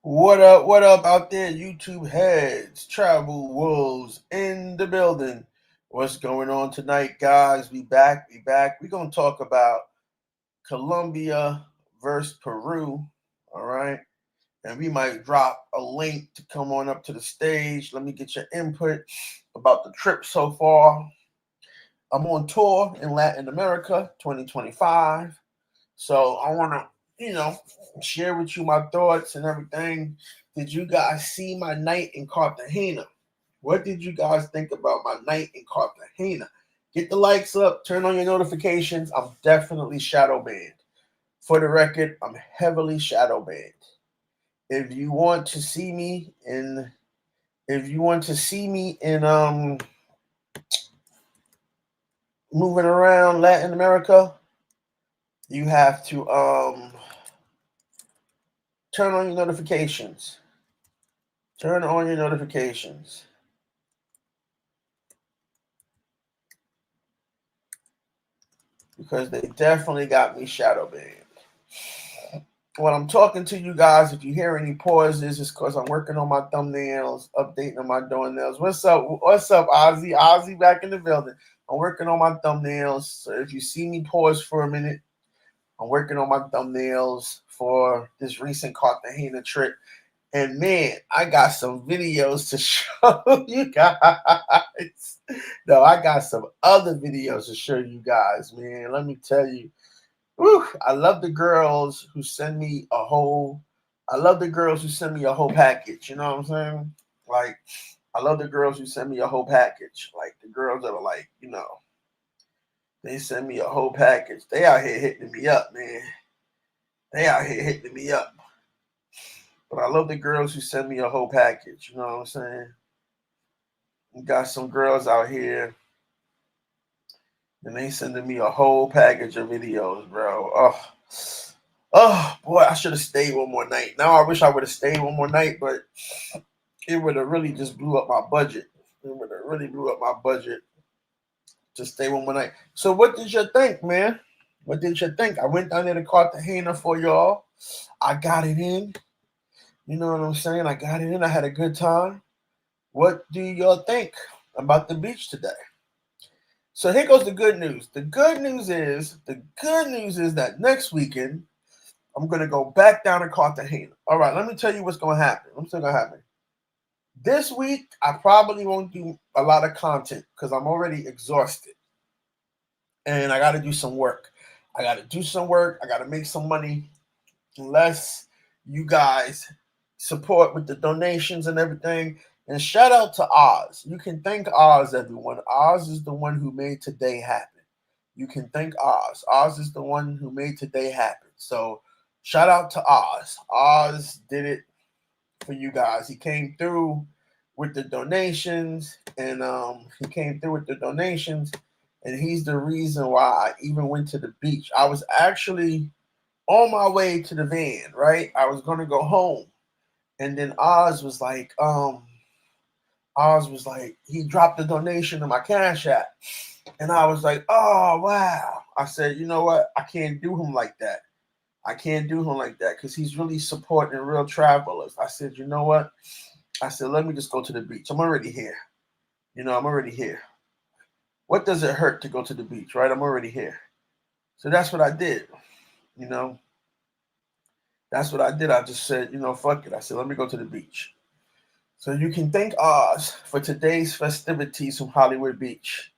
What up out there, YouTube heads, travel wolves in the building? What's going on tonight, guys? We back. We're gonna talk about Colombia versus Peru. All right. And we might drop a link to come on up to the stage. Let me get your input about the trip so far. I'm on tour in Latin America 2025. So I wanna, you know, share with you my thoughts and everything. Did you guys see my night in Cartagena? What did you guys think about my night in Cartagena? Get the likes up, turn on your notifications. I'm definitely shadow banned. For the record, I'm heavily shadow banned. If you want to see me in moving around Latin America, you have to turn on your notifications. Turn on your notifications. Because they definitely got me shadow banned. When I'm talking to you guys, if you hear any pauses, it's because I'm working on my thumbnails, updating on my thumbnails. What's up? What's up, Ozzy? Ozzy back in the building. I'm working on my thumbnails. So if you see me pause for a minute, I'm working on my thumbnails for this recent Cartagena trip. And man, I got some videos to show you guys. No, I got some other videos to show you guys, man. Let me tell you. Whew, I love the girls who send me a whole package. You know what I'm saying? Like, I love the girls who send me a whole package. Like the girls that are like, they send me a whole package. They out here hitting me up, man. They out here hitting me up. But I love the girls who send me a whole package. You know what I'm saying? We got some girls out here, and they sending me a whole package of videos, bro. Oh boy, I should have stayed one more night. Now I wish I would have stayed one more night, but it would have really just blew up my budget. It would have really blew up my budget to stay one more night. So what did you think, man? What did you think? I went down there to Cartagena for y'all. I got it in. You know what I'm saying? I got it in. I had a good time. What do y'all think about the beach today? So here goes the good news. The good news is that next weekend I'm gonna go back down to Cartagena. All right, let me tell you what's gonna happen. What's gonna happen? This week I probably won't do a lot of content because I'm already exhausted, and I got to do some work. I got to make some money. Unless you guys support with the donations and everything. And shout out to Oz. You can thank Oz, everyone. Oz is the one who made today happen. You can thank Oz. Oz is the one who made today happen. So shout out to Oz. Oz did it for you guys. He came through with the donations, and and he's the reason why I even went to the beach. I was actually on my way to the van, right? I was gonna go home. And then Oz was like, he dropped the donation to my Cash App. And I was like, oh wow. I said, you know what? I can't do him like that. I can't do him like that because he's really supporting real travelers. I said, you know what? I said, let me just go to the beach. I'm already here. I'm already here. What does it hurt to go to the beach, right? I'm already here. So that's what I did. You know, that's what I did. I just said, fuck it. I said, let me go to the beach. So you can thank Oz for today's festivities from Hollywood Beach.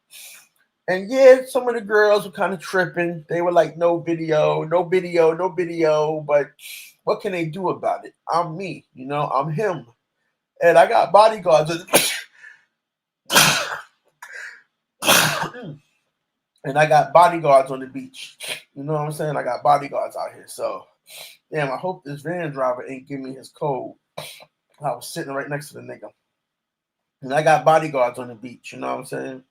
And yeah, some of the girls were kind of tripping. They were like, no video, no video, no video. But what can they do about it? I'm me, I'm him. And I got bodyguards. And I got bodyguards on the beach. You know what I'm saying? I got bodyguards out here. So, damn, I hope this van driver ain't give me his code. I was sitting right next to the nigga. And I got bodyguards on the beach. You know what I'm saying?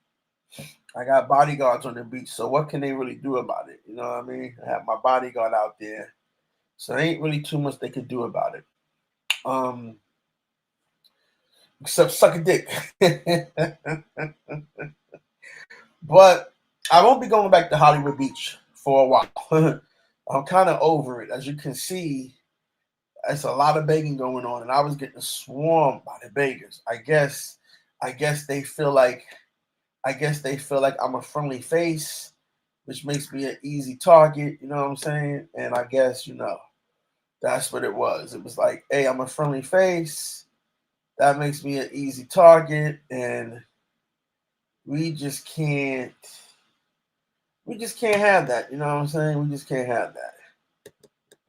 I got bodyguards on the beach. So what can they really do about it? You know what I mean? I have my bodyguard out there. So there ain't really too much they can do about it. Except suck a dick. But I won't be going back to Hollywood Beach for a while. I'm kind of over it. As you can see, It's a lot of begging going on, and I was getting swarmed by the beggars. I guess they feel like, I'm a friendly face, which makes me an easy target. You know what I'm saying? And I guess that's what it was. It was like, hey, I'm a friendly face. That makes me an easy target, and we just can't. We just can't have that. You know what I'm saying? We just can't have that.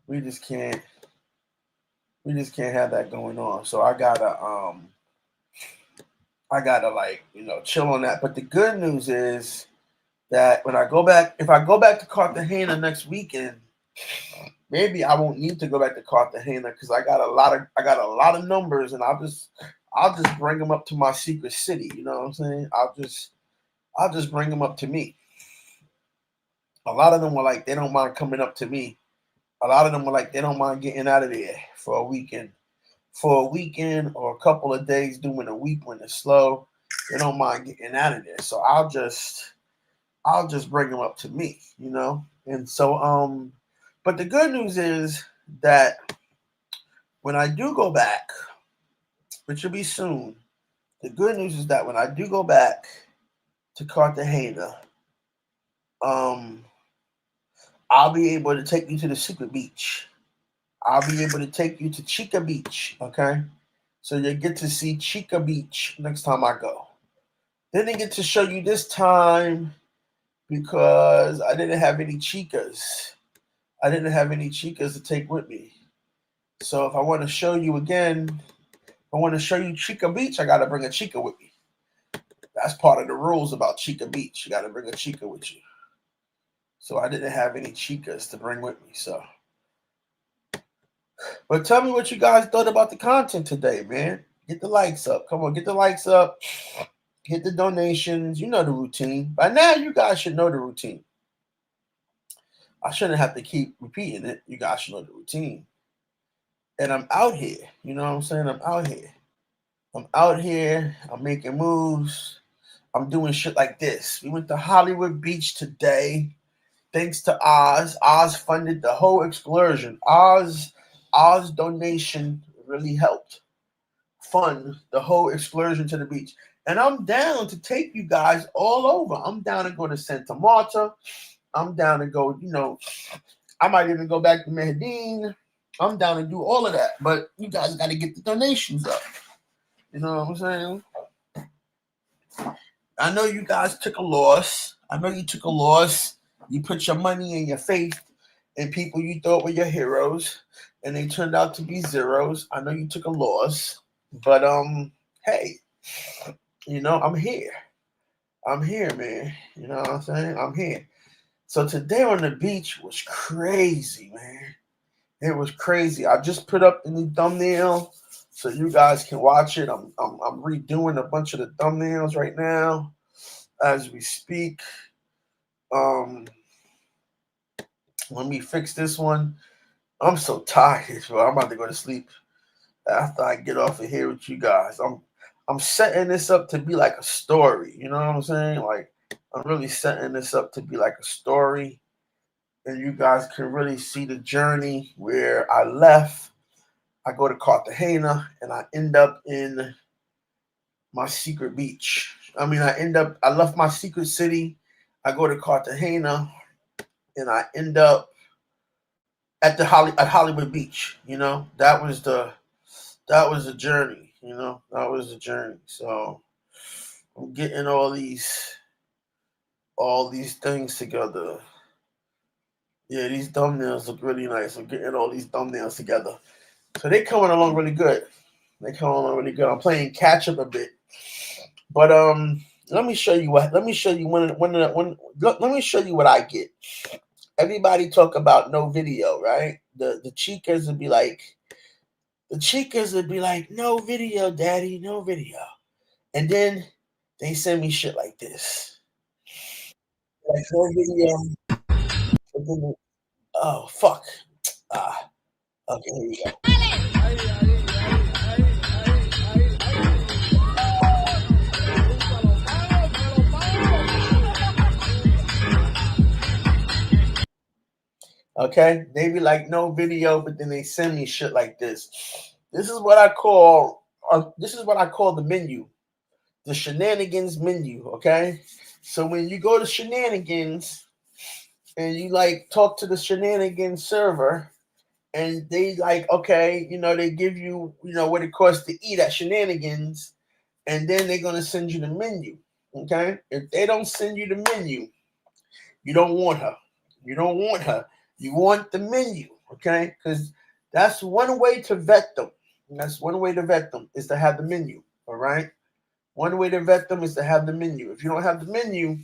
We just can't. We just can't have that going on. So I gotta like chill on that. But the good news is that when I go back, if I go back to Cartagena next weekend, maybe I won't need to go back to Cartagena because I got a lot of numbers, and I'll just bring them up to my secret city. You know what I'm saying? I'll just bring them up to me. A lot of them were like they don't mind coming up to me. A lot of them were like they don't mind getting out of there for a weekend. For a weekend or a couple of days doing a week when it's slow. They don't mind getting out of there. So I'll just bring them up to me. And so but the good news is that when I do go back, which will be soon, the good news is that when I do go back to Cartagena, um I'll be able to take you to the secret beach. I'll be able to take you to Chica Beach, okay? So you get to see Chica Beach next time I go. Then they get to show you this time because I didn't have any chicas. I didn't have any chicas to take with me. So if I want to show you again, if I want to show you Chica Beach, I got to bring a chica with me. That's part of the rules about Chica Beach. You got to bring a chica with you. So I didn't have any chicas to bring with me. So, but tell me what you guys thought about the content today, man. Get the likes up. Come on, get the likes up. Hit the donations. You know the routine. By now, you guys should know the routine. I shouldn't have to keep repeating it. You guys should know the routine. And I'm out here. You know what I'm saying? I'm out here. I'm out here. I'm making moves. I'm doing shit like this. We went to Hollywood Beach today. Thanks to Oz. Oz funded the whole excursion. Oz donation really helped fund the whole excursion to the beach. And I'm down to take you guys all over. I'm down to go to Santa Marta. I'm down to go, I might even go back to Medellin. I'm down to do all of that. But you guys got to get the donations up. You know what I'm saying? I know you guys took a loss. I know you took a loss. You put your money and your faith in people you thought were your heroes, and they turned out to be zeros. I know you took a loss, but hey, I'm here. I'm here, man. You know what I'm saying? I'm here. So today on the beach was crazy, man. It was crazy. I just put up the new thumbnail so you guys can watch it. I'm redoing a bunch of the thumbnails right now as we speak. Let me fix this one. I'm so tired, bro. I'm about to go to sleep after I get off of here with you guys. I'm setting this up to be like a story. You know what I'm saying? Like I'm really setting this up to be like a story, and you guys can really see the journey where I left. I go to Cartagena and I end up in my secret beach. I left my secret city. I go to Cartagena and I end up at Hollywood Beach. That was the journey. That was the journey. So I'm getting all these things together. Yeah, these thumbnails look really nice. I'm getting all these thumbnails together. So they're coming along really good. I'm playing catch up a bit. But let me show you what I get. Everybody talk about no video, right? The chicas would be like, no video, daddy, no video. And then they send me shit like this. Like no video. Oh fuck. Okay, here we go. Okay, they be like no video, but then they send me shit like this. This is what I call the menu, the shenanigans menu. Okay, so when you go to shenanigans and you like talk to the shenanigans server, and they like, okay, they give you, what it costs to eat at shenanigans, and then they're gonna send you the menu. Okay, if they don't send you the menu, you don't want her. You don't want her. You want the menu. Okay, because that's one way to vet them. That's one way to vet them is to have the menu. All right. One way to vet them is to have the menu. If you don't have the menu,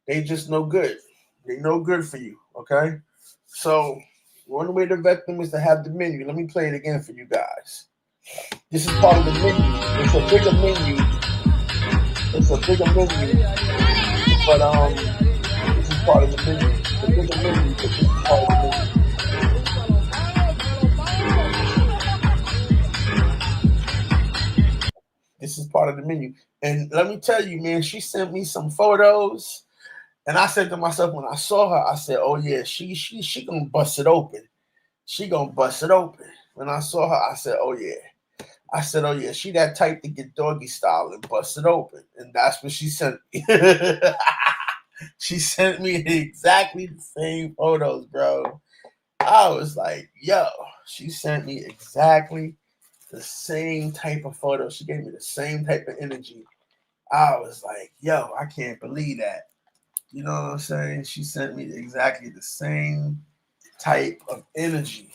they just no good. They no good for you. Okay. So one way to vet them is to have the menu. Let me play it again for you guys. This is part of the menu. It's a bigger menu. It's a bigger menu. But this is part of the menu. It's a bigger menu, but this is part of the menu. This is part of the menu. And let me tell you, man, she sent me some photos. And I said to myself when I saw her, I said, "Oh yeah, she gonna bust it open. She gonna bust it open." When I saw her, I said, "Oh yeah." I said, "Oh yeah, she that type to get doggy style and bust it open." And that's what she sent me. She sent me exactly the same photos, bro. I was like, "Yo," she sent me exactly the same type of photos. She gave me the same type of energy. I was like, "Yo, I can't believe that." You know what I'm saying? She sent me exactly the same type of energy.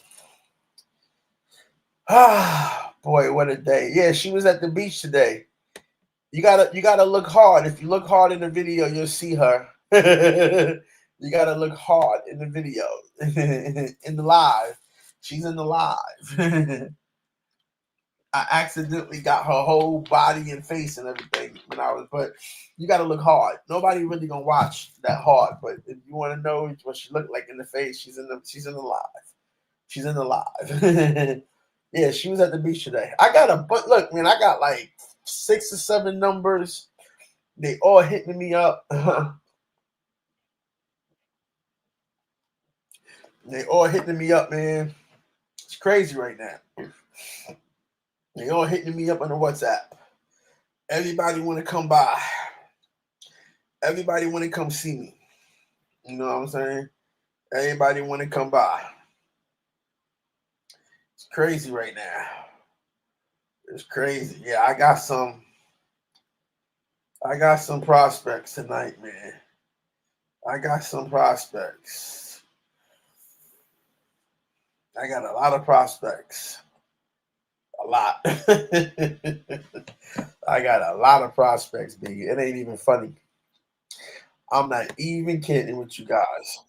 Ah, boy, what a day. Yeah, she was at the beach today. You gotta look hard. If you look hard in the video, you'll see her. You gotta look hard in the video. In the live. She's in the live. I accidentally got her whole body and face and everything but you gotta look hard. Nobody really gonna watch that hard, but if you want to know what she looked like in the face, she's in the live. She's in the live. Yeah, she was at the beach today. But look, man, I got like 6 or 7 numbers. They all hitting me up. They all hitting me up, man. It's crazy right now. They all hitting me up on the WhatsApp. Everybody want to come by. Everybody want to come see me. You know what I'm saying? Everybody want to come by. It's crazy right now. It's crazy. Yeah, I got some prospects tonight, man. I got some prospects. I got a lot of prospects. A lot. I got a lot of prospects, baby. It ain't even funny. I'm not even kidding with you guys.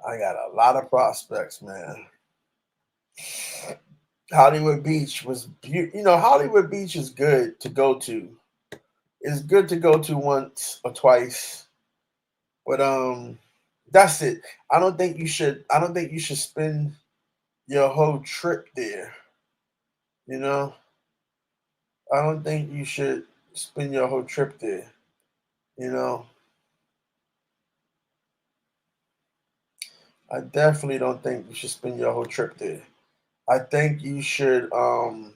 I got a lot of prospects, man. Hollywood Beach was beautiful. Hollywood Beach is good to go to. It's good to go to once or twice, but that's it. I don't think you should spend your whole trip there. You know, I don't think you should spend your whole trip there. You know, I definitely don't think you should spend your whole trip there. I think you should go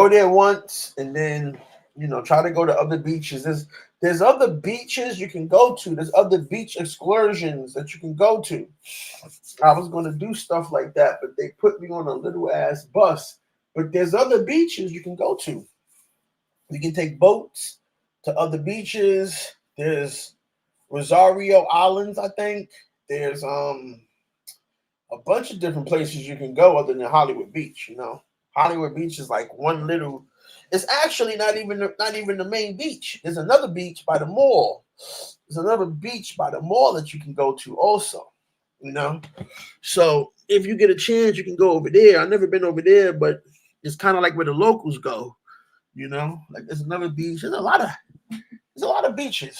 there once and then try to go to other beaches. There's other beaches you can go to. There's other beach excursions that you can go to. I was gonna do stuff like that, but they put me on a little ass bus. But there's other beaches you can go to. You can take boats to other beaches. There's Rosario Islands, I think. There's a bunch of different places you can go other than Hollywood Beach. Hollywood Beach is like one little. It's actually not even the main beach. There's another beach by the mall. There's another beach by the mall that you can go to also. So if you get a chance, you can go over there. I've never been over there, but it's kind of like where the locals go. Like there's another beach. There's a lot of beaches.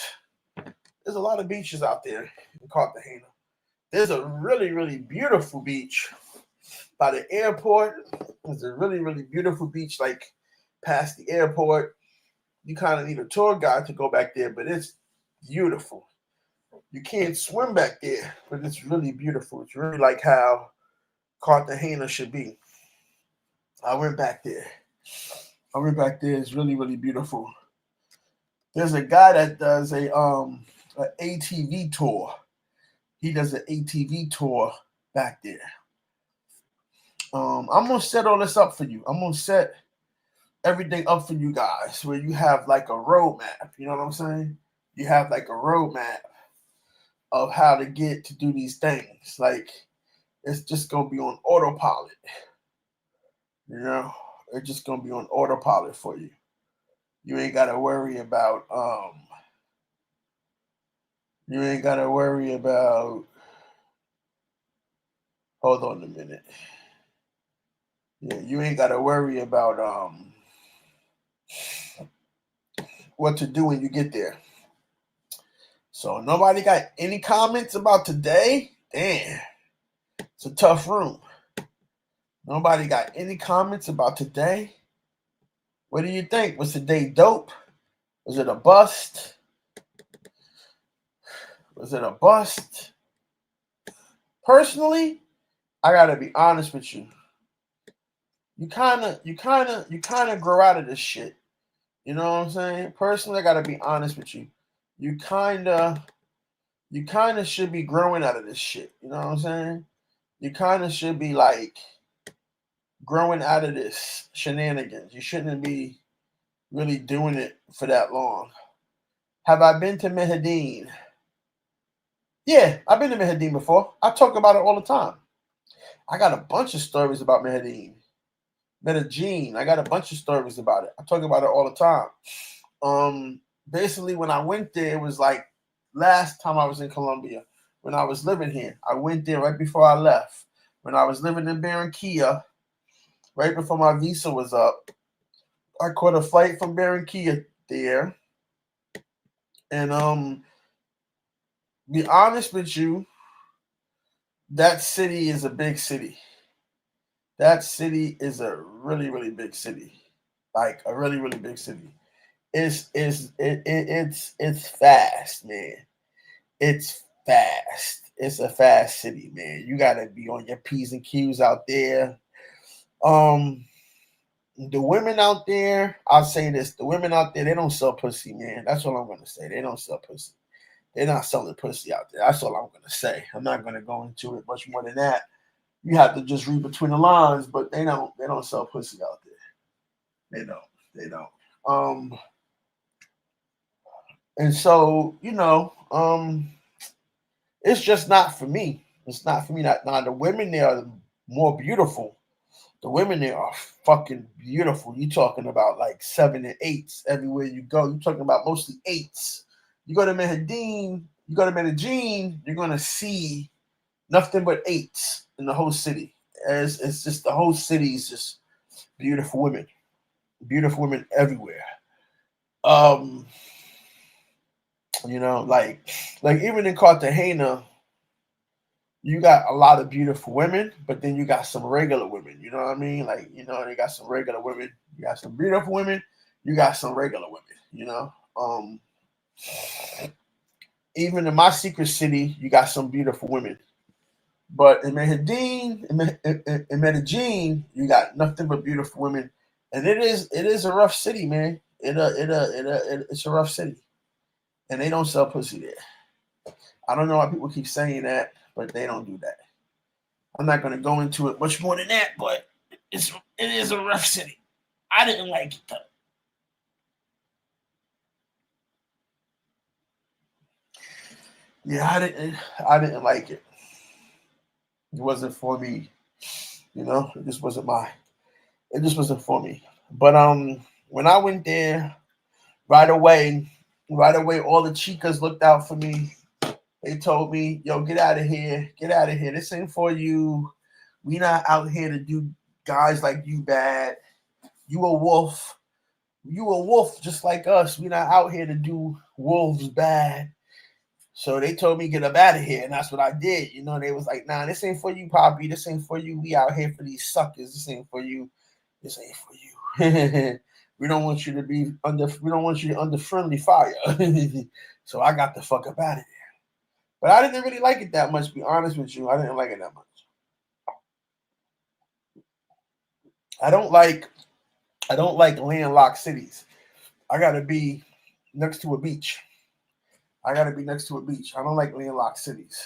There's a lot of beaches out there in Cartagena. There's a really, really beautiful beach by the airport. There's a really, really beautiful beach like past the airport. You kind of need a tour guide to go back there, but it's beautiful. You can't swim back there, but it's really beautiful. It's really like how Cartagena should be. I went back there. I went back there. It's really, really beautiful. There's a guy that does a ATV tour. He does an ATV tour back there. I'm gonna set all this up for you. I'm gonna set everything up for you guys where you have like a roadmap. You know what I'm saying? You have like a roadmap of how to get to do these things. Like it's just gonna be on autopilot. You know, it's just gonna be on autopilot for you. You ain't gotta worry about you ain't gotta worry about hold on a minute. Yeah, you ain't gotta worry about what to do when you get there. So nobody got any comments about today? Damn, it's a tough room. Nobody got any comments about today? What do you think? Was today dope? Was it a bust? Was it a bust? Personally, I gotta be honest with you. You kind of grow out of this shit. You know what I'm saying? Personally, I gotta be honest with you. You kind of should be growing out of this shit. You know what I'm saying? You kind of should be like growing out of this shenanigans. You shouldn't be really doing it for that long. Have I been to Medellin? Yeah, I've been to Medellin before. I talk about it all the time. I got a bunch of stories about Medellin. Medellin. I got a bunch of stories about it. I talk about it all the time. Basically, when I went there, it was like last time I was in Colombia. When I was living here, I went there right before I left. When I was living in Barranquilla, right before my visa was up, I caught a flight from Barranquilla there. And be honest with you, that city is a big city. That city is a really, really big city. Like a really, really big city. It's fast, man. It's fast. It's a fast city, man. You gotta be on your P's and Q's out there. Um, the women out there, I'll say this: the women out there, they don't sell pussy, man. That's all I'm gonna say. They don't sell pussy. They're not selling pussy out there. That's all I'm gonna say. I'm not gonna go into it much more than that. You have to just read between the lines, but they don't sell pussy out there. They don't. They don't. And so, it's just not for me. It's not for me. Now the women there are more beautiful. The women there are fucking beautiful. You talking about like 7 and 8s everywhere you go. You talking about mostly 8s. You go to Medellin, you're gonna see nothing but 8s in the whole city. It's just the whole city is just beautiful women everywhere. Um, like even in Cartagena, you got a lot of beautiful women, but then you got some regular women. You know what I mean? Like, they got some regular women. You got some beautiful women. You got some regular women. Even in my secret city, you got some beautiful women. But in Medellin, you got nothing but beautiful women, and it is a rough city, man. It's a rough city, and they don't sell pussy there. I don't know why people keep saying that, but they don't do that. I'm not going to go into it much more than that, but it is a rough city. I didn't like it though. Yeah, I didn't like it. It wasn't for me. It just wasn't it just wasn't for me. But when I went there right away, all the chicas looked out for me. They told me, "Yo, get out of here. Get out of here. This ain't for you. We not out here to do guys like you bad. You a wolf. You a wolf just like us. We not out here to do wolves bad." So they told me get up out of here, and that's what I did. They was like, "Nah, this ain't for you, Poppy. This ain't for you. We out here for these suckers. This ain't for you. This ain't for you. We don't want you to be under. We don't want you to under friendly fire." So I got the fuck up out of there. But I didn't really like it that much, to be honest with you. I didn't like it that much. I don't like landlocked cities. I gotta be next to a beach. I gotta be next to a beach. I don't like landlocked cities.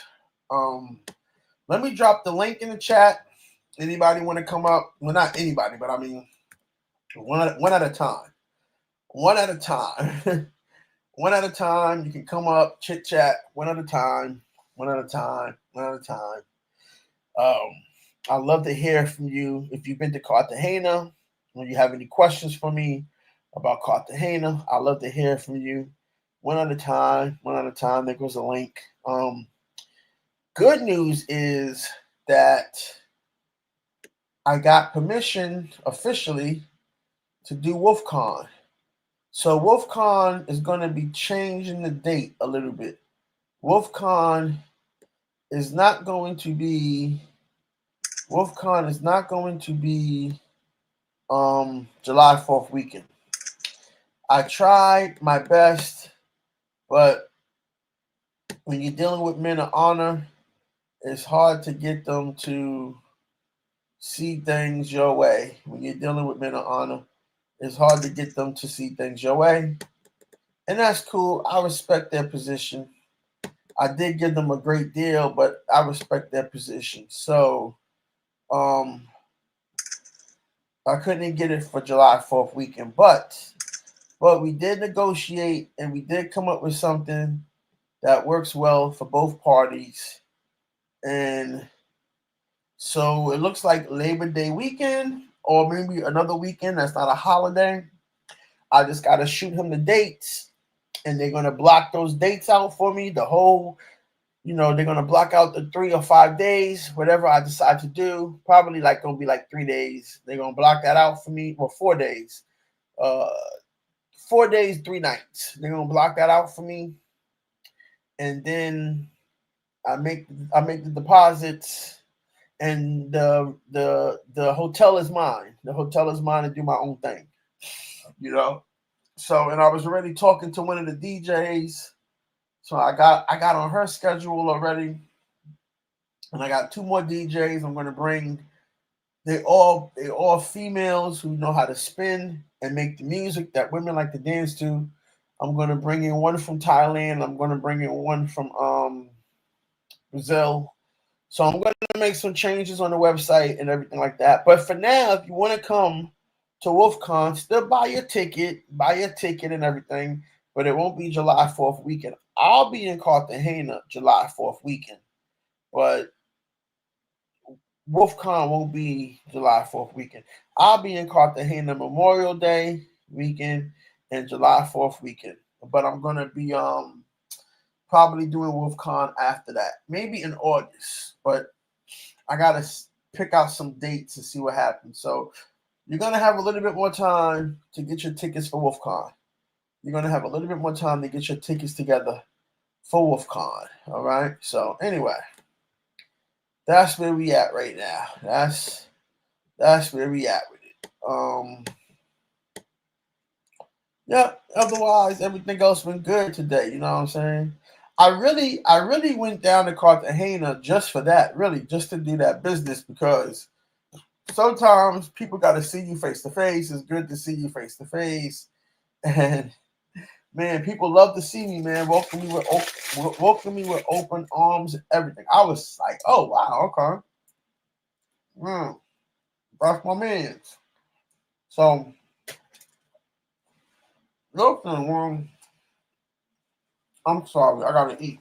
Um, Let me drop the link in the chat. Anybody want to come up? Well, not anybody, but I mean one at a time. One at a time. One at a time. You can come up, chit chat, one at a time, one at a time, one at a time. Um, I love to hear from you. If you've been to Cartagena, or you have any questions for me about Cartagena, I love to hear from you. One at a time, one at a time. There goes a link. Good news is that I got permission officially to do WolfCon. So WolfCon is going to be changing the date a little bit. WolfCon is not going to be July 4th weekend. I tried my best, but when you're dealing with men of honor, it's hard to get them to see things your way. When you're dealing with men of honor, it's hard to get them to see things your way. And that's cool. I respect their position. I did give them a great deal, but I respect their position. So I couldn't get it for July 4th weekend. But we did negotiate and we did come up with something that works well for both parties. And so it looks like Labor Day weekend or maybe another weekend that's not a holiday. I just got to shoot him the dates and they're going to block those dates out for me. The whole, they're going to block out the 3 or 5 days, whatever I decide to do. Probably going to be 3 days. They're going to block that out for me. Well, 4 days. 4 days, 3 nights. They're going to block that out for me. And then I make the deposits. And the hotel is mine. The hotel is mine to do my own thing, So, and I was already talking to one of the DJs, so I got on her schedule already, and I got 2 more DJs. I'm going to bring. They all females who know how to spin and make the music that women like to dance to. I'm going to bring in one from Thailand. I'm going to bring in one from Brazil. So I'm going to make some changes on the website and everything like that. But for now, if you want to come to WolfCon, still buy your ticket and everything. But it won't be July 4th weekend. I'll be in Cartagena July 4th weekend. But WolfCon won't be July 4th weekend. I'll be in Cartagena Memorial Day weekend and July 4th weekend. But I'm going to be probably doing WolfCon after that. Maybe in August. But I got to pick out some dates and see what happens. So you're going to have a little bit more time to get your tickets for WolfCon. You're going to have a little bit more time to get your tickets together for WolfCon. All right? So anyway, that's where we at right now. That's where we at with it. Yeah, otherwise everything else went good today, you know what I'm saying? I really went down to Cartagena just for that, really, just to do that business because sometimes people got to see you face to face. It's good to see you face to face, and man, people love to see me, man. Welcome me with open arms and everything. I was like, oh wow, okay, that's my man. So, listen, I'm sorry, I gotta eat.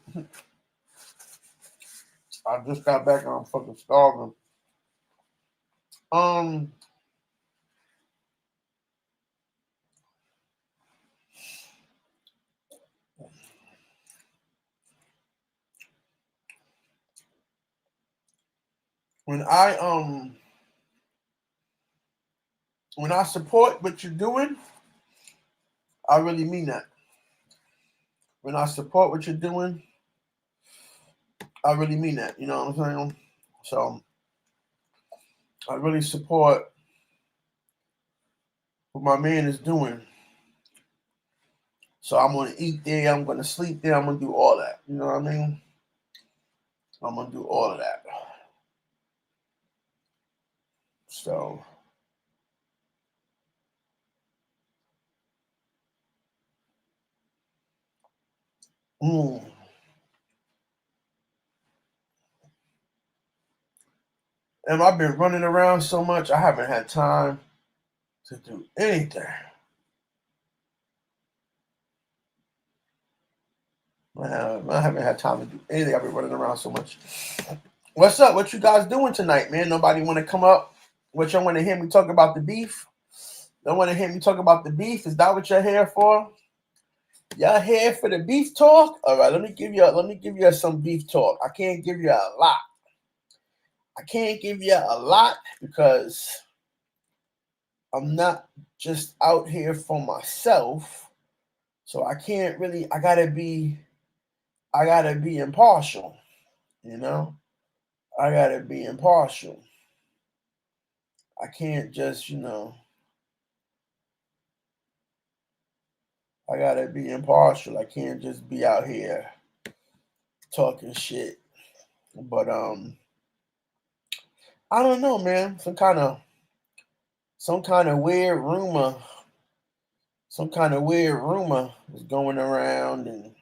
I just got back and I'm fucking starving. Um, when I support what you're doing, I really mean that. When I support what you're doing, I really mean that. You know what I'm saying? So I really support what my man is doing. So I'm gonna eat there, I'm gonna sleep there, I'm gonna do all that. You know what I mean? I'm gonna do all of that. So and I've been running around so much, I haven't had time to do anything. I haven't had time to do anything. I've been running around so much. What's up? What you guys doing tonight, man? Nobody want to come up? What y'all want to hear me talk about the beef? Don't want to hear me talk about the beef? Is that what you're here for? Y'all here for the beef talk? All right, let me give you some beef talk. I can't give you a lot. I can't give you a lot because I'm not just out here for myself. So I can't really. I gotta be impartial. You know, I gotta be impartial. I can't just, I gotta be impartial. I can't just be out here talking shit. But I don't know, man. Some kind of weird rumor. Some kind of weird rumor is going around, and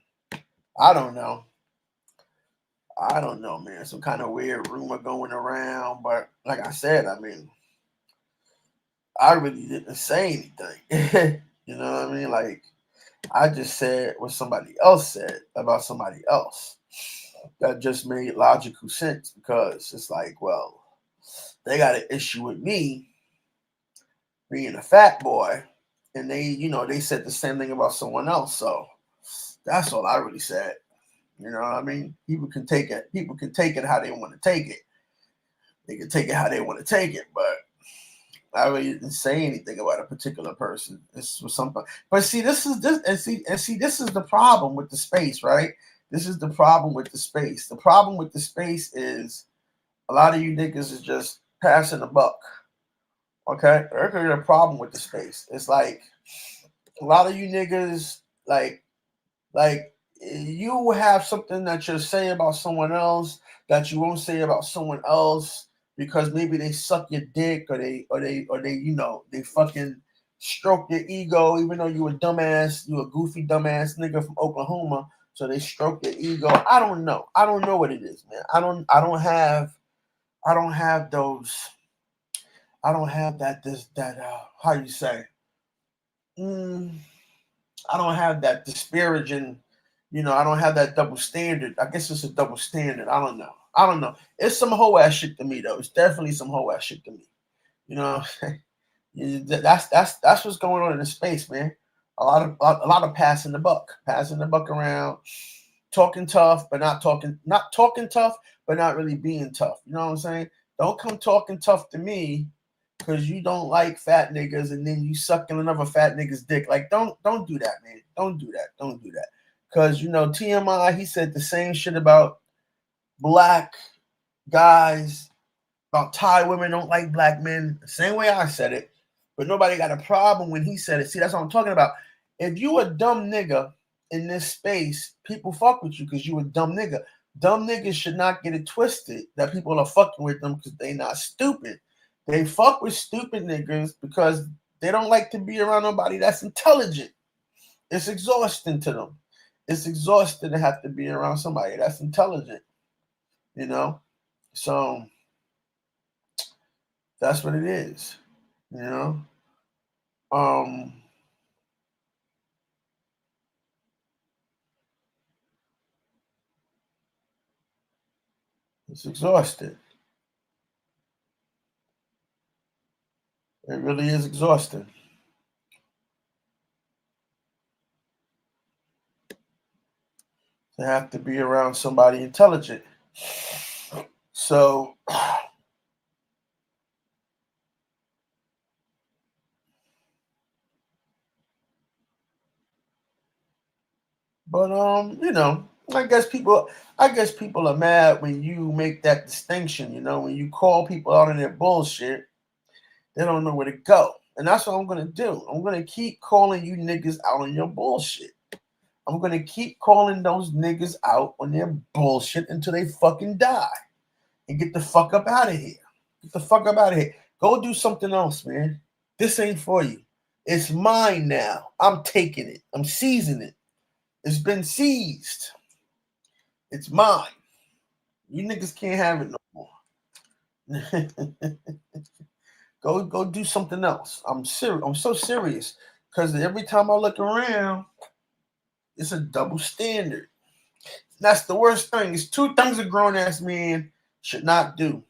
I don't know. I don't know, man. Some kind of weird rumor going around, but like I said, I mean, I really didn't say anything. You know what I mean? Like, I just said what somebody else said about somebody else. That just made logical sense because it's like, well, they got an issue with me being a fat boy, and they said the same thing about someone else. So that's all I really said. You know what I mean? People can take it. People can take it how they want to take it. They can take it how they want to take it, but I really didn't say anything about a particular person. This was something. But see, this is the problem with the space, right? This is the problem with the space. The problem with the space is a lot of you niggas is just passing the buck. Okay? There's a problem with the space. It's like a lot of you niggas, like you have something that you'll say about someone else that you won't say about someone else because maybe they suck your dick or they fucking stroke your ego even though you a goofy dumbass nigga from Oklahoma, so they stroke your ego. I don't know. I don't know what it is, man. I don't have those. I don't have that how you say. I don't have that disparaging, I don't have that double standard. I guess it's a double standard. I don't know. I don't know. It's some whole ass shit to me though. It's definitely some whole ass shit to me. You know, that's what's going on in the space, man. A lot of passing the buck around, talking tough, but not talking tough, but not really being tough. You know what I'm saying? Don't come talking tough to me because you don't like fat niggas and then you sucking another fat nigga's dick. Like, don't do that, man. Don't do that. Don't do that. Because TMI, he said the same shit about black guys, about Thai women don't like black men. The same way I said it. But nobody got a problem when he said it. See, that's what I'm talking about. If you a dumb nigga in this space, people fuck with you because you a dumb nigga. Dumb niggas should not get it twisted that people are fucking with them because they not stupid. They fuck with stupid niggas because they don't like to be around nobody that's intelligent. It's exhausting to them. It's exhausting to have to be around somebody that's intelligent, you know? So that's what it is, you know? Um, it's exhausting. It really is exhausting. To have to be around somebody intelligent. So, but I guess people are mad when you make that distinction. When you call people out on their bullshit, they don't know where to go, and that's what I'm gonna do. I'm gonna keep calling you niggas out on your bullshit. I'm gonna keep calling those niggas out on their bullshit until they fucking die. And get the fuck up out of here. Get the fuck up out of here. Go do something else, man. This ain't for you. It's mine now. I'm taking it. I'm seizing it. It's been seized. It's mine. You niggas can't have it no more. Go do something else. I'm serious. I'm so serious. Because every time I look around, it's a double standard. That's the worst thing. It's two things a grown ass man should not do.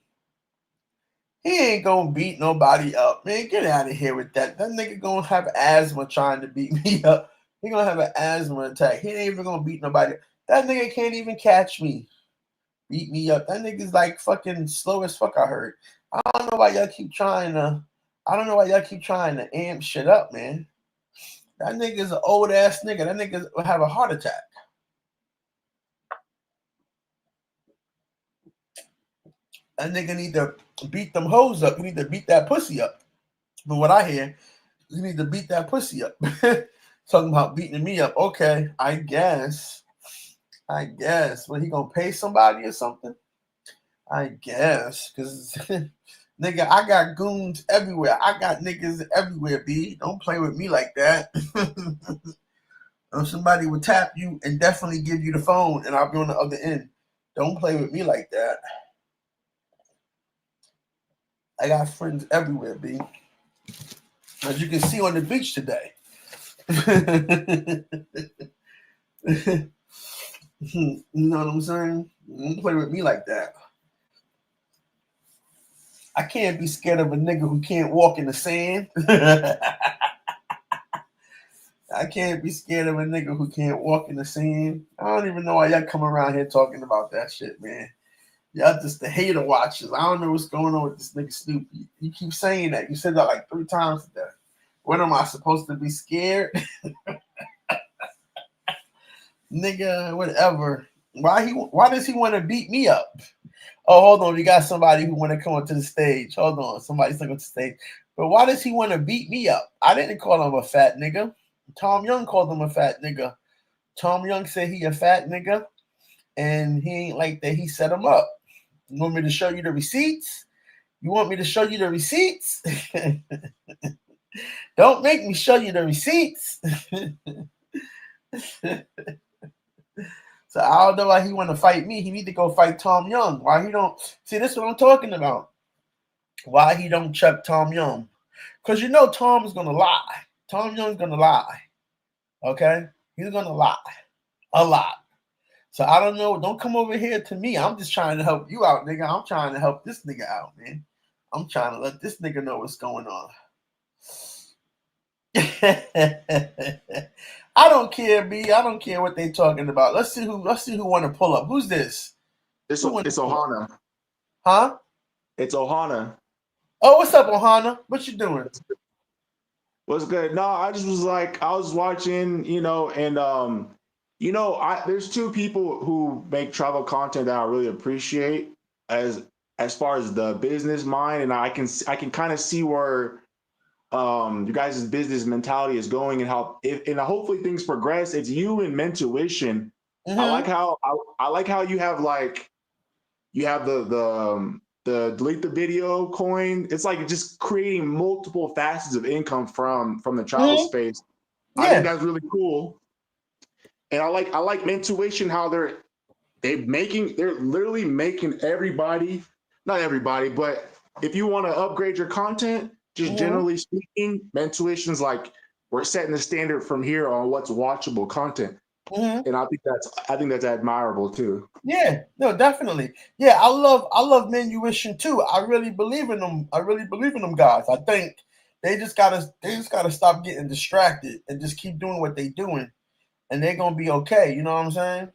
He ain't gonna beat nobody up, man. Get out of here with that. That nigga gonna have asthma trying to beat me up. He gonna have an asthma attack. He ain't even gonna beat nobody. That nigga can't even catch me, beat me up. That nigga's like fucking slow as fuck. I heard. I don't know why y'all keep trying to. I don't know why y'all keep trying to amp shit up, man. That nigga's an old ass nigga. That nigga will have a heart attack. That nigga need to beat them hoes up. You need to beat that pussy up. From what I hear, you need to beat that pussy up. Talking about beating me up. Okay, I guess. I guess. Well, he gonna pay somebody or something? I guess. Cause nigga, I got goons everywhere. I got niggas everywhere, B. Don't play with me like that. If somebody would tap you and definitely give you the phone and I'll be on the other end. Don't play with me like that. I got friends everywhere, B. As you can see on the beach today. You know what I'm saying? Don't play with me like that. I can't be scared of a nigga who can't walk in the sand. I can't be scared of a nigga who can't walk in the sand. I don't even know why y'all come around here talking about that shit, man. Y'all just the hater watchers. I don't know what's going on with this nigga Snoopy. You keep saying that. You said that like 3 times today. What am I supposed to be scared? Nigga, whatever. Why does he want to beat me up? Oh, hold on. We got somebody who want to come onto the stage. Hold on. Somebody's coming to the stage. But why does he want to beat me up? I didn't call him a fat nigga. Tom Young called him a fat nigga. Tom Young said he a fat nigga, and he ain't like that. He set him up. You want me to show you the receipts? You want me to show you the receipts? Don't make me show you the receipts. So I don't know why he want to fight me. He need to go fight Tom Young. Why he don't see this? Is what I'm talking about. Why he don't check Tom Young? Because you know Tom is gonna lie. Tom Young's gonna lie. Okay, he's gonna lie a lot. So I don't know. Don't come over here to me. I'm just trying to help you out, nigga. I'm trying to help this nigga out, man. I'm trying to let this nigga know what's going on. I don't care, B. I don't care what they talking about. Let's see who want to pull up. Who's this? It's Ohana. Huh? It's Ohana. Oh, what's up, Ohana? What you doing? What's good? No, I just was like I was watching, and there's two people who make travel content that I really appreciate as as far as the business mind, and I can kind of see where you guys' business mentality is going and how if and hopefully things progress. It's you and Mentuition. Mm-hmm. I like how you have the delete the video coin. It's like just creating multiple facets of income from the travel Mm-hmm. space. I think Yeah. that's really cool. And I like Mentuition how they're literally making everybody, not everybody, but if you want to upgrade your content, just Mm-hmm. generally speaking, Mentuition's like we're setting the standard from here on what's watchable content. Mm-hmm. And I think that's admirable too. Yeah. No, definitely. Yeah, I love Menuition too. I really believe in them. I really believe in them guys. I think they just gotta stop getting distracted and just keep doing what they doing, and they're gonna be okay. You know what I'm saying?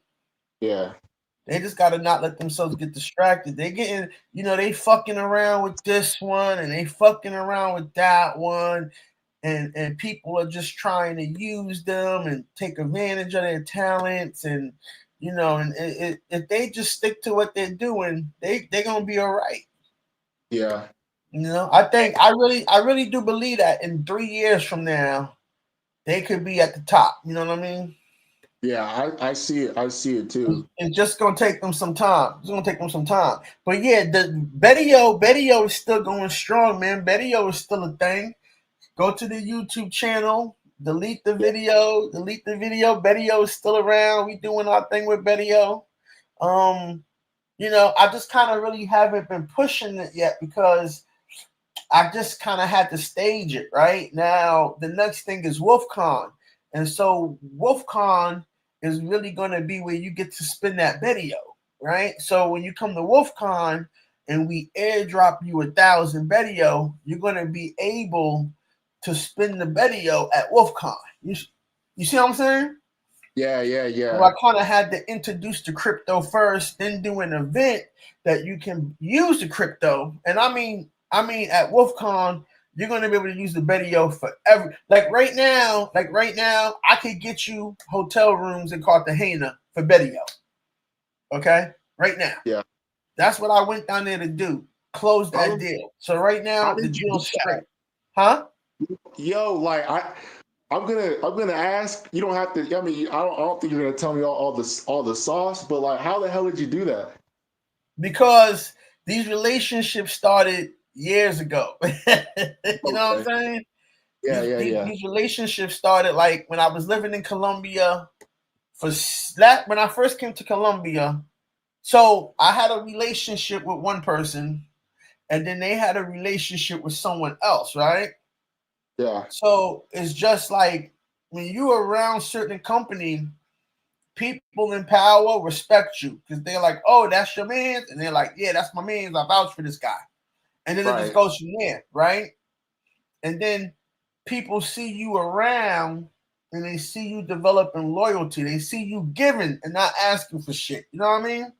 Yeah. They just gotta not let themselves get distracted. They getting, they fucking around with this one and they fucking around with that one, and people are just trying to use them and take advantage of their talents, and if they just stick to what they're doing, they're gonna be all right. Yeah. I really do believe that in 3 years from now they could be at the top. You know what I mean? Yeah, I see it. I see it too. It's just gonna take them some time. It's gonna take them some time. But yeah, the Betio is still going strong, man. Betio is still a thing. Go to the YouTube channel, delete the video, delete the video. Betio is still around. We doing our thing with Betio. Um, I just kind of really haven't been pushing it yet because I just kind of had to stage it. Right now, the next thing is WolfCon, and so WolfCon is really going to be where you get to spin that video, right? So when you come to WolfCon and we airdrop you 1,000 video, you're going to be able to spin the video at WolfCon. You see what I'm saying? Yeah, yeah, So I yeah. kind of had to introduce the crypto first, then do an event that you can use the crypto. And I mean, at WolfCon, you're gonna be able to use the video for every like right now, I could get you hotel rooms in Cartagena for Betio. Okay, right now, Yeah. that's what I went down there to do. Close that How, deal. So right how now, the did you do deal's that? straight, huh? Yo, like I'm gonna ask. You don't have to. I mean, I don't think you're gonna tell me all the sauce. But like, how the hell did you do that? Because these relationships started years ago. You know what I'm Okay. saying? Yeah, These, yeah, these, yeah, these relationships started like when I was living in Colombia. For that, when I first came to Colombia, so I had a relationship with one person, and then they had a relationship with someone else, right? yeah. So it's just like when you're around certain company, people in power respect you because they're like, "Oh, that's your man," and they're like, "Yeah, that's my man. I vouch for this guy." And then it just Right, goes from there, right? And then people see you around and they see you developing loyalty. They see you giving and not asking for shit. You know what I mean?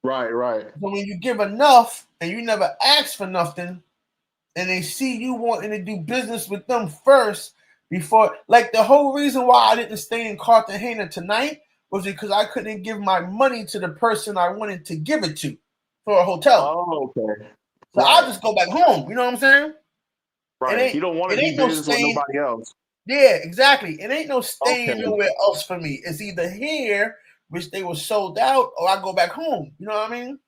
right, right, So when you give enough and you never ask for nothing, and they see you wanting to do business with them first before, like the whole reason why I didn't stay in Cartagena tonight was because I couldn't give my money to the person I wanted to give it to for a hotel. Oh, okay. So I'll Right, just go back home. You know what I'm saying? It right. ain't You don't want it to do ain't no business with staying. nobody else. Yeah, exactly. It ain't no staying Okay. nowhere else for me. It's either here, which they were sold out, or I go back home. You know what I mean?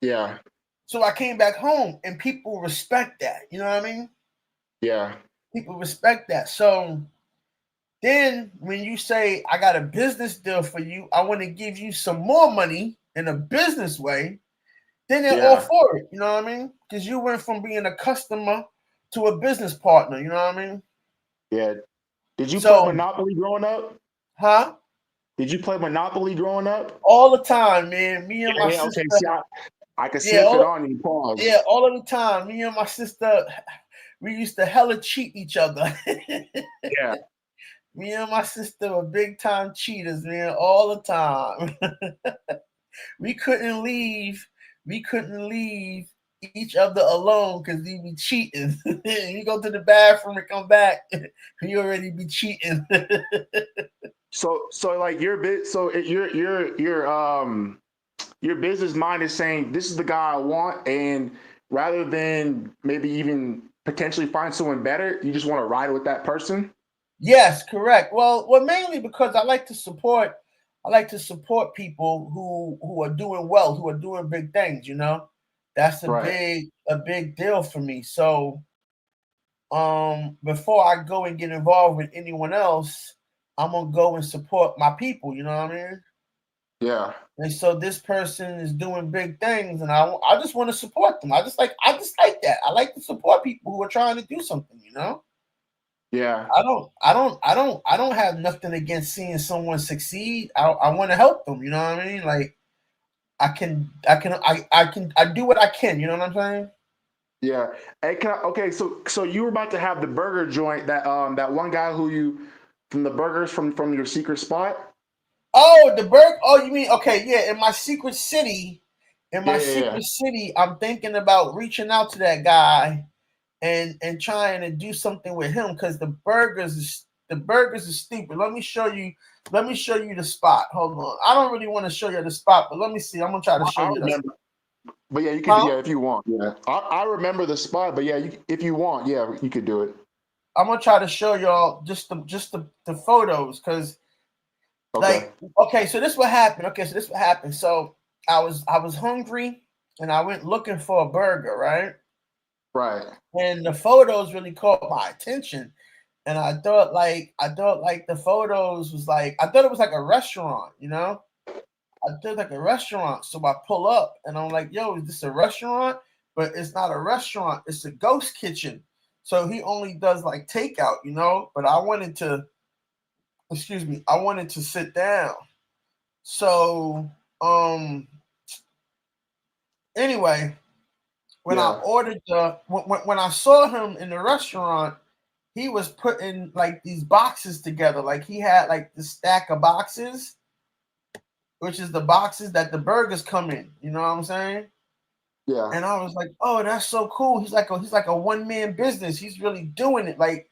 Yeah, So I came back home, and people respect that. You know what I mean? yeah, People respect that. So then when you say I got a business deal for you, I want to give you some more money in a business way, then they're all yeah, for it. You know what I mean? Because you went from being a customer to a business partner. You know what I mean? yeah. Did you play So, Monopoly growing up? huh? Did you play Monopoly growing up? All the time, man. Me and Yeah, my yeah. Okay. sister. See, I can Yeah, sniff it on you. yeah, Pause. all of the time. Me and my sister, we used to hella cheat each other. Yeah. Me and my sister were big time cheaters, man, all the time. we couldn't leave. We couldn't leave each other alone because we be cheating. You go to the bathroom and come back, you already be cheating. So like your bit. So your business mind is saying this is the guy I want, and rather than maybe even potentially find someone better, you just want to ride with that person. Yes, correct. Well, mainly because I like to support. I like to support people who are doing well, who are doing big things. That's Right. a big deal for me. So, before I go and get involved with anyone else, I'm gonna go and support my people. You know what I mean? Yeah. And so this person is doing big things, and I just want to support them. I just like that. I like to support people who are trying to do something. Yeah. I don't have nothing against seeing someone succeed. I want to help them. You know what I mean? Like I do what I can. You know what I'm saying? Yeah. Hey, okay, so you were about to have the burger joint that one guy who you from the burgers from your secret spot. Oh, the Berg. Oh, you mean okay? Yeah, in my secret city, Yeah, yeah, yeah. I'm thinking about reaching out to that guy and trying to do something with him because the burgers is stupid. Let me show you. Let me show you the spot. Hold on. I don't really want to show you the spot, but let me see. I'm gonna try to show I you this. remember, but yeah, you could. Huh? Yeah, if you want. Yeah, I remember the spot, but yeah, if you want, yeah, you could do it. I'm gonna try to show y'all just the photos because Okay. Like, okay, so this what happened. Okay, so this what happened. So I was hungry and I went looking for a burger, right? Right. And the photos really caught my attention. And I thought like the photos was like I thought it was like a restaurant, you know? I thought like a restaurant. So I pull up and I'm like, yo, is this a restaurant? But it's not a restaurant, it's a ghost kitchen. So he only does like takeout, you know. But I wanted to, excuse me, I wanted to sit down. So anyway, when I Yeah. ordered when I saw him in the restaurant, he was putting like these boxes together. Like he had like the stack of boxes, which is the boxes that the burgers come in. You know what I'm saying? Yeah. And I was like, oh, that's so cool. He's like a one-man business. He's really doing it. Like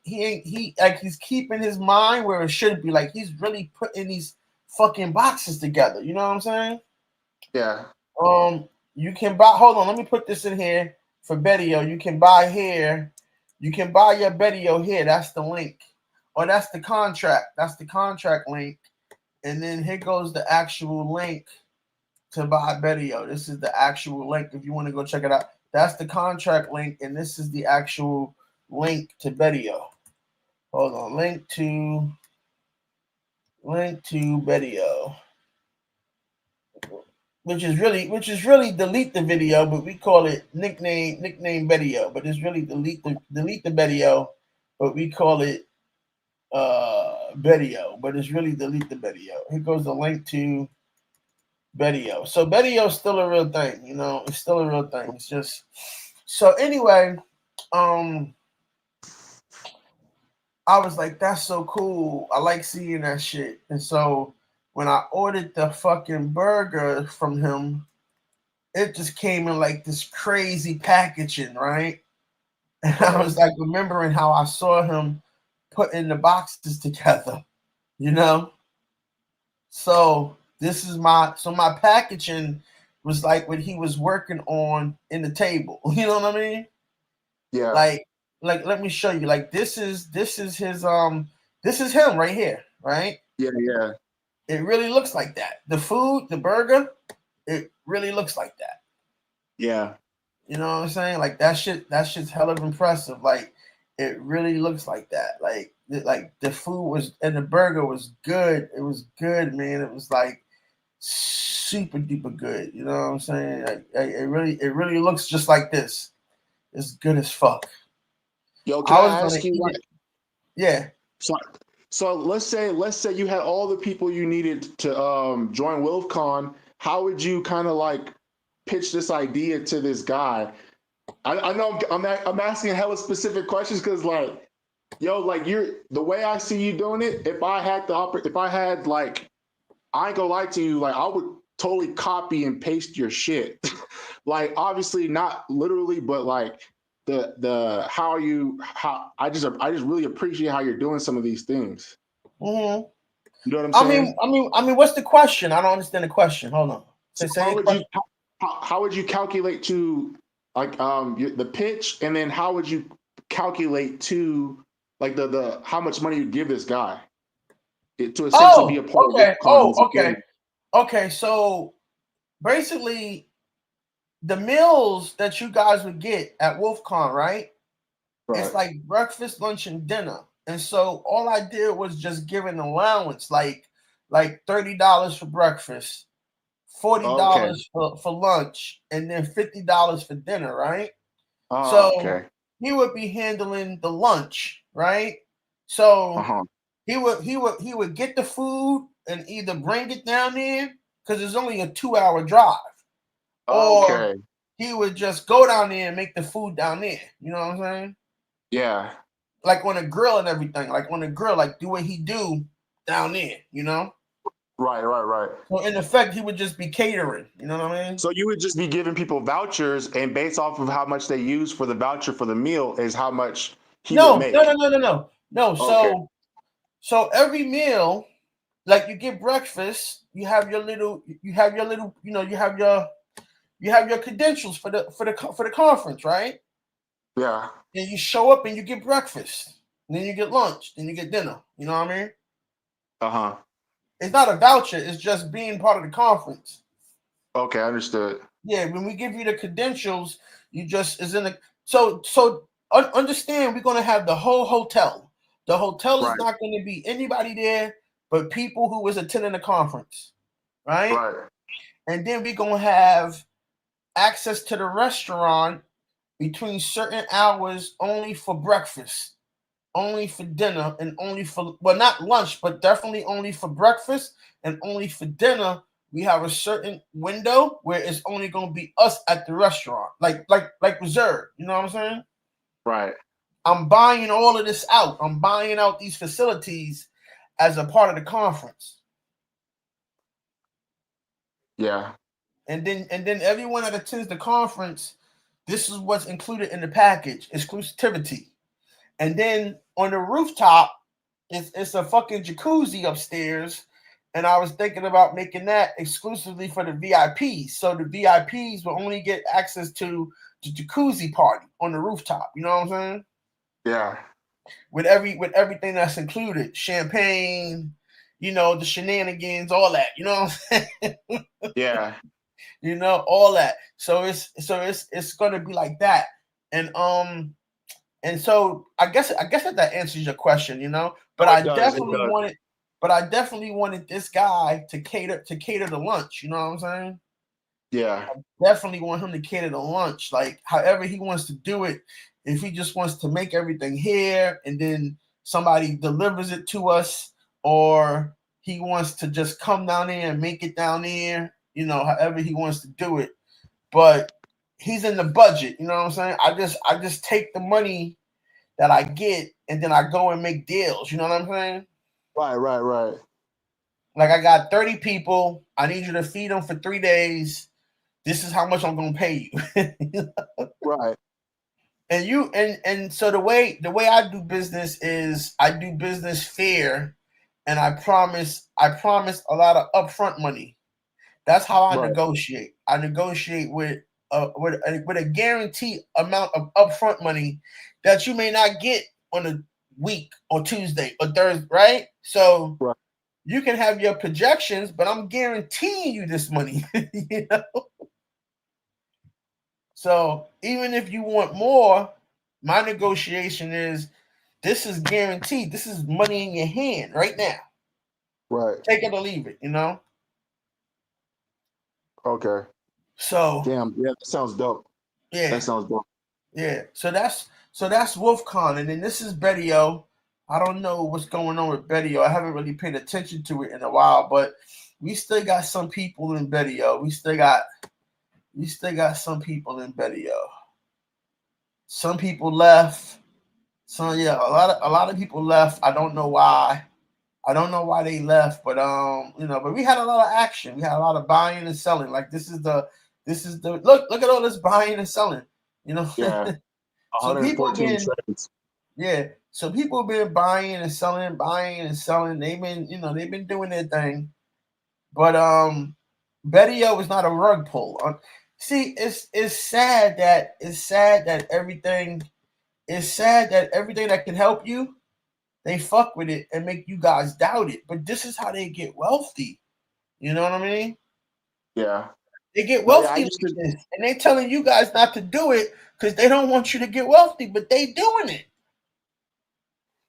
he ain't he like he's keeping his mind where it should be. Like he's really putting these fucking boxes together. You know what I'm saying? Yeah. You can buy. Hold on, let me put this in here for Betio. You can buy here. You can buy your Betio here. That's the link, or that's the contract. That's the contract link. And then here goes the actual link to buy Betio. This is the actual link if you want to go check it out. That's the contract link, and this is the actual link to Betio. Hold on, link to Betio. Which is really delete the video, but we call it nickname video, but it's really delete the video, but we call it video, but it's really delete the video. Here goes the link to video. So video is still a real thing, you know, it's still a real thing. It's just so anyway, um I was like, that's so cool. I like seeing that shit. And so when I ordered the fucking burger from him, it just came in like this crazy packaging, right? And I Right. was like remembering how I saw him putting the boxes together, you know? So my packaging was like what he was working on in the table. You know what I mean? Yeah. Like let me show you. Like this is this is him right here, right? Yeah. Yeah. It really looks like that. The food, the burger, it really looks like that. Yeah. You know what I'm saying? Like that shit's hell of impressive. Like it really looks like that. Like the food was and the burger was good. It was good, man. It was like super duper good. You know what I'm saying? Like it really looks just like this. It's good as fuck. Yo, can I was I gonna ask you eat like it. Yeah. so so let's say you had all the people you needed to join WilfCon. How would you kind of like pitch this idea to this guy? I know I'm asking hella specific questions because like yo, like you're the way I see you doing it. If I had like, I ain't gonna lie to you, like I would totally copy and paste your shit. Like obviously not literally, but like the how I just really appreciate how you're doing some of these things. hmm You know what I'm I saying? mean, I mean, I mean, what's the question? I don't understand the question. Hold on. So Say a question. how would you calculate to like the pitch, and then how would you calculate to like the how much money you give this guy to essentially be a Oh, part of okay. WilfCon Oh, once okay. again? Okay. So basically, the meals that you guys would get at WolfCon, right? It's Right. like breakfast, lunch, and dinner. And so all I did was just give an allowance, like $30 for breakfast, forty Okay. dollars for lunch, and then $50 for dinner, right? Oh, So okay. he would be handling the lunch, right? Uh So huh. he would get the food and either bring it down there because it's only a 2 hour drive, or Okay. he would just go down there and make the food down there. You know what I'm saying? Yeah. Like on a grill and everything, like on a grill, like do what he do down there, you know? Right. Right. Right. So in effect, he would just be catering, you know what I mean? So you would just be giving people vouchers, and based off of how much they use for the voucher for the meal is how much he would No, no, no, make. no, no, no. No, Okay. so every meal, like you get breakfast, you have your little, you have your credentials for the conference, right? Yeah. Then you show up and you get breakfast. And then you get lunch. Then you get dinner. You know what I mean? Uh huh. It's not a voucher. It's just being part of the conference. Okay, understood. Yeah, when we give you the credentials, you just is in the understand we're gonna have the whole hotel. The hotel is Right, not going to be anybody there but people who was attending the conference, right? right, And then we're gonna have access to the restaurant between certain hours only for breakfast, only for dinner, and only for well not lunch, but definitely only for breakfast and only for dinner. We have a certain window where it's only gonna be us at the restaurant, like reserved. You know what I'm saying? right. I'm buying all of this out. I'm buying out these facilities as a part of the conference. Yeah. And then everyone that attends the conference, this is what's included in the package: exclusivity. And then on the rooftop, it's a fucking jacuzzi upstairs. And I was thinking about making that exclusively for the VIPs. So the VIPs will only get access to the jacuzzi party on the rooftop. You know what I'm saying? Yeah. With everything that's included, champagne, the shenanigans, all that. You know what I'm saying? Yeah. All that. So it's gonna be like that. And so I guess that answers your question. But No, it I does. It definitely does. wanted but I definitely wanted this guy to cater the lunch. You know what I'm saying? Yeah. Definitely want him to cater the lunch, like however he wants to do it. If he just wants to make everything here and then somebody delivers it to us, or he wants to just come down there and make it down there, however he wants to do it. But he's in the budget, you know what I'm saying? I just take the money that I get and then I go and make deals, you know what I'm saying? Right, right, right. Like I got 30 people, I need you to feed them for 3 days. This is how much I'm gonna pay you. Right. And so the way I do business is I do business fair, and I promise a lot of upfront money. That's how I Right. negotiate. I negotiate with a guaranteed amount of upfront money that you may not get on a week or Tuesday or Thursday, right? So Right. you can have your projections, but I'm guaranteeing you this money. you know? So even if you want more, my negotiation is this is guaranteed. This is money in your hand right now. Right. Take it or leave it. Okay. So Damn. Yeah, that sounds dope. That yeah, sounds dope. yeah. So that's WolfCon, and then this is Betty O. I don't know what's going on with Betty O. I haven't really paid attention to it in a while, but we still got some people in Betty O. We still got some people in Betty O. Some people left. So yeah, a lot of people left. I don't know why. I don't know why they left, but we had a lot of action. We had a lot of buying and selling. Like this is the look at all this buying and selling. You know, Yeah. so people have 114 been trades. yeah. So people have been buying and selling, buying and selling. They've been doing their thing. But Betty O is not a rug pull. See, it's sad that everything that can help you, they fuck with it and make you guys doubt it. But this is how they get wealthy. You know what I mean? Yeah. They get No, yeah, I wealthy like used to. this, and they telling you guys not to do it because they don't want you to get wealthy, but they doing it.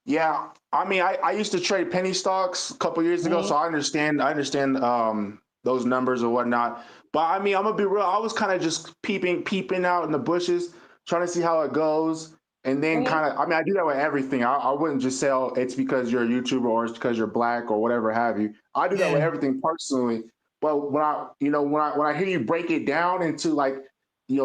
Yeah, I mean, I used to trade penny stocks a couple years ago, Mhm. so I understand those numbers or whatnot. But I mean, I'm gonna be real. I was kind of just peeping out in the bushes, trying to see how it goes, and then Mhm. kind of. I mean, I do that with everything. I wouldn't just say, "Oh, it's because you're a YouTuber or it's because you're black or whatever have you." I do that with Yeah. everything personally. But when I hear you break it down into like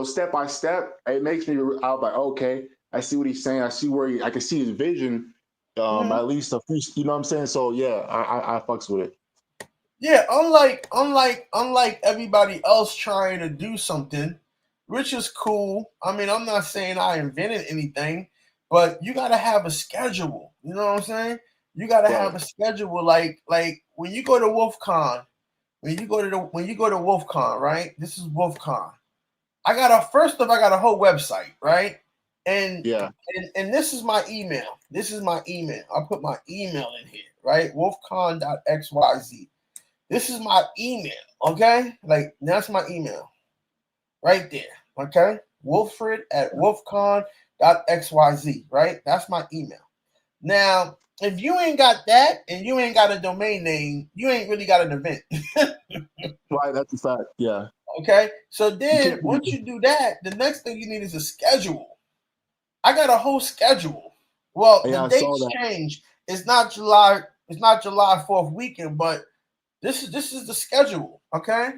step by step, it makes me. I'm like, okay, I see what he's saying. I see I can see his vision Mhm. at least a few, you know what I'm saying? So yeah, I fucks with it. Yeah, unlike everybody else trying to do something, which is cool. I mean, I'm not saying I invented anything, but you gotta have a schedule. You know what I'm saying? You gotta have Right. a schedule. Like when you go to WolfCon, when you go to WolfCon, right? This is WolfCon. I got a whole website, right? And Yeah. and this is my email. This is my email. I put my email in here, right? Wolfcon.xyz. This is my email, okay? Like that's my email right there, okay? Wolfred at wolfcon.xyz, right? That's my email. Now, if you ain't got that and you ain't got a domain name, you ain't really got an event. Right, that's a fact. Yeah, Okay? So you then can't. once you do that, the next thing you need is a schedule. I got a whole schedule. Well, the Yeah, I saw dates that. change. It's not July 4th weekend, but this is the schedule, okay?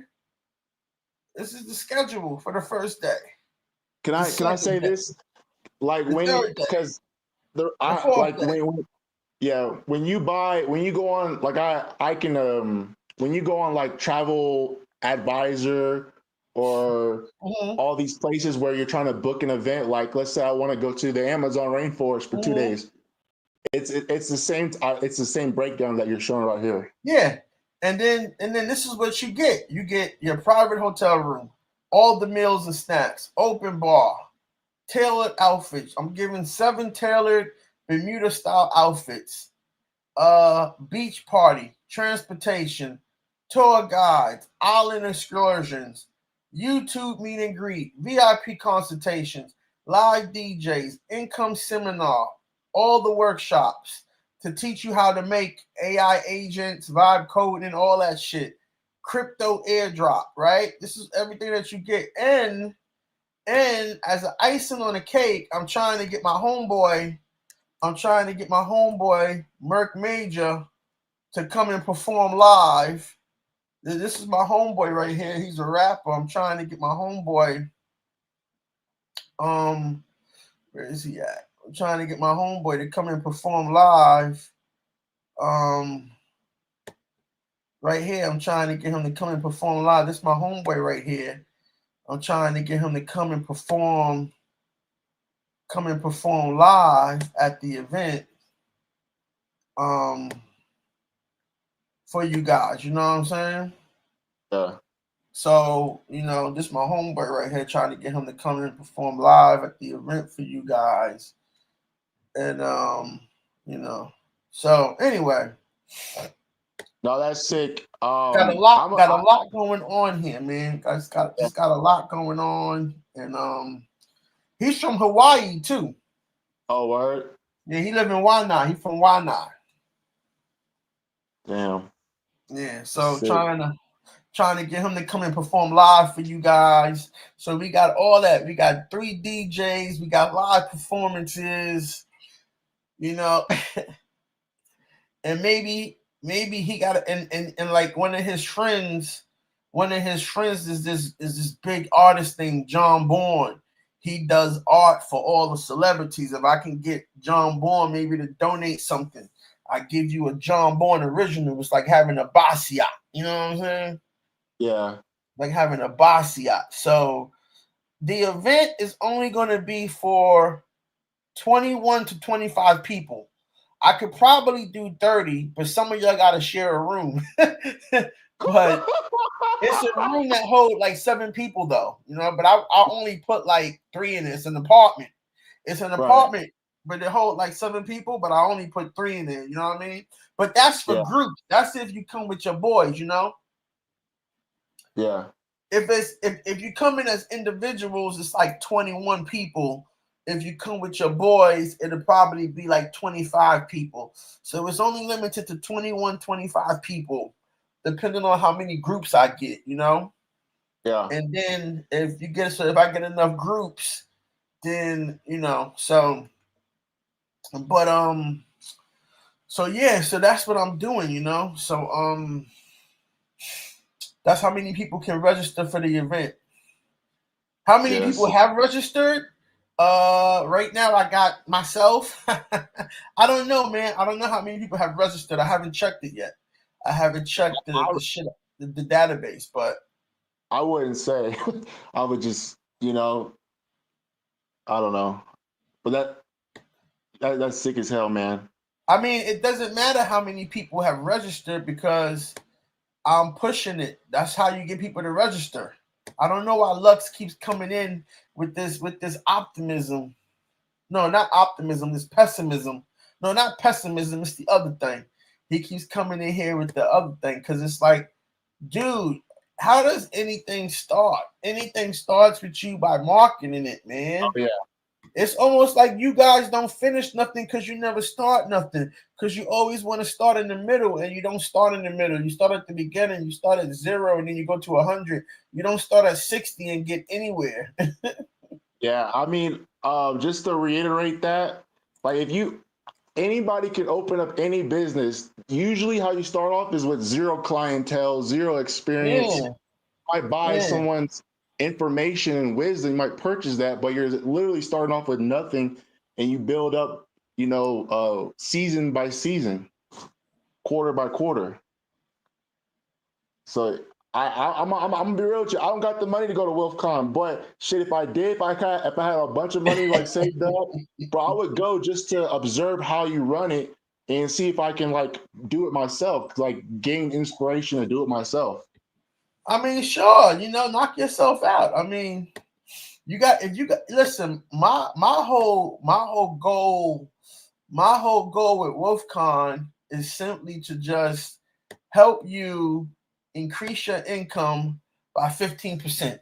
This is the schedule for the first day, Can the I second say day, this? Like the when, third day, because there, the I fourth like day. yeah, when you go on, like I can when you go on like Travel Advisor or Mm-hmm, all these places where you're trying to book an event, like let's say I want to go to the Amazon rainforest for two mm-hmm. days. It's the same breakdown that you're showing right here. Yeah. And then this is what you get. You get your private hotel room, all the meals and snacks, open bar, tailored outfits. I'm giving 7 tailored Bermuda style outfits. Beach party, transportation, tour guides, island excursions, YouTube meet and greet, VIP consultations, live DJs, income seminar, all the workshops to teach you how to make AI agents, vibe coding, and all that shit. Crypto airdrop, right? This is everything that you get. And as an icing on the cake, I'm trying to get my homeboy Merc Major to come and perform live. This is my homeboy right here. He's a rapper. I'm trying to get my homeboy. Um, where is he at? I'm trying to get my homeboy to come and perform live. Um, right here. I'm trying to get him to come and perform live. This is my homeboy right here. I'm trying to get him to come and perform live at the event. Um, for you guys. You know what I'm saying? Yeah. So, this my homeboy right here trying to get him to come and perform live at the event for you guys. And you know. So anyway, No, that's sick. got a lot I'm a, got a lot going on here, man. Got a lot going on. And he's from Hawaii too. oh word, Yeah, he live in Waianae. He from Waianae. damn, Yeah, so sick. trying to get him to come and perform live for you guys. So we got all that. We got 3 DJs, we got live performances, you know, and maybe he got and like one of his friends is this big artist named John Bourne. He does art for all the celebrities. If I can get John Bourne maybe to donate something, I give you a John Bourne original. It's like having a Basquiat. You know what I'm saying? Yeah, Like having a Basquiat. So the event is only going to be for 21 to 25 people. I could probably do 30, but some of y'all got to share a room. But it's a room that hold like 7 people though, but I'll only put like 3 in it. It's an apartment. It's an right. apartment, but it hold like 7 people, but I only put 3 in there. You know what I mean? But that's for Yeah, groups. That's if you come with your boys. yeah. If you come in as individuals, it's like 21 people. If you come with your boys, it'll probably be like 25 people. So it's only limited to 21, 25 people, depending on how many groups I get. Yeah. And then if I get enough groups, then but so yeah, so that's what I'm doing. So that's how many people can register for the event. How many people Yes. have registered? Right now I got myself. I don't know, man. I don't know how many people have registered. I haven't checked it yet. I haven't checked I the shit, the database. But I wouldn't say. I would just, I don't know. But that's sick as hell, man. I mean, it doesn't matter how many people have registered because I'm pushing it. That's how you get people to register. I don't know why Lux keeps coming in with this optimism. No, not optimism. This pessimism. No, not pessimism. It's the other thing. He keeps coming in here with the other thing because it's like dude, how does anything start? Anything starts with you by marketing it, Oh man. yeah. It's almost like you guys don't finish nothing because you never start nothing. Because you always want to start in the middle, and you don't start in the middle. You start at the beginning. You start at 0, and then you go to 100. You don't start at 60 and get anywhere. Yeah. I mean, just to reiterate that, like if you anybody can open up any business. Usually, how you start off is with zero clientele, zero experience. Yeah, You might buy yeah. someone's information and wisdom, you might purchase that, but you're literally starting off with nothing, and you build up, season by season, quarter by quarter. So I'm gonna be real with you. I don't got the money to go to WolfCon, but shit, if I did, if I had a bunch of money like saved up, bro, I would go just to observe how you run it and see if I can like do it myself, like gain inspiration to do it myself. I mean, sure, knock yourself out. I mean, you got if you got listen, my whole goal with WolfCon is simply to just help you increase your income by 15%.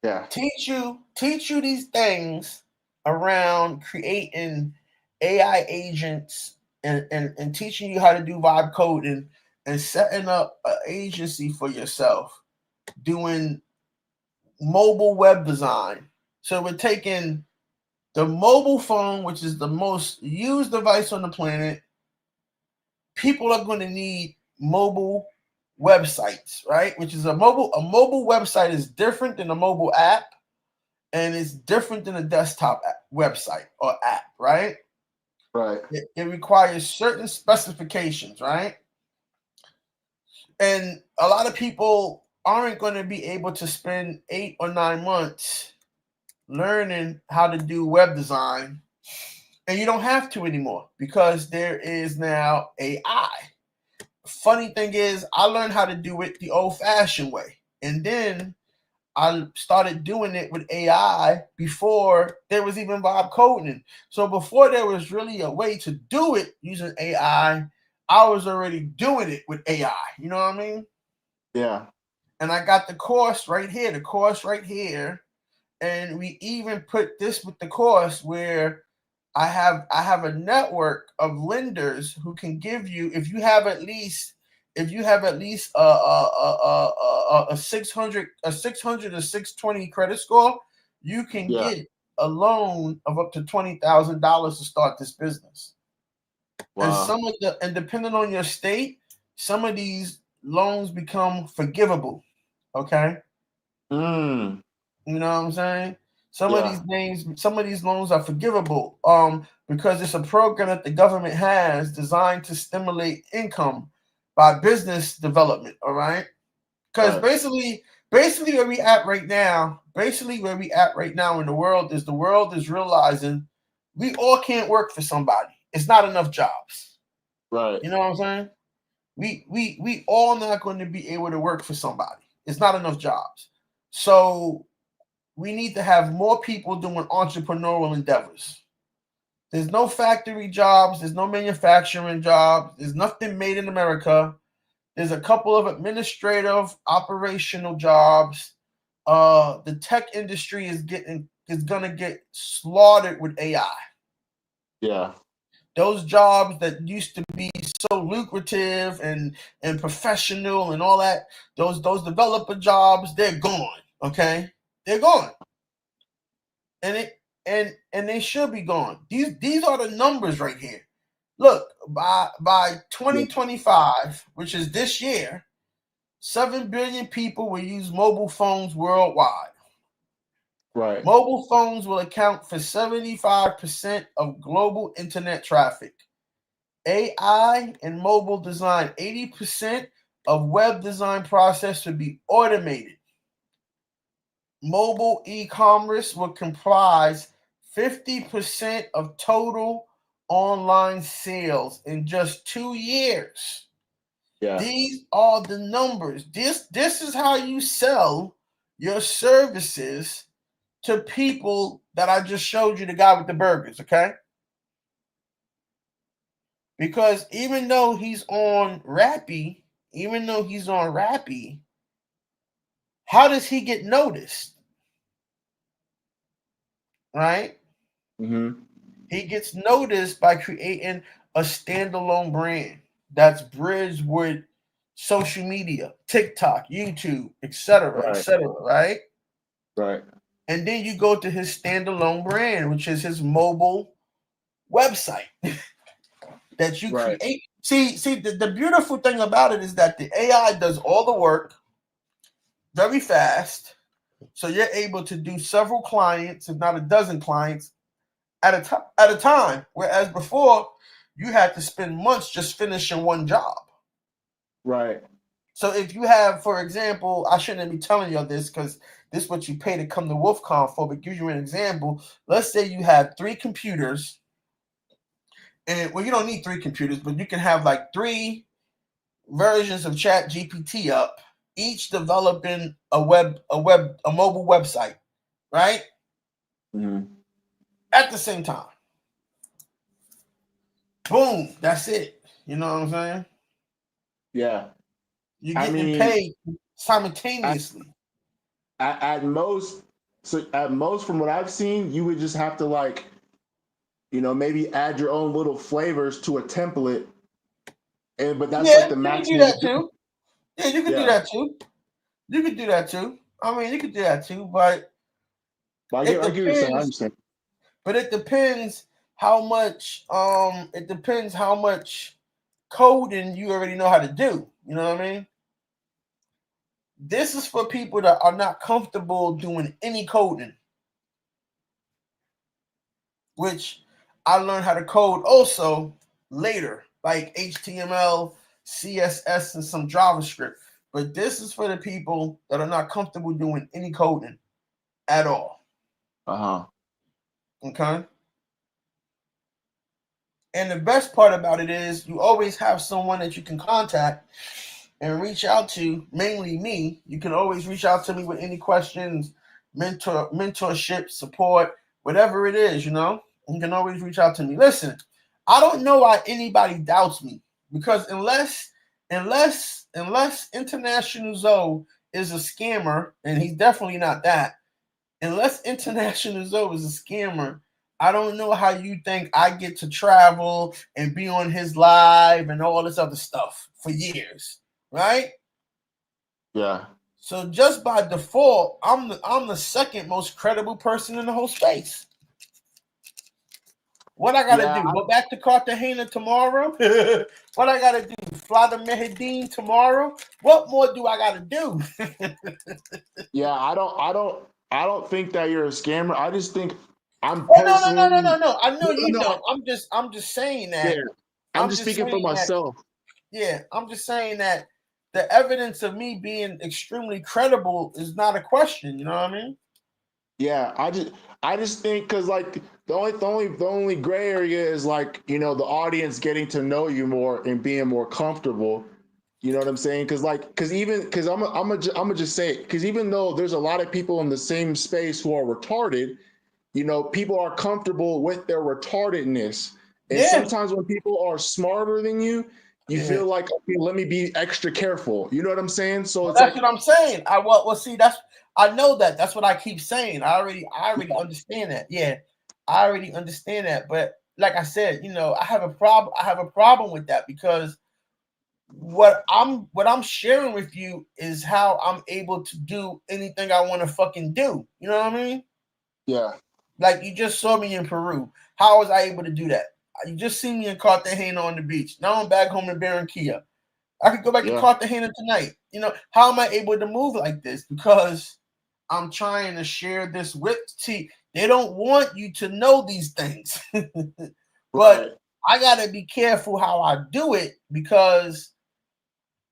Yeah, Teach you these things around creating AI agents and teaching you how to do vibe coding and setting up an agency for yourself doing mobile web design. So we're taking the mobile phone, which is the most used device on the planet. People are going to need mobile websites, right? Which is a mobile website is different than a mobile app, and it's different than a desktop website or app, right? right. It requires certain specifications, right? And a lot of people aren't going to be able to spend 8 or 9 months learning how to do web design, and you don't have to anymore because there is now AI. Funny thing is, I learned how to do it the old-fashioned way, and then I started doing it with AI before there was even vibe coding. So before there was really a way to do it using I was already doing it with AI. You know what I mean? Yeah, And I got the course right here, and we even put this with the course where I have a network of lenders who can give you if you have at least a 600 or 620 credit score, you can yeah. get a loan of up to $20,000 to start this business. And Wow. depending on your state, some of these loans become forgivable. Okay, Mm, you know what I'm saying? yeah, Some of these loans are forgivable, because it's a program that the government has designed to stimulate income by business development. All right, because right, basically where we at right now in the world is realizing we all can't work for somebody. It's not enough jobs. right, You know what I'm saying? We all not going to be able to work for somebody. It's not enough jobs. So we need to have more people doing entrepreneurial endeavors. There's no factory jobs, there's no manufacturing jobs, there's nothing made in America. There's a couple of administrative, operational jobs. The tech industry is gonna get slaughtered with AI. yeah, Those jobs that used to be so lucrative and professional and all that, those developer jobs, they're gone. Okay, they're gone, and they should be gone. These are the numbers right here. Look, by yeah. 2025, which is this year, 7 billion people will use mobile phones worldwide. Right. Mobile phones will account for 75% of global internet traffic. AI and mobile design, 80% of web design process will be automated. Mobile e-commerce will comprise 50% of total online sales in just 2 years. Yeah, These are the numbers. This is how you sell your services to people that I just showed you, the guy with the burgers, okay? Because even though he's on Rappi, even though he's on Rappy, how does he get noticed? Right? Mm-hmm. He gets noticed by creating a standalone brand that's bridged with social media, TikTok, YouTube, etc., Right. etc., right? Right. And then you go to his standalone brand, which is his mobile website that you Right. create. See, the beautiful thing about it is that the AI does all the work very fast. So you're able to do several clients, if not a dozen clients, at a time. Whereas before, you had to spend months just finishing one job. Right. So if you have, for example, I shouldn't be telling you this because this is what you pay to come to WolfCon for, but give you an example. Let's say you have 3 computers, and well, you don't need 3 computers, but you can have like 3 versions of Chat GPT up, each developing a mobile website, right? Mm-hmm. At the same time. Boom, that's it. You know what I'm saying? Yeah. You're I getting mean, paid simultaneously. at most, so at most, from what I've seen, you would just have to like, maybe add your own little flavors to a template, and but that's like Yeah, the you can do maximum. that too. Yeah, you can do Yeah. that too. You can do that too. I mean, you can do that too, but But it I get what you're saying. I depends. understand. But it depends how much. It depends how much coding you already know how to do. You know what I mean? This is for people that are not comfortable doing any coding, which I learned how to code also later, like HTML, CSS, and some JavaScript. But this is for the people that are not comfortable doing any coding at all. Uh-huh. Okay. And the best part about it is you always have someone that you can contact and reach out to, mainly me. You can always reach out to me with any questions, mentorship, support, whatever it is, You can always reach out to me. Listen, I don't know why anybody doubts me because unless International Zoe is a scammer, and he's definitely not that, unless International Zoe is a scammer, I don't know how you think I get to travel and be on his live and all this other stuff for years, right? Yeah. So just by default, I'm the second most credible person in the whole space. What I gotta Yeah. do? Go back to Cartagena tomorrow? What I gotta do? Fly to Medellin tomorrow? What more do I gotta do? Yeah. I don't think that you're a scammer. I just think I'm Oh no no no no personally. no no! I know No, you no, don't. I'm just saying yeah. that. I'm I'm just just speaking for saying that. myself. Yeah, I'm just saying that the evidence of me being extremely credible is not a question. You know what I mean? Yeah, I just think because like the only gray area is like the audience getting to know you more and being more comfortable. You know what I'm saying? Because I'm gonna just say it because even though there's a lot of people in the same space who are retarded, people are comfortable with their retardedness. And Yeah, sometimes when people are smarter than you, you yeah. feel like, okay, let me be extra careful. You know what I'm saying? So Well, it's that's like, what I'm saying. Well, see, I know that. That's what I keep saying. I already understand that. Yeah, I already understand that. But like I said, I have a problem. I have a problem with that because what I'm sharing with you is how I'm able to do anything I want to fucking do. You know what I mean? yeah, Like you just saw me in Peru. How was I able to do that? You just see me in Cartagena on the beach. Now I'm back home in Barranquilla. I could go back to yeah, Cartagena tonight. How am I able to move like this? Because I'm trying to share this with T. They don't want you to know these things. But right, I gotta be careful how I do it because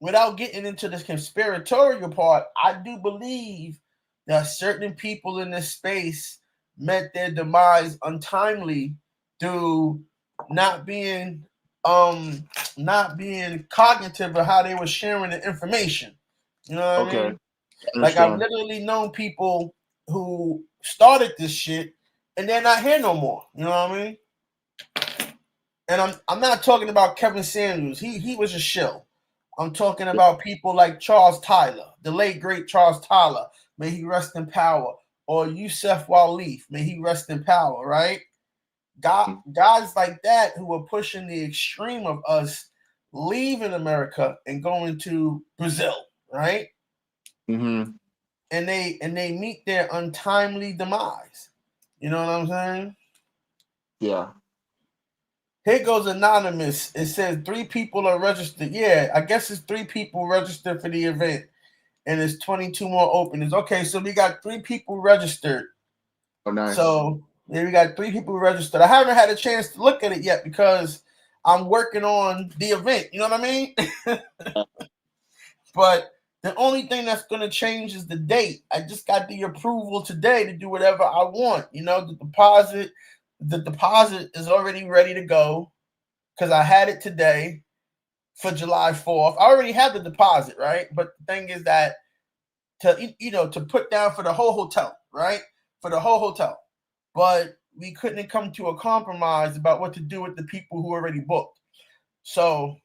without getting into the conspiratorial part, I do believe that certain people in this space met their demise untimely through not being um not being cognitive of how they were sharing the information. You know what I okay, mean? I Like I've understand. literally known people who started this shit and they're not here no more. You know what I mean? And I'm not talking about Kevin Samuels. He was a shill. I'm talking about people like Charles Tyler, the late great Charles Tyler, may he rest in power, or Yusef Walif, may he rest in power, right? Guys like that who are pushing the extreme of us leaving America and going to Brazil, right? Mm-hmm. And they meet their untimely demise. You know what I'm saying? Yeah. Here goes anonymous. It says 3 people are registered. Yeah, I guess it's 3 people registered for the event, and it's 22 more openings. Okay, so we got 3 people registered. Oh, nice. So yeah, we got 3 people registered. I haven't had a chance to look at it yet because I'm working on the event. You know what I mean? But the only thing that's going to change is the date. I just got the approval today to do whatever I want. You know, the deposit is already ready to go because I had it today for July 4th. I already have the deposit, right? But the thing is that to put down for the whole hotel, right? For the whole hotel. But we couldn't come to a compromise about what to do with the people who already booked. So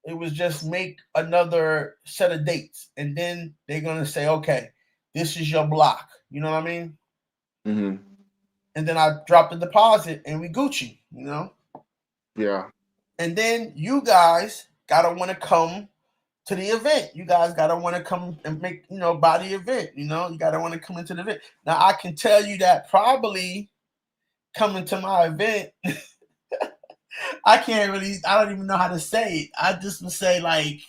it was just make another set of dates, and then they're gonna say, okay, this is your block. You know what I mean? Mm-hmm. And then I drop the deposit, and we Gucci. You know? Yeah. And then you guys gotta want to come to the event. You guys gotta want to come and make buy the event. You know, you gotta want to come into the event. Now I can tell you that probably coming to my event. I don't even know how to say it. I just would say like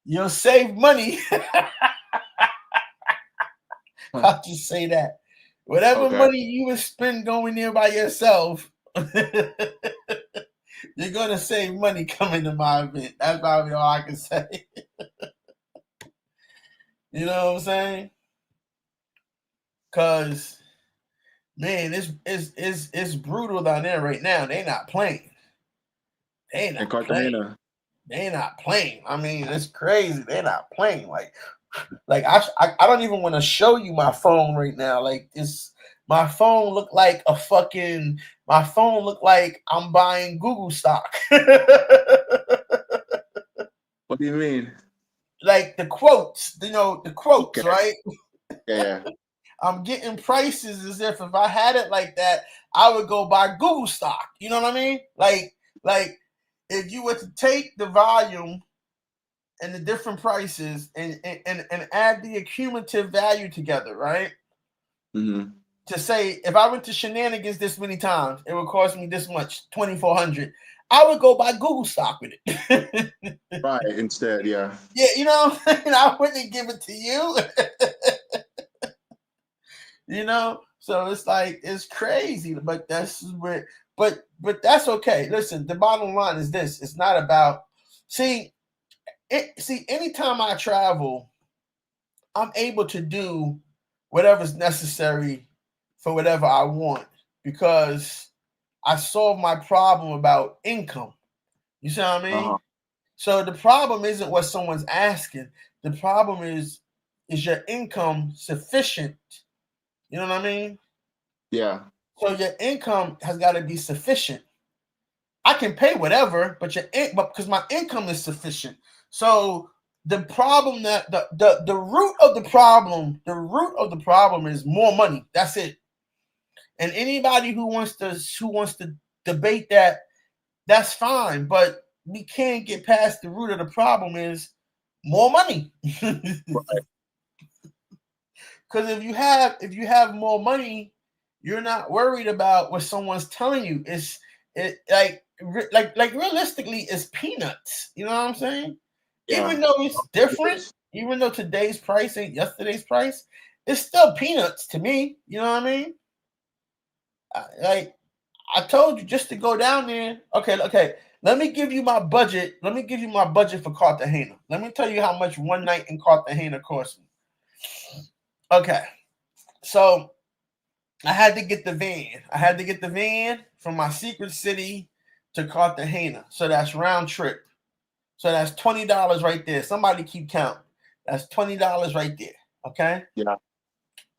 you'll save money. I'll just say that. Whatever Okay. money you would spend going there by yourself, you're gonna save money coming to my event. That's probably all I can say. You know what I'm saying? Cause man, it's brutal down there right now. They not playing. They In not playing. Cartagena. They not playing. I mean, it's crazy. They're not playing. Like I don't even want to show you my phone right now. Like my phone look like my phone look like I'm buying Google stock. What do you mean? Like the quotes, the quotes, Okay. right? Yeah. I'm getting prices as if I had it like that, I would go buy Google stock. You know what I mean? Like if you were to take the volume and the different prices and add the accumulative value together, right? Mm-hmm. To say if I went to shenanigans this many times, it would cost me this much, 2,400. I would go buy Google stock with it. Right. Instead, yeah. Yeah, you know, I wouldn't give it to you. You know, so it's like it's crazy, but that's okay. Listen, the bottom line is this: it's not about see. Anytime I travel, I'm able to do whatever's necessary for whatever I want because I solve my problem about income. You see what I mean? Uh-huh. So the problem isn't what someone's asking. The problem is your income sufficient? You know what I mean? Yeah. So your income has got to be sufficient. I can pay whatever, but because my income is sufficient. So the problem that the root of the problem is more money. That's it. And anybody who wants to debate that, that's fine. But we can't get past the root of the problem is more money. Right. Because if you have more money, you're not worried about what someone's telling you. It like realistically, it's peanuts. You know what I'm saying? Yeah. Even though it's different, Yes. even though today's price ain't yesterday's price, it's still peanuts to me. You know what I mean? Like I told you, just to go down there. Okay. Let me give you my budget. Let me give you my budget for Cartagena. Let me tell you how much one night in Cartagena cost me. Okay, so I had to get the van. I had to get the van from my secret city to Cartagena. So that's round trip. So that's $20 right there. Somebody keep count. That's $20 right there. Okay. Yeah.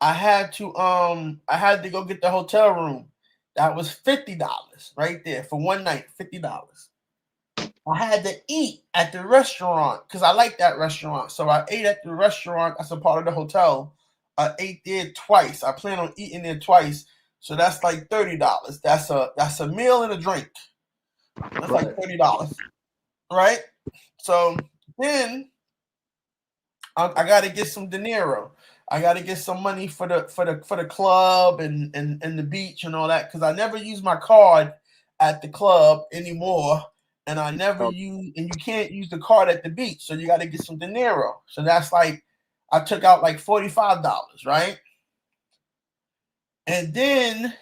I had to go get the hotel room. That was $50 right there for one night. $50. I had to eat at the restaurant because I like that restaurant. So I ate at the restaurant as a part of the hotel. I ate there twice. I plan on eating there twice. So that's like $30. That's a meal and a drink. That's like Right. $30, right? So then I got to get some dinero. I got to get some money for the club and the beach and all that because I never use my card at the club anymore, and I never Oh, use and you can't use the card at the beach, so you got to get some dinero. So that's like I took out like $45, right? And then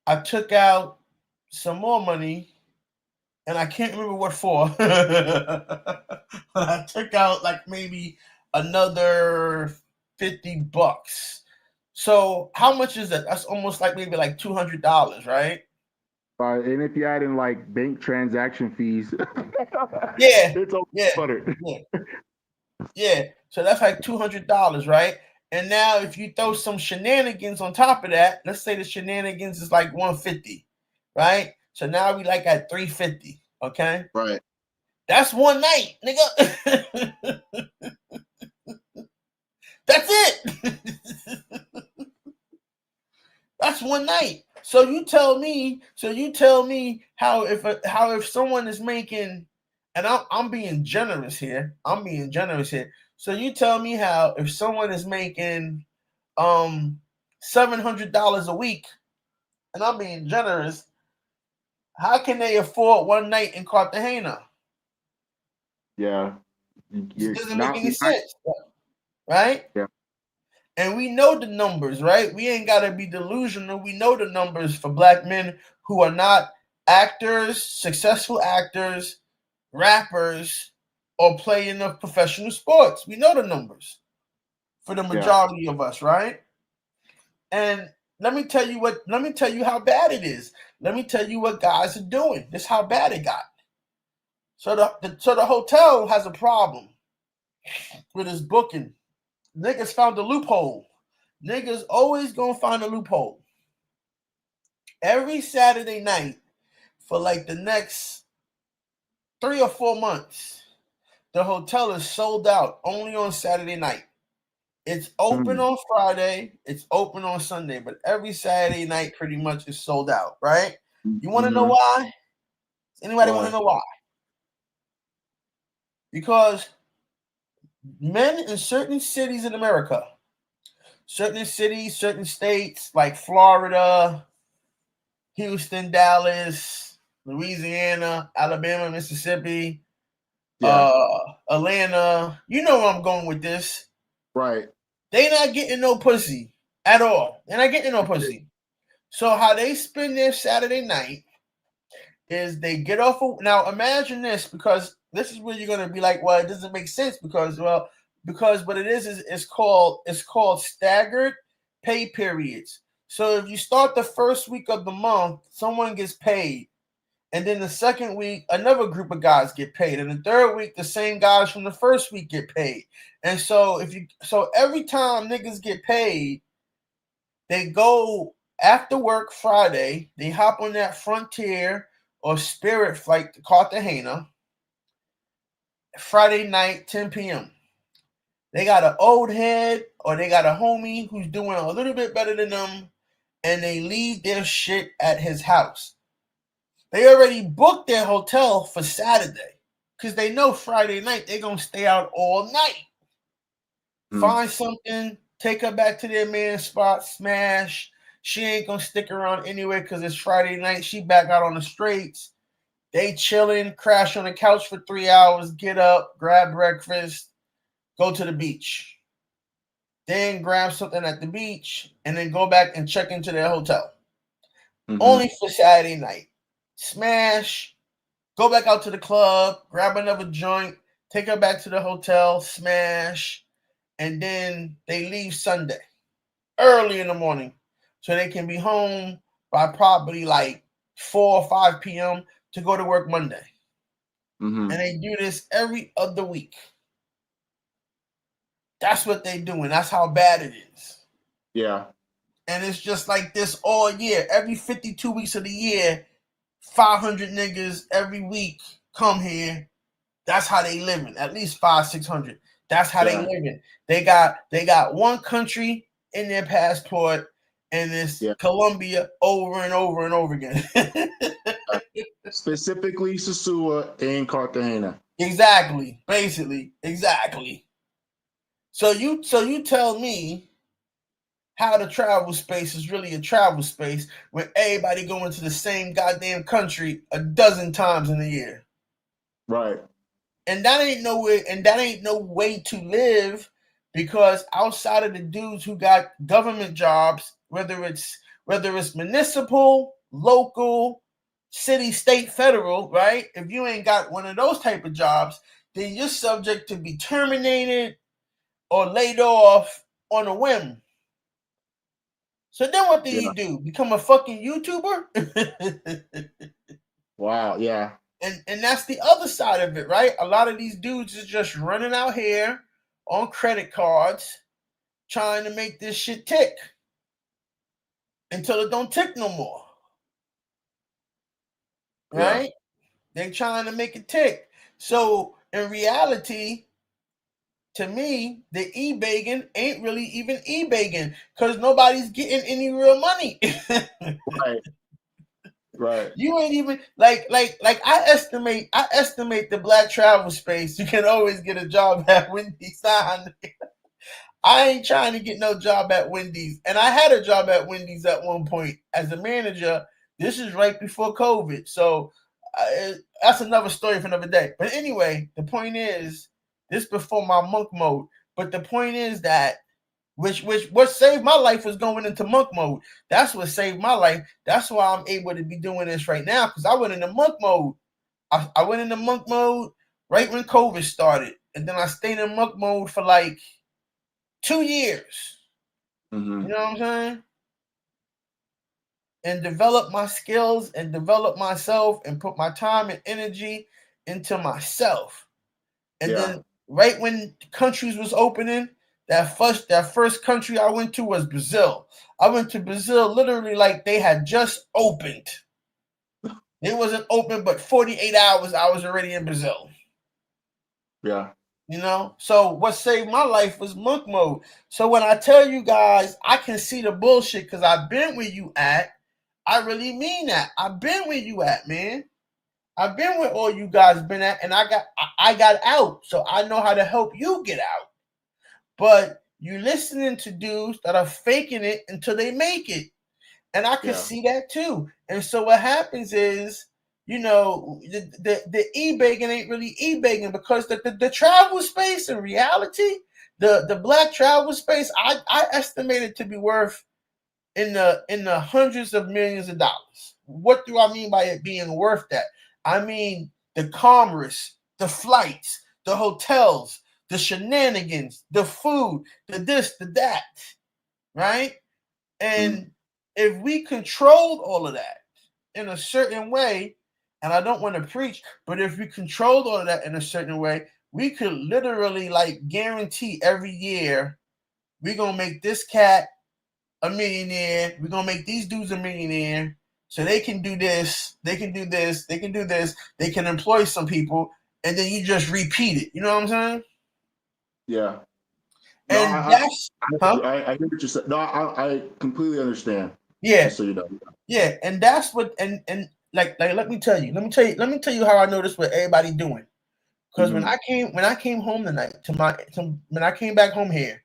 I took out some more money and I can't remember what for. But I took out like maybe another $50. So how much is that? That's almost like maybe like $200, right? and if you add in like bank transaction fees, Yeah, it's over yeah, 100. yeah, yeah. So that's like $200, right? And now if you throw some shenanigans on top of that, let's say the shenanigans is like 150, right? So now we like at 350, okay? Right. That's one night, nigga. That's it. That's one night. So you tell me how if someone is making, and I'm being generous here. I'm being generous here. So you tell me how if someone is making um $700 a week, and I'm being generous, how can they afford one night in Cartagena? Yeah. It You're doesn't make not, any not sense, right? yeah. And we know the numbers, right? We ain't got to be delusional. We know the numbers for black men who are not actors, successful actors, rappers, or play enough professional sports. We know the numbers for the Yeah. majority of us, right? And let me tell you how bad it is. Let me tell you what guys are doing. This is how bad it got. So the hotel has a problem with his booking. Niggas found a loophole. Niggas always gonna find a loophole. Every Saturday night for like the next 3 or 4 months, the hotel is sold out only on Saturday night. It's open Mhm. on Friday, it's open on Sunday, but every Saturday night pretty much is sold out, right? You want to know Mm-hmm. why? Anybody want to Why? know why? Because men in certain cities in America, certain cities, certain states like Florida, Houston, Dallas, Louisiana, Alabama, Mississippi, Yeah. Atlanta. You know where I'm going with this. Right. They not getting no pussy at all. They're not getting no pussy. So how they spend their Saturday night is they get off of, now imagine this, because this is where you're gonna be like, well, it doesn't make sense because what it is it's called staggered pay periods. So if you start the first week of the month, someone gets paid. And then the second week, another group of guys get paid. And the third week, the same guys from the first week get paid. And so every time niggas get paid, they go after work Friday, they hop on that Frontier or Spirit flight to Cartagena, Friday night, 10 p.m. They got an old head or they got a homie who's doing a little bit better than them, and they leave their shit at his house. They already booked their hotel for Saturday because they know Friday night they're going to stay out all night. Mm. Find something, take her back to their man spot, smash. She ain't going to stick around anyway because it's Friday night. She back out on the streets. They chilling, crash on the couch for 3 hours, get up, grab breakfast, go to the beach. Then grab something at the beach and then go back and check into their hotel. Mm-hmm. Only for Saturday night. Smash, go back out to the club, grab another joint, take her back to the hotel, smash, and then they leave Sunday early in the morning so they can be home by probably like 4 or 5 p.m. to go to work Monday. Mm-hmm. And they do this every other week. That's what they doing. That's how bad it is. Yeah. And it's just like this all year. Every 52 weeks of the year, 500 niggas every week come here. That's how they living. At least 500-600. That's how they Yeah. living. They got one country in their passport, and it's Yeah. Colombia over and over and over again. Specifically, Sosua and Cartagena. Exactly. Basically. Exactly. So you tell me how the travel space is really a travel space when everybody going to the same goddamn country a dozen times in a year. Right. And that ain't no way to live, because outside of the dudes who got government jobs, whether it's municipal, local, city, state, federal, right? If you ain't got one of those type of jobs, then you're subject to be terminated or laid off on a whim. So then what Yeah. do? Become a fucking YouTuber? Wow. Yeah. And that's the other side of it, right? A lot of these dudes is just running out here on credit cards trying to make this shit tick until it don't tick no more. Yeah. Right? They trying to make it tick. So in reality, to me, the e-begging ain't really even e-begging because nobody's getting any real money. Right. Right. You ain't even like I estimate the black travel space. You can always get a job at Wendy's. I ain't trying to get no job at Wendy's. And I had a job at Wendy's at one point as a manager. This is right before COVID. So that's another story for another day. But anyway, the point is, this before my monk mode. But the point is that which what saved my life was going into monk mode. That's what saved my life. That's why I'm able to be doing this right now, because I went into monk mode. I went into monk mode right when COVID started. And then I stayed in monk mode for like 2 years. Mm-hmm. You know what I'm saying? And develop my skills and develop myself and put my time and energy into myself. And Yeah. then right when countries was opening, that first country I went to was Brazil. I went to Brazil literally like they had just opened. It wasn't open, but 48 hours I was already in Brazil. Yeah. You know, so what saved my life was monk mode. So when I tell you guys, I can see the bullshit because I've been where you at. I really mean that. I've been where you at, man. I've been where all you guys been at, and I got out, so I know how to help you get out. But you listening to dudes that are faking it until they make it. And I can Yeah. see that too. And so what happens is, the e-begging ain't really e-begging because the travel space in reality, the black travel space, I estimate it to be worth in the hundreds of millions of dollars. What do I mean by it being worth that? I mean the commerce, the flights, the hotels, the shenanigans, the food, the this, the that, right? Mm. And if we controlled all of that in a certain way, and I don't want to preach, but if we controlled all of that in a certain way, we could literally like guarantee every year we're gonna make this cat a millionaire. We're gonna make these dudes a millionaire. So they can do this, they can do this, they can do this, they can employ some people, and then you just repeat it. You know what I'm saying? Yeah. No, And that's huh? I hear what you said. No, I completely understand. Yeah, Just so you know. yeah, and that's what and like let me tell you how I know this what everybody doing. Because when Mm-hmm. I came home tonight when I came back home here,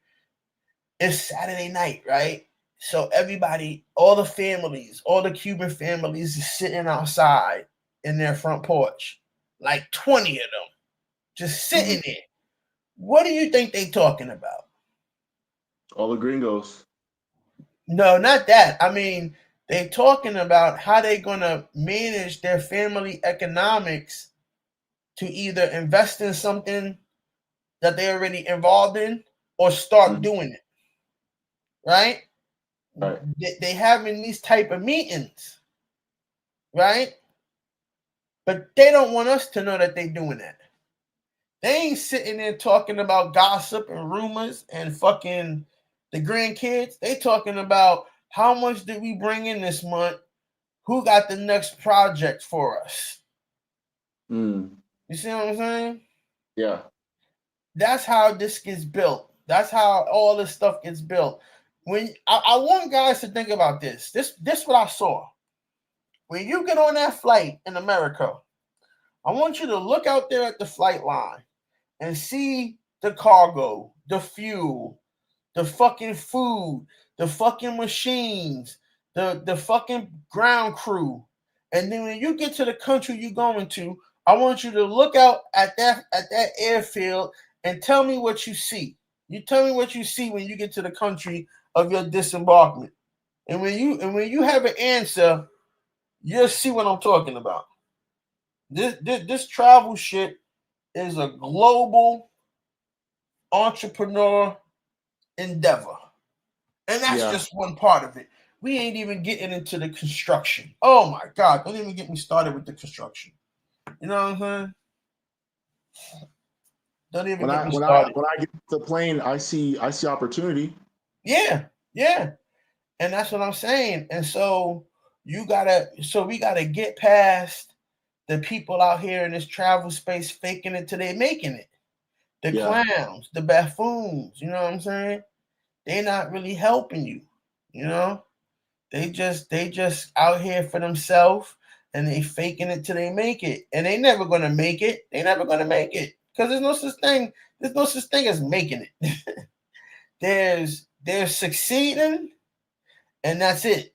it's Saturday night, right? So everybody, all the families, all the Cuban families is sitting outside in their front porch, like 20 of them, just Mm-hmm. sitting there. What do you think they talking about? All the gringos. No, not that. I mean, they talking about how they gonna manage their family economics to either invest in something that they're already involved in or start Mm-hmm. doing it, right? Right. They having these type of meetings, right? But they don't want us to know that they doing that. They ain't sitting there talking about gossip and rumors and fucking the grandkids. They talking about how much did we bring in this month? who got the next project for us. Mm. You see what I'm saying? Yeah. That's how this gets built. That's how all this stuff gets built. When I want guys to think about this. This what I saw. When you get on that flight in America, I want you to look out there at the flight line and see the cargo, the fuel, the fucking food, the fucking machines, the fucking ground crew. And then when you get to the country you're going to, I want you to look out at that airfield and tell me what you see. You tell me what you see when you get to the country of your disembarkment. And when you have an answer, you'll see what I'm talking about. This travel shit is a global entrepreneur endeavor. And that's Yeah. just one part of it. We ain't even getting into the construction. Oh my God. Don't even get me started with the construction. You know what I'm saying? Don't even get me started. When I get the plane, I see opportunity. Yeah. Yeah. And that's what I'm saying. And so we gotta get past the people out here in this travel space faking it till they making it. The Yeah. clowns, the buffoons, you know what I'm saying? They're not really helping you, you know? They just out here for themselves and they faking it till they make it. And they never gonna make it. They never gonna make it. Because there's no such thing as making it. there's succeeding and that's it.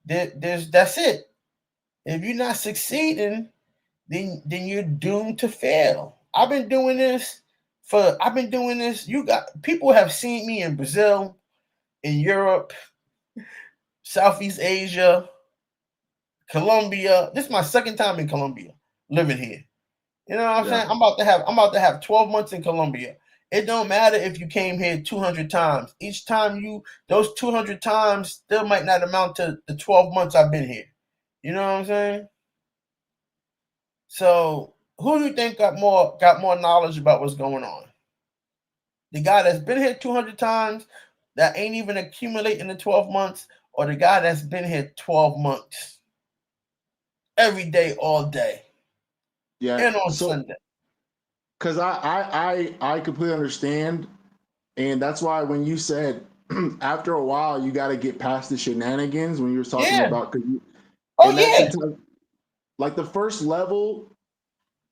There's that's it. If you're not succeeding, then you're doomed to fail. I've been doing this. You got people have seen me in Brazil, in Europe, Southeast Asia, Colombia. This is my second time in Colombia, living here. You know what I'm Yeah. saying? I'm about to have 12 months in Colombia. It don't matter if you came here 200 times. Each time those 200 times still might not amount to the 12 months I've been here. You know what I'm saying? So who do you think got more knowledge about what's going on? The guy that's been here 200 times that ain't even accumulating the 12 months, or the guy that's been here 12 months every day, all day, Yeah. and on So, Sunday? because I completely understand, and that's why when you said after a while you got to get past the shenanigans when you were talking Yeah. about, Oh, and that's yeah. the time, like the first level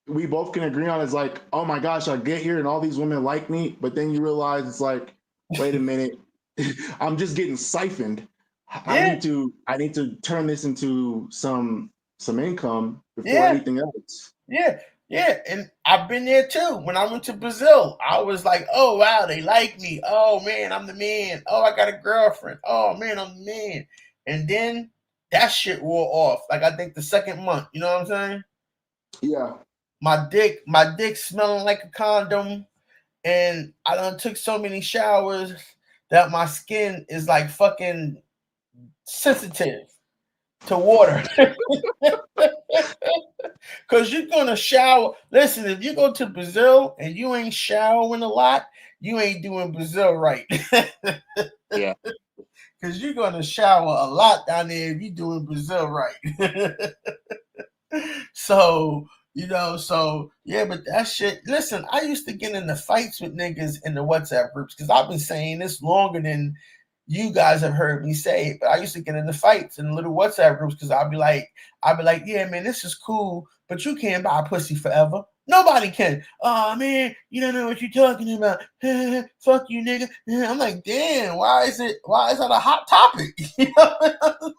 we both can agree on is like, oh my gosh, I get here and all these women like me, but then you realize it's like, wait a minute, I'm just getting siphoned. Yeah. I need to turn this into some income before Yeah. anything else. Yeah. Yeah. And I've been there too. When I went to Brazil, I was like, oh, wow, they like me. Oh, man, I'm the man. Oh, I got a girlfriend. Oh, man, I'm the man. And then that shit wore off. Like, I think the second month. You know what I'm saying? Yeah. My dick smelling like a condom, and I done took so many showers that my skin is like fucking sensitive to water. Cause you're gonna shower. Listen, if you go to Brazil and you ain't showering a lot, you ain't doing Brazil right. Yeah. Cause you're gonna shower a lot down there if you doing Brazil right. So, so yeah, but that shit. Listen, I used to get into fights with niggas in the WhatsApp groups because I've been saying this longer than you guys have heard me say it. But I used to get into fights in little WhatsApp groups because I'd be like, yeah, man, this is cool, but you can't buy pussy forever. Nobody can. Oh man, you don't know what you're talking about. Fuck you, nigga. I'm like, damn, why is that a hot topic? You know?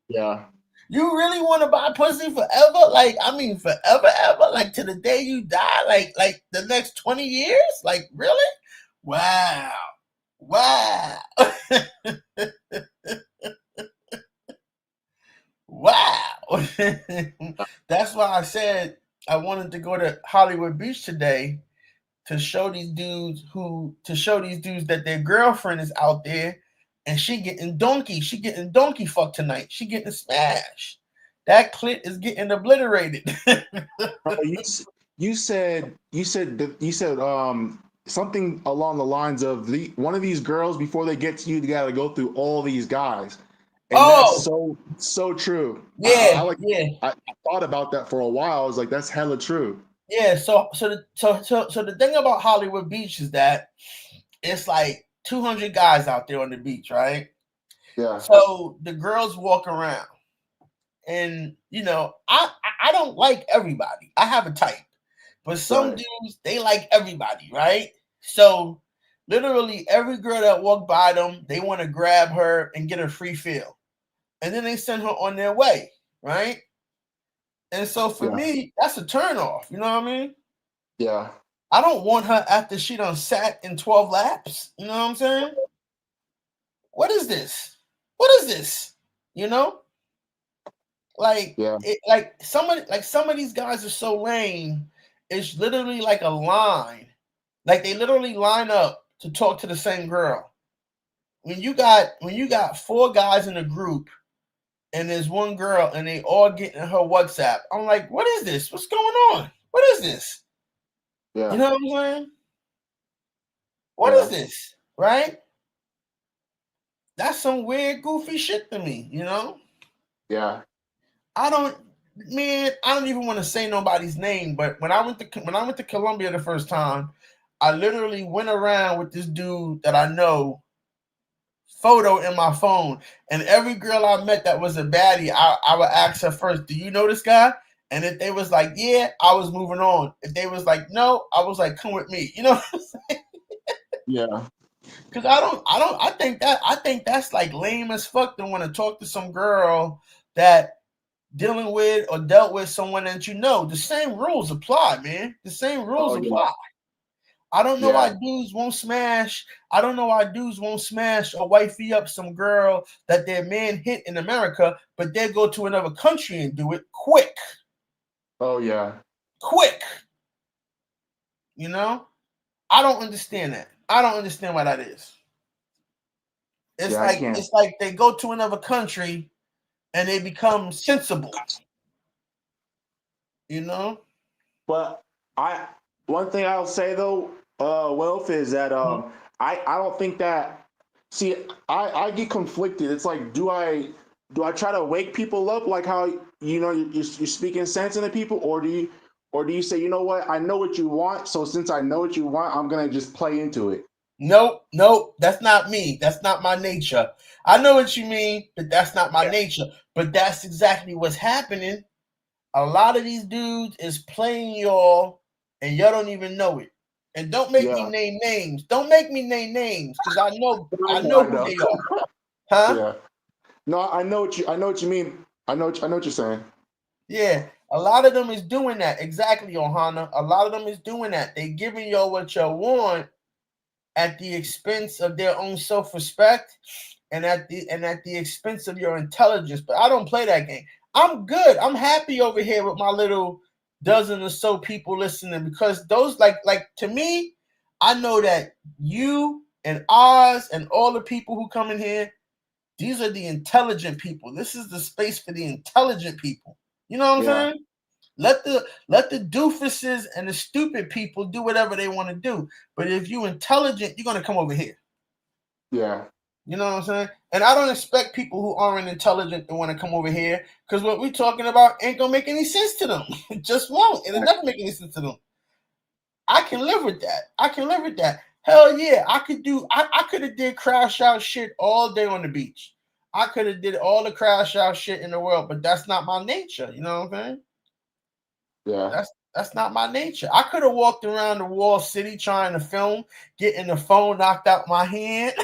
Yeah. You really want to buy pussy forever? Like, I mean, forever, ever? Like, to the day you die? Like the next 20 years? Like, really? Wow. Wow. Wow. That's why I said I wanted to go to Hollywood Beach today to show these dudes that their girlfriend is out there and she getting donkey fucked tonight. She getting smashed. That clit is getting obliterated. Bro, you said something along the lines of the one of these girls before they get to you, they got to go through all these guys. And that's Oh, so true. yeah, Like yeah, I thought about that for a while. I was like, that's hella true. yeah. So the thing about Hollywood Beach is that it's like 200 guys out there on the beach, right? Yeah, So the girls walk around, and I don't like everybody. I have a type, but some right. dudes they like everybody, right? So literally every girl that walk by them, they want to grab her and get a free fill, and then they send her on their way, right? And so for Yeah, me, that's a turn off. You know what I mean? yeah, I don't want her after she done sat in 12 laps. You know what I'm saying? What is this? What is this? You know? yeah. Like some of these guys are so lame. It's literally like a line. Like they literally line up to talk to the same girl. When you got four guys in a group and there's one girl and they all get in her WhatsApp, I'm like, what is this? What's going on? What is this? You Yeah, know what I'm saying? What is yeah, this? Right? That's some weird, goofy shit to me, yeah. I don't man, I don't even want to say nobody's name, but when I went to Colombia the first time, I literally went around with this dude that I know photo in my phone. And every girl I met that was a baddie, I would ask her first, do you know this guy? And if they was like, yeah, I was moving on. If they was like, no, I was like, come with me. Yeah. Because I think that's like lame as fuck to want to talk to some girl that dealing with or dealt with someone that you know. The same rules apply, man. The same rules Oh yeah. apply. I don't know why Yeah. dudes won't smash. I don't know why dudes won't smash or wifey up some girl that their man hit in America, but they go to another country and do it quick, Oh yeah. quick. You know, I don't understand that. I don't understand why that is. It's Yeah. I like can't. it's like they go to another country and they become sensible. You know. But I one thing I'll say though, Wealth, is that I don't think that. See, I get conflicted. It's like, do I try to wake people up like how you're speaking sense into people, or do you say, you know what, I know what you want, so since I know what you want, I'm gonna just play into it. Nope, nope, that's not me. That's not my nature. I know what you mean, but that's not my Yeah. nature. But that's exactly what's happening. A lot of these dudes is playing y'all, and y'all don't even know it. And don't make me Yeah. name names. Don't make me name names because I know I I know. know I who know. they are. Huh? Yeah. No, I know what you mean. I know what you're saying. Yeah. A lot of them is doing that. Exactly, Ohana. A lot of them is doing that. They giving y'all what y'all want at the expense of their own self-respect and at the expense of your intelligence. But I don't play that game. I'm good. I'm happy over here with my little dozen or so people listening because those like to me, I know that you and Oz and all the people who come in here, these are the intelligent people. This is the space for the intelligent people. You know what I'm Yeah. saying? Let the doofuses and the stupid people do whatever they want to do. But if you intelligent, you're gonna come over here. Yeah. You know what I'm saying? And I don't expect people who aren't intelligent to want to come over here because what we're talking about ain't gonna make any sense to them. It just won't. It'll never make any sense to them. I can live with that. I can live with that. Hell yeah, I could do. I could have did crash out shit all day on the beach. I could have did all the crash out shit in the world, but that's not my nature. You know what I'm saying? Yeah. That's not my nature. I could have walked around the wall city trying to film, getting the phone knocked out my hand.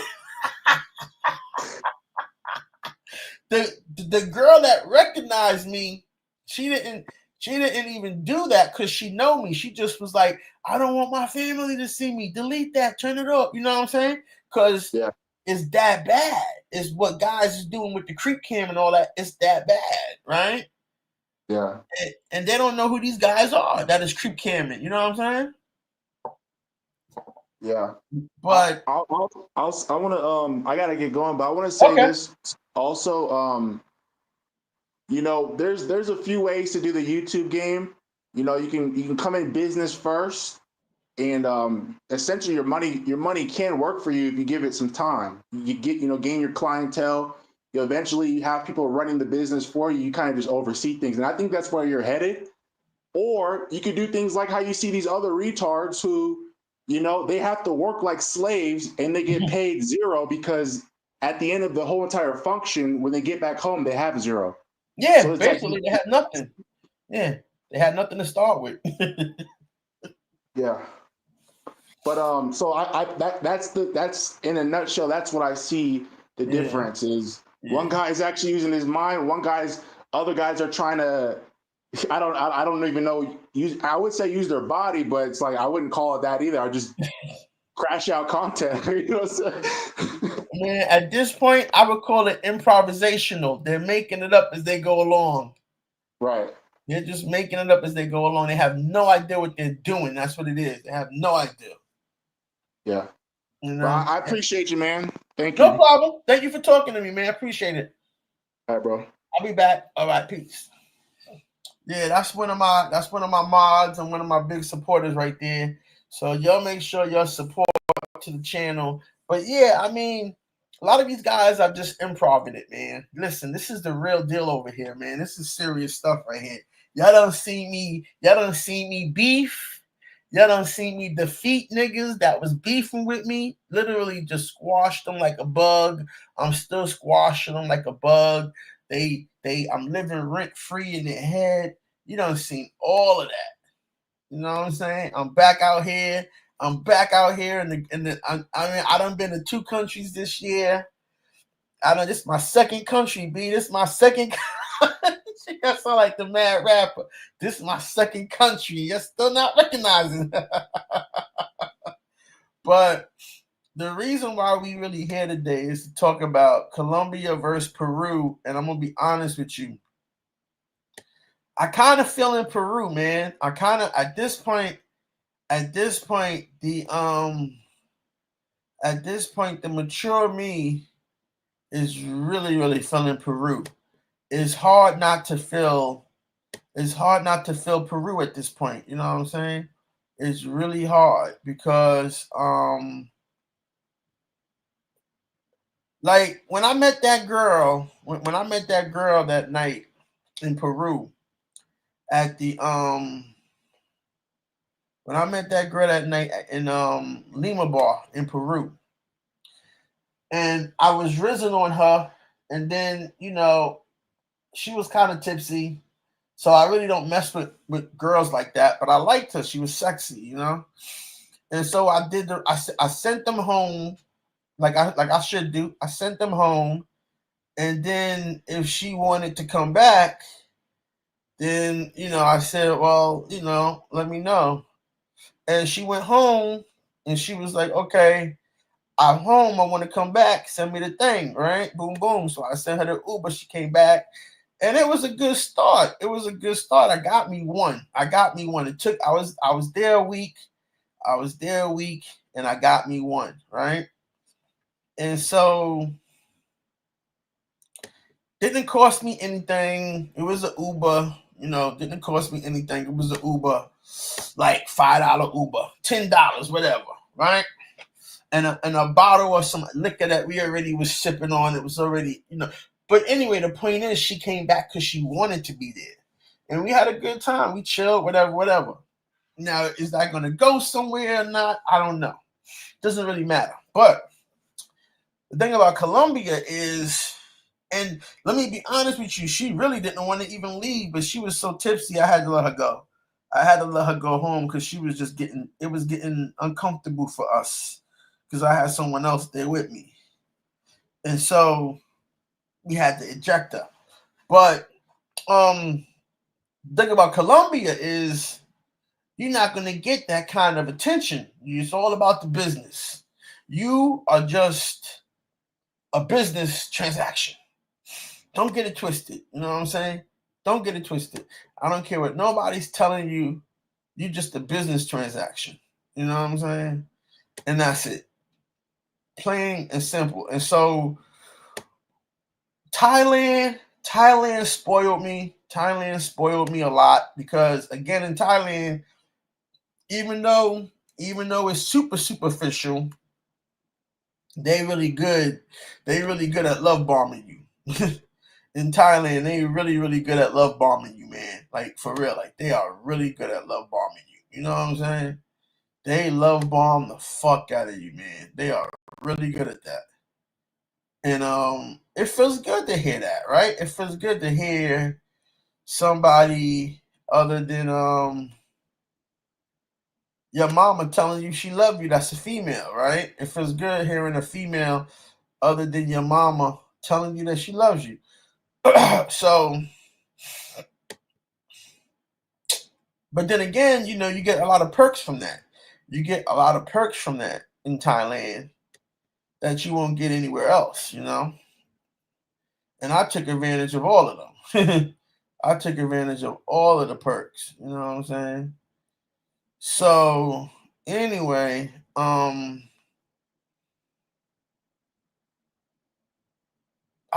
The girl that recognized me, she didn't she didn't even do that because she know me. She just was like, I don't want my family to see me. Delete that, turn it up. You know what I'm saying? Because Yeah. it's that bad. It's what guys is doing with the creep cam and all that. It's that bad, right? Yeah. And they don't know who these guys are. That is creep camming. You know what I'm saying? Yeah. But I want to I gotta get going, but I want to say okay, this also. There's a few ways to do the YouTube game. You can come in business first, and essentially your money can work for you if you give it some time. You gain your clientele. eventually you have people running the business for you. You kind of just oversee things, and I think that's where you're headed. Or you could do things like how you see these other retards who, they have to work like slaves and they get paid zero because at the end of the whole entire function, when they get back home, they have zero. Yeah, So it's like, basically they had nothing. Yeah, they had nothing to start with. yeah. But so that's in a nutshell. That's what I see. The Yeah, difference is one yeah. guy is actually using his mind. Other guys are trying to. I don't even know. I would say use their body, but it's like I wouldn't call it that either. I just crash out content. You know what I'm saying? Man, at this point, I would call it improvisational. They're making it up as they go along. Right. They're just making it up as they go along. They have no idea what they're doing. That's what it is. They have no idea. Yeah. You But know. I appreciate you, man. Thank No you. problem. Thank you for talking to me, man. I appreciate it. All right, bro. I'll be back. All right, peace. Yeah, that's one of my mods and one of my big supporters right there. So y'all make sure y'all support to the channel. But yeah, I mean, a lot of these guys are just improving it, man. Listen, this is the real deal over here, man. This is serious stuff right here. Y'all don't see me beef. Y'all don't see me defeat niggas that was beefing with me. Literally just squashed them like a bug. I'm still squashing them like a bug. I'm living rent free in their head. You don't see all of that. You know what I'm saying? I'm back out here. I'm back out here I done been to 2 countries this year. This is my second country, B. This is my second country. I sound like the mad rapper. This is my second country. You're still not recognizing. But the reason why we really here today is to talk about Colombia versus Peru. And I'm gonna be honest with you. I kind of feel in Peru, man. I kind of at this point, the mature me is really, really feeling Peru. It's hard not to feel. It's hard not to feel Peru at this point. You know what I'm saying? It's really hard because, like when I met that girl, when I met that girl that night in Peru at the when I met that girl that night in Lima Bar in Peru, and I was risen on her, and then she was kind of tipsy, so I really don't mess with girls like that. But I liked her; she was sexy, And so I did. I sent them home like I should do. I sent them home, and then if she wanted to come back, then I said, well, let me know. And she went home, and she was like, okay, I'm home. I want to come back. Send me the thing, right? Boom, boom. So I sent her the Uber. She came back, and it was a good start. It was a good start. I got me one. It took. I was there a week. And I got me one, right? And so didn't cost me anything. It was an Uber. Didn't cost me anything. It was an Uber, like $5 Uber, $10, whatever, right? And a bottle of some liquor that we already was sipping on. It was already, But anyway, the point is, she came back because she wanted to be there, and we had a good time. We chilled, whatever, whatever. Now, is that going to go somewhere or not? I don't know. Doesn't really matter. But the thing about Colombia is, and let me be honest with you, she really didn't want to even leave, but she was so tipsy, I had to let her go. I had to let her go home because she was just it was getting uncomfortable for us because I had someone else there with me. And so we had to eject her. But the thing about Colombia is you're not going to get that kind of attention. It's all about the business. You are just a business transaction. Don't get it twisted. You know what I'm saying? Don't get it twisted. I don't care what nobody's telling you. You just a business transaction. You know what I'm saying? And that's it. Plain and simple. And so Thailand spoiled me. Thailand spoiled me a lot because again in Thailand, even though it's super superficial, they really good. They really good at love bombing you. In Thailand, they really, really good at love bombing you, man. Like for real, like they are really good at love bombing you. You know what I'm saying? They love bomb the fuck out of you, man. They are really good at that. And it feels good to hear that, right? It feels good to hear somebody other than your mama telling you she love you. That's a female, right? It feels good hearing a female other than your mama telling you that she loves you. So, but then again, you know, you get a lot of perks from that. You get a lot of perks from that in Thailand that you won't get anywhere else, you know? And I took advantage of all of them. I took advantage of all of the perks, you know what I'm saying? So, anyway, I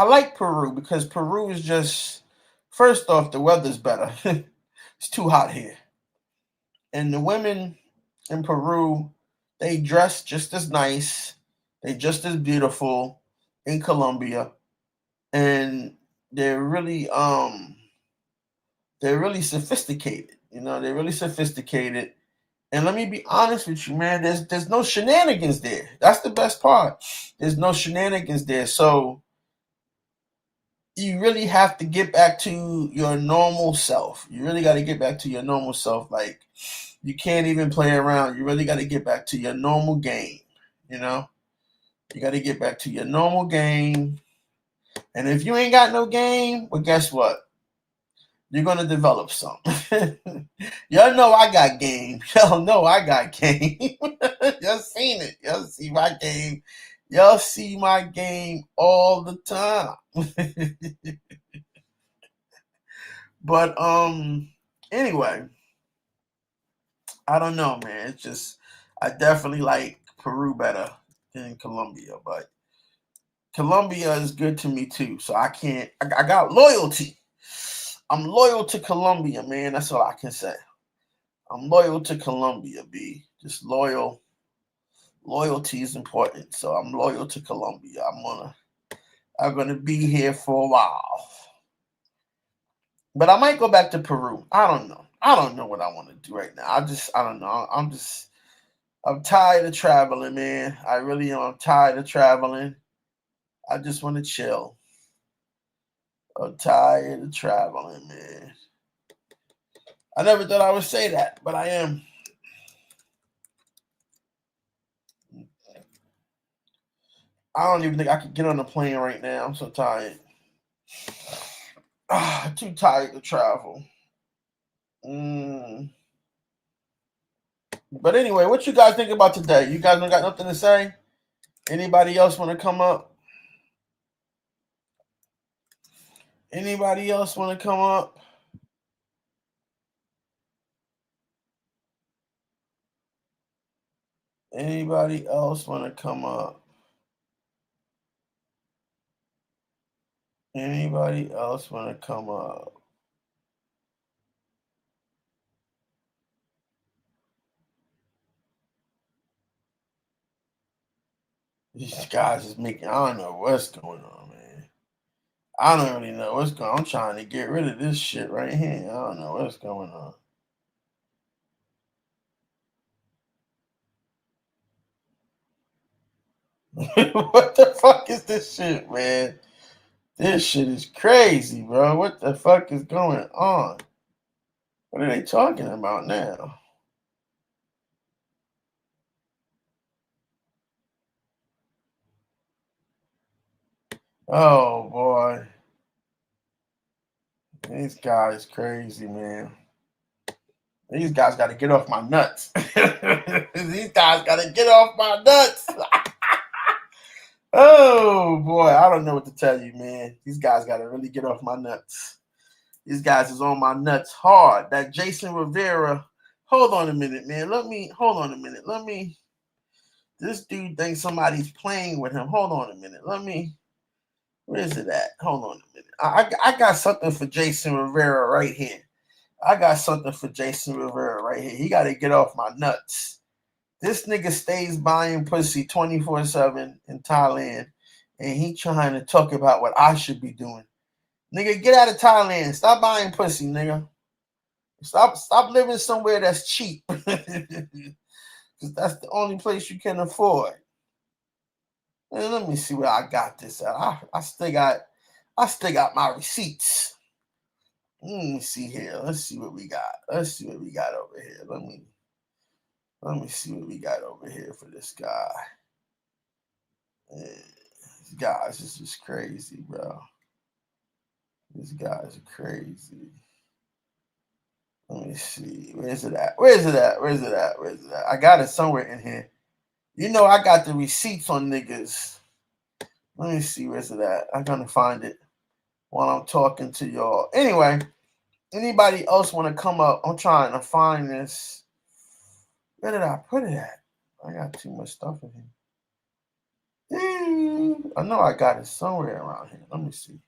like Peru because Peru is just first off, the weather's better. It's too hot here. And the women in Peru, they dress just as nice, they just as beautiful in Colombia. And they're really they're really sophisticated. You know, they're really sophisticated. And let me be honest with you, man. There's no shenanigans there. That's the best part. There's no shenanigans there. So you really have to get back to your normal self. You really got to get back to your normal self. Like you can't even play around. You really got to get back to your normal game. You know, you got to get back to your normal game. And if you ain't got no game, well, guess what? You're gonna develop some. Y'all know I got game. Y'all know I got game. Y'all seen it. Y'all see my game. Y'all see my game all the time. But anyway, I don't know, man. It's just I definitely like Peru better than Colombia, but Colombia is good to me too. So I can't. I got loyalty. I'm loyal to Colombia, man. That's all I can say. I'm loyal to Colombia, B. Just loyal. Loyalty is important. So I'm loyal to Colombia. I'm gonna be here for a while. But I might go back to Peru. I don't know. I don't know what I want to do right now. I don't know. I'm tired of traveling, man. I really am. I'm tired of traveling. I just want to chill. I'm tired of traveling, man. I never thought I would say that, but I am. I don't even think I could get on the plane right now. I'm so tired. Too tired to travel. But anyway, what you guys think about today? You guys don't got nothing to say? Anybody else want to come up? Anybody else want to come up? Anybody else want to come up? Anybody else want to come up? These guys is making, I don't know what's going on, man. I don't really know what's going on. I'm trying to get rid of this shit right here. I don't know what's going on. What the fuck is this shit, man? This shit is crazy, bro. What the fuck is going on? What are they talking about now? Oh boy. These guys crazy, man. These guys got to get off my nuts. These guys got to get off my nuts. Oh boy, I don't know what to tell you, man. These guys got to really get off my nuts. These guys is on my nuts hard. That Jason Rivera. Hold on a minute, man. Hold on a minute. This dude thinks somebody's playing with him. Hold on a minute. Where is it at? Hold on a minute. I got something for Jason Rivera right here. I got something for Jason Rivera right here. He got to get off my nuts. This nigga stays buying pussy 24/7 in Thailand, and he trying to talk about what I should be doing. Nigga, get out of Thailand. Stop buying pussy, nigga. Stop living somewhere that's cheap. Because that's the only place you can afford. And let me see where I got this at. I still got my receipts. Let me see here. Let's see what we got. Let's see what we got over here. Let me see what we got over here for this guy. Guys, this is crazy, bro. These guys are crazy. Let me see. Where's it at? Where's it at? Where's it at? Where's it at? I got it somewhere in here. You know, I got the receipts on niggas. Let me see. Where's it at? I'm gonna find it while I'm talking to y'all. Anyway, anybody else want to come up? I'm trying to find this. Where did I put it at? I got too much stuff in here. I know I got it somewhere around here. Let me see.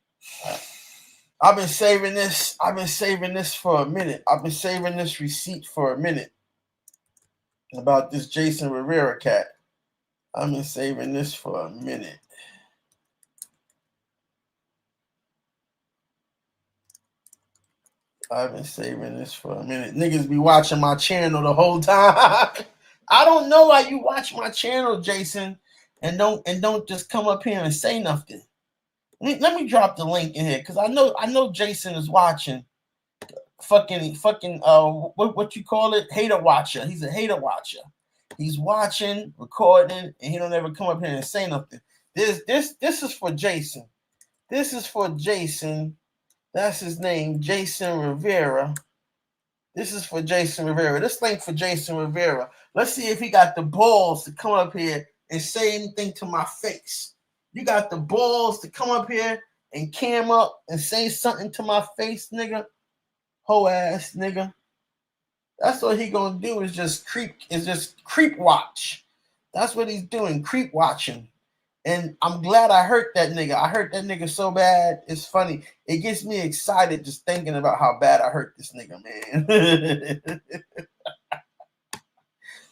I've been saving this. I've been saving this for a minute. I've been saving this receipt for a minute about this Jason Rivera cat. I've been saving this for a minute. I've been saving this for a minute. Niggas be watching my channel the whole time. I don't know why you watch my channel, Jason, and don't just come up here and say nothing. Let me drop the link in here because I know Jason is watching. Fucking what you call it? Hater watcher. He's a hater watcher. He's watching, recording, and he don't ever come up here and say nothing. This is for Jason. This is for Jason. That's his name, Jason Rivera. This is for Jason Rivera. This link for Jason Rivera. Let's see if he got the balls to come up here and say anything to my face. You got the balls to come up here and cam up and say something to my face, nigga? Hoe ass nigga. That's what he gonna do is just creep watch. That's what he's doing, creep watching. And I'm glad I hurt that nigga. I hurt that nigga so bad. It's funny. It gets me excited just thinking about how bad I hurt this nigga, man.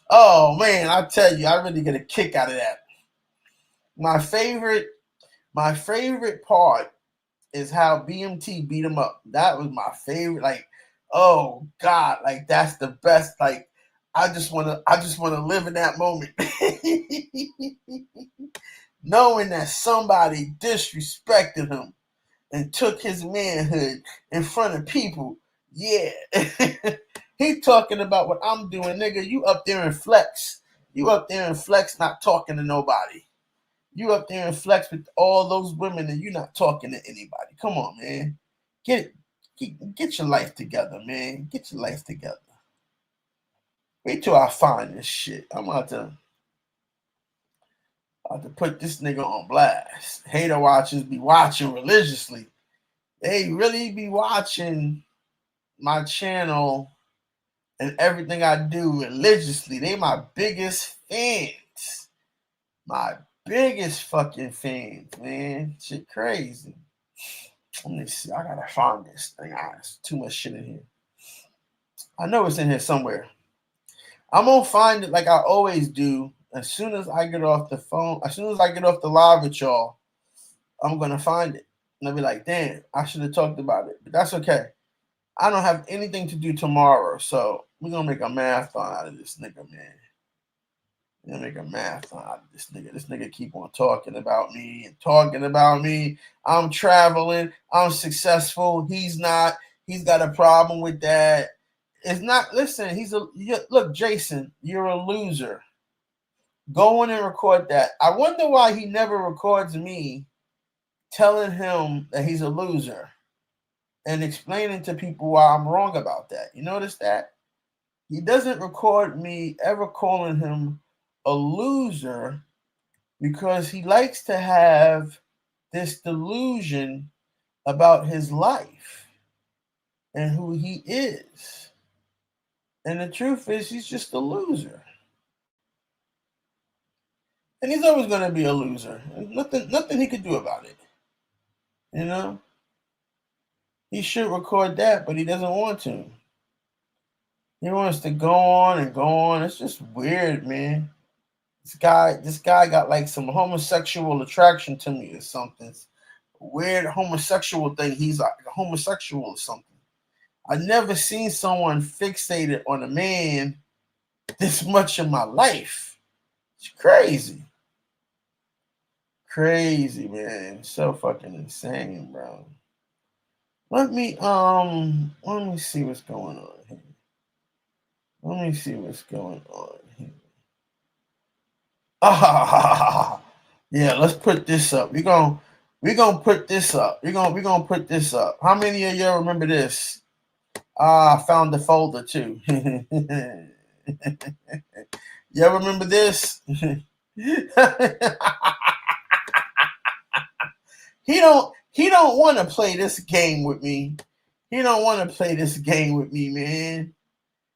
Oh man, I tell you, I really get a kick out of that. My favorite part is how BMT beat him up. That was my favorite. Like, oh God, like that's the best. Like, I just wanna live in that moment. Knowing that somebody disrespected him and took his manhood in front of people. Yeah. He talking about what I'm doing, nigga. You up there and flex. You up there and flex, not talking to nobody. You up there and flex with all those women and you not talking to anybody. Come on, man. Get your life together, man. Get your life together. Wait till I find this shit. I'm about to put this nigga on blast. Hater watchers be watching religiously. They really be watching my channel and everything I do religiously. They my biggest fans. My biggest fucking fans, man. Shit crazy. Let me see. I gotta find this thing. There's too much shit in here. I know it's in here somewhere. I'm gonna find it like I always do. As soon as I get off the phone, as soon as I get off the live with y'all, I'm gonna find it. And I'll be like, damn, I should have talked about it. But that's okay. I don't have anything to do tomorrow, so we're gonna make a marathon out of this nigga, man. We're gonna make a marathon out of this nigga. This nigga keep on talking about me and talking about me. I'm traveling, I'm successful. He's not, he's got a problem with that. It's not, listen, look, Jason, you're a loser. Go in and record that. I wonder why he never records me telling him that he's a loser and explaining to people why I'm wrong about that. You notice that? He doesn't record me ever calling him a loser because he likes to have this delusion about his life and who he is. And the truth is, he's just a loser. And he's always going to be a loser. There's nothing he could do about it. You know? He should record that, but he doesn't want to. He wants to go on and go on. It's just weird, man. This guy got like some homosexual attraction to me or something. Weird homosexual thing. He's like a homosexual or something. I never seen someone fixated on a man this much in my life. It's crazy. Crazy, man. So fucking insane, bro. Let me see what's going on here. Let me see what's going on here. Ah, yeah, let's put this up. We gonna put this up. We gonna put this up. How many of y'all remember this? Ah, I found the folder too. Y'all remember this? He don't want to play this game with me. He don't want to play this game with me, man.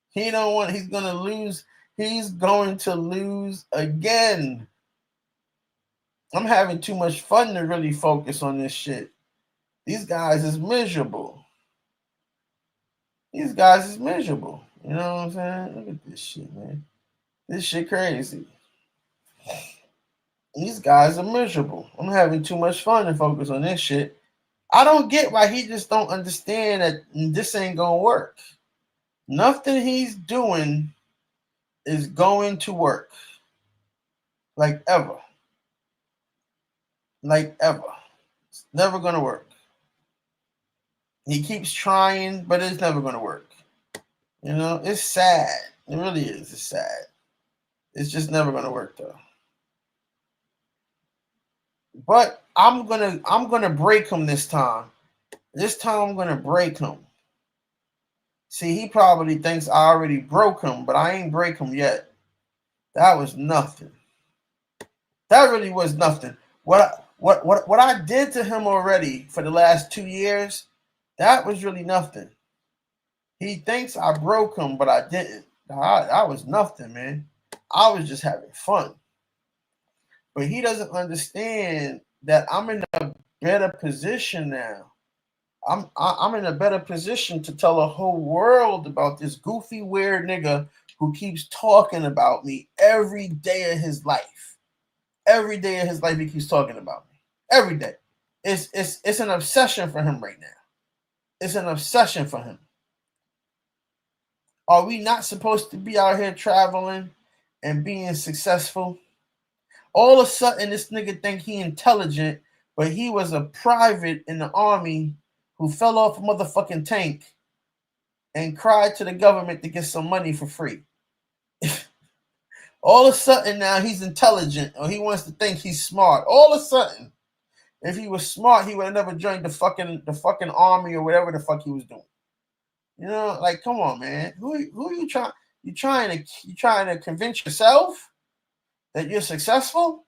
He don't want. He's gonna lose. He's going to lose again. I'm having too much fun to really focus on this shit. These guys is miserable. These guys is miserable. You know what I'm saying? Look at this shit, man. This shit crazy. These guys are miserable. I'm having too much fun to focus on this shit. I don't get why he just don't understand that this ain't gonna work. Nothing he's doing is going to work. Like ever. Like ever. It's never gonna work. He keeps trying, but it's never gonna work. You know, it's sad. It really is. It's sad. It's just never gonna work though. But I'm gonna break him this time. This time I'm gonna break him. See, he probably thinks I already broke him, but I ain't break him yet. That was nothing. That really was nothing. What I did to him already for the last 2 years, that was really nothing. He thinks I broke him, but I didn't. That was nothing, man. I was just having fun. But he doesn't understand that I'm in a better position now. I'm in a better position to tell the whole world about this goofy, weird nigga who keeps talking about me every day of his life. Every day of his life, he keeps talking about me. Every day. It's an obsession for him right now. It's an obsession for him. Are we not supposed to be out here traveling and being successful? All of a sudden, this nigga think he intelligent, but he was a private in the army who fell off a motherfucking tank and cried to the government to get some money for free. All of a sudden now he's intelligent or he wants to think he's smart. All of a sudden, if he was smart, he would have never joined the fucking army or whatever the fuck he was doing. You know, like come on, man. Who you trying? You trying to convince yourself that you're successful?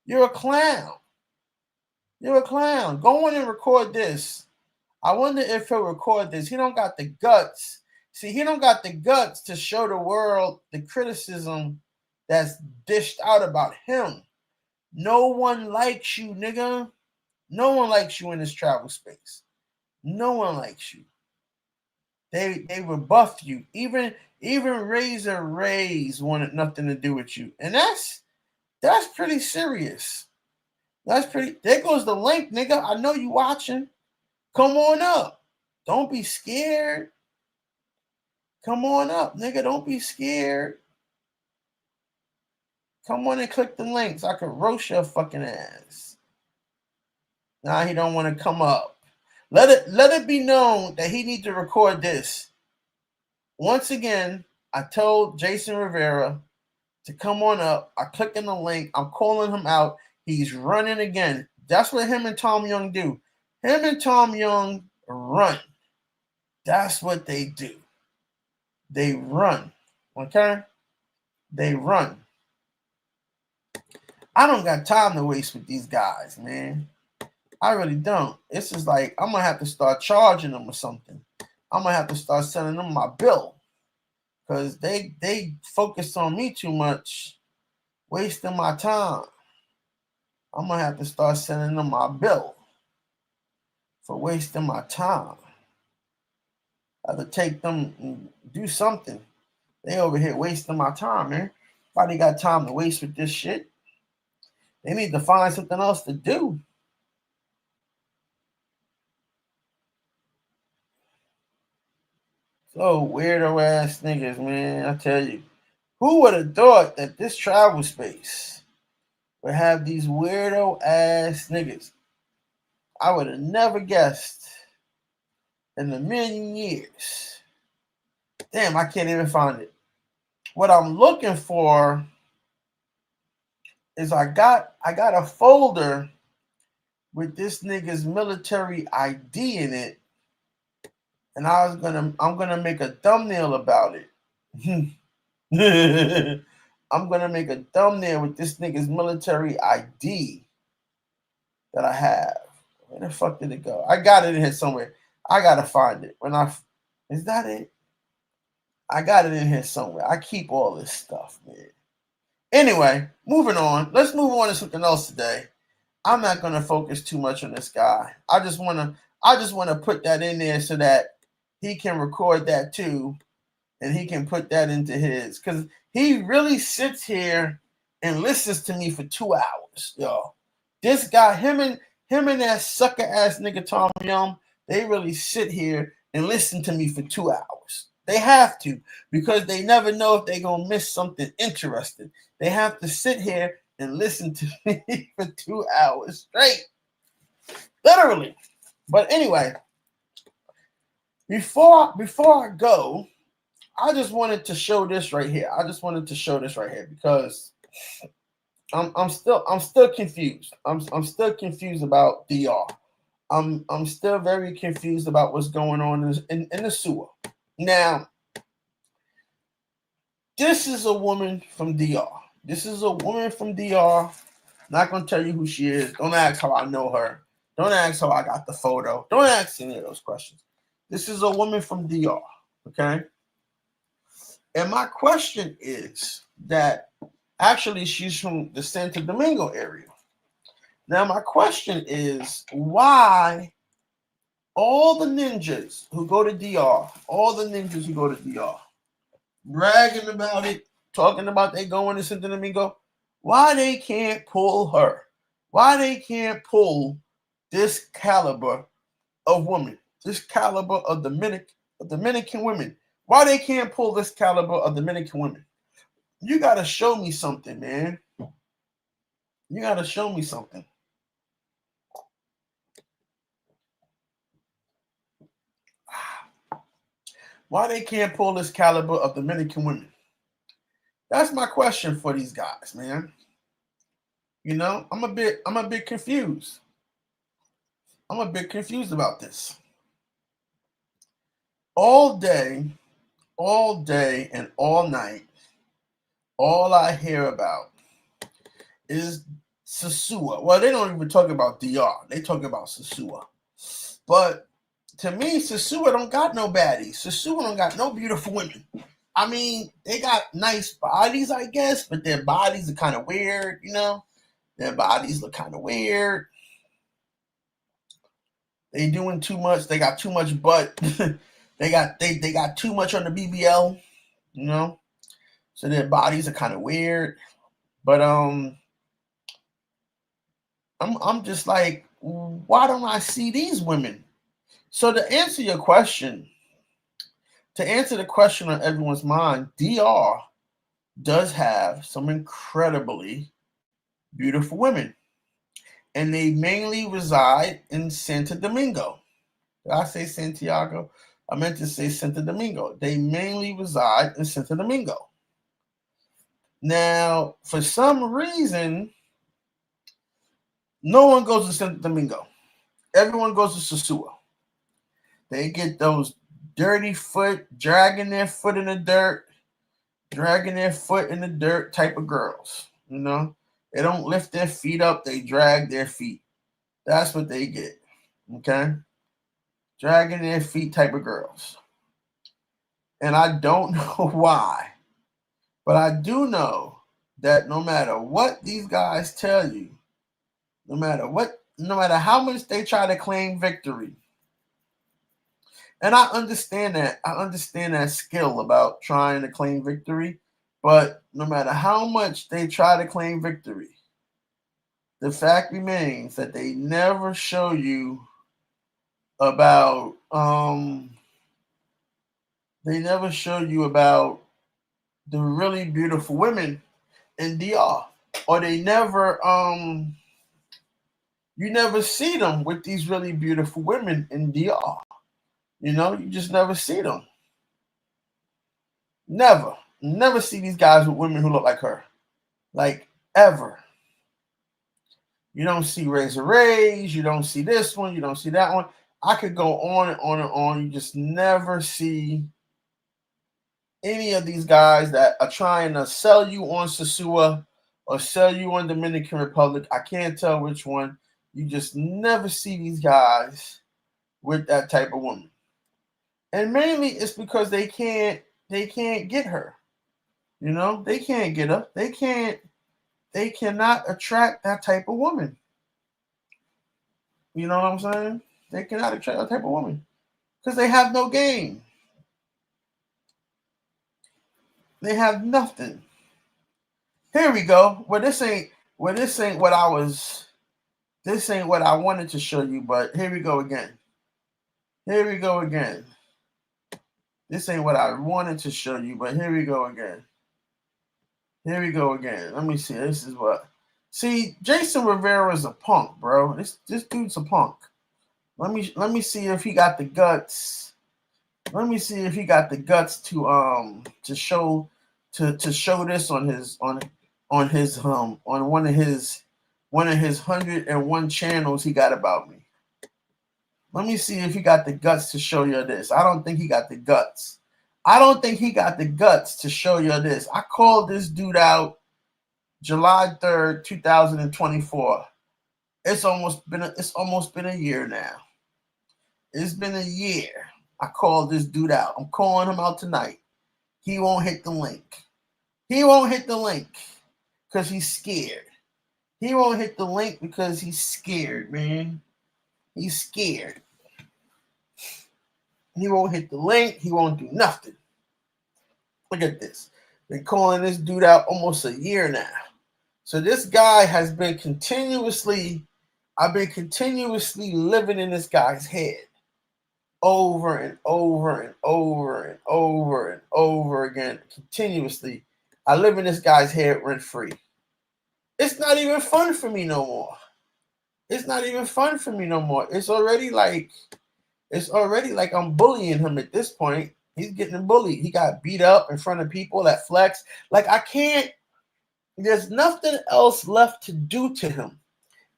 You're a clown. You're a clown. Go on and record this. I wonder if he'll record this. He don't got the guts. See, he don't got the guts to show the world the criticism that's dished out about him. No one likes you, nigga. No one likes you in this travel space. No one likes you. They rebuff you. Even Razor Rays wanted nothing to do with you. And that's pretty serious. That's pretty. There goes the link, nigga. I know you watching. Come on up. Don't be scared. Come on up, nigga. Don't be scared. Come on and click the links. I could roast your fucking ass. Nah, he don't want to come up. Let it be known that he need to record this. Once again, I told Jason Rivera to come on up. I click in the link. I'm calling him out. He's running again. That's what him and Tom Young do. Him and Tom Young run. That's what they do. They run. Okay? They run. I don't got time to waste with these guys, man. I really don't. It's just like I'm gonna have to start charging them or something. I'm gonna have to start sending them my bill. Cause they focus on me too much, wasting my time. I'm gonna have to start sending them my bill for wasting my time. I have to take them and do something. They over here wasting my time, man. Nobody got time to waste with this shit. They need to find something else to do. So weirdo ass niggas, man. I tell you. Who would have thought that this travel space would have these weirdo ass niggas? I would have never guessed in a million years. Damn, I can't even find it. What I'm looking for is I got a folder with this nigga's military ID in it, and I'm gonna make a thumbnail about it. I'm gonna make a thumbnail with this nigga's military ID that I have. Where the fuck did it go? I got it in here somewhere. I gotta find it. Is that it? I got it in here somewhere. I keep all this stuff, man. Anyway, moving on. Let's move on to something else today. I'm not gonna focus too much on this guy. I just wanna put that in there so that he can record that too, and he can put that into his, because he really sits here and listens to me for 2 hours, yo. This guy, him and that sucker ass nigga Tom Young, they really sit here and listen to me for 2 hours. They have to, because they never know if they're gonna miss something interesting. They have to sit here and listen to me for 2 hours straight. Literally. But anyway, before I go, I just wanted to show this right here. Because I'm still confused. I'm still confused about DR. I'm still very confused about what's going on in the sewer. Now, this is a woman from DR. Not gonna tell you who she is. Don't ask how I know her. Don't ask how I got the photo. Don't ask any of those questions. This is a woman from DR. Okay. And my question is that actually she's from the Santo Domingo area. Now, my question is, why all the ninjas who go to DR, bragging about it, talking about they going to Santo Domingo, why they can't pull her? Why they can't pull this caliber of woman, this caliber of Dominican women? Why they can't pull this caliber of Dominican women? You got to show me something, man. You got to show me something. Why they can't pull this caliber of Dominican women? That's my question for these guys, man. You know, I'm a bit confused. I'm a bit confused about this. All day and all night, all I hear about is Sosua. Well, they don't even talk about DR. They talk about Sosua. But to me, Sosua don't got no baddies. Sosua don't got no beautiful women. I mean, they got nice bodies, I guess, but their bodies are kind of weird, you know? Their bodies look kind of weird. They doing too much. They got too much butt. they got too much on the BBL, you know? So their bodies are kind of weird. But I'm just like, why don't I see these women? So to answer the question on everyone's mind, DR does have some incredibly beautiful women. And they mainly reside in Santo Domingo. Did I say Santiago? I meant to say Santo Domingo. They mainly reside in Santo Domingo. Now, for some reason, no one goes to Santo Domingo. Everyone goes to Sosua. They get those dirty foot, dragging their foot in the dirt type of girls. You know, they don't lift their feet up, they drag their feet. That's what they get. Okay? Dragging their feet type of girls. And I don't know why, but I do know that no matter what these guys tell you, no matter how much they try to claim victory, and I understand that skill about trying to claim victory, But no matter how much they try to claim victory, the fact remains that they never show you about the really beautiful women in DR. Or they never you never see them with these really beautiful women in DR. You just never see them. Never see these guys with women who look like her. Like, ever. You don't see Razor Rays, you don't see this one, you don't see that one. I could go on and on and on. You just never see any of these guys that are trying to sell you on Sosua or sell you on Dominican Republic. I can't tell which one. You just never see these guys with that type of woman. And mainly it's because they can't get her. They can't get her. They cannot attract that type of woman. You know what I'm saying? They cannot attract that type of woman because they have no game. They have nothing. Here we go. This ain't what I wanted to show you, but here we go again. Here we go again. This ain't what I wanted to show you, but here we go again. Here we go again. Let me see. This is what. See, Jason Rivera is a punk, bro. This dude's a punk. Let me see if he got the guts. Let me see if he got the guts to show this on one of his 101 channels he got about me. Let me see if he got the guts to show you this. I don't think he got the guts. I don't think he got the guts to show you this. I called this dude out July 3rd, 2024. It's almost been a year now. It's been a year. I called this dude out. I'm calling him out tonight. He won't hit the link. He won't hit the link because he's scared. He won't hit the link because he's scared, man. He's scared. He won't hit the link. He won't do nothing. Look at this. Been calling this dude out almost a year now. So this guy has been I've been continuously living in this guy's head over and over and over and over and over again, continuously. I live in this guy's head rent free. It's not even fun for me no more. It's not even fun for me no more. It's already like I'm bullying him at this point. He's getting bullied. He got beat up in front of people at Flex. Like, there's nothing else left to do to him.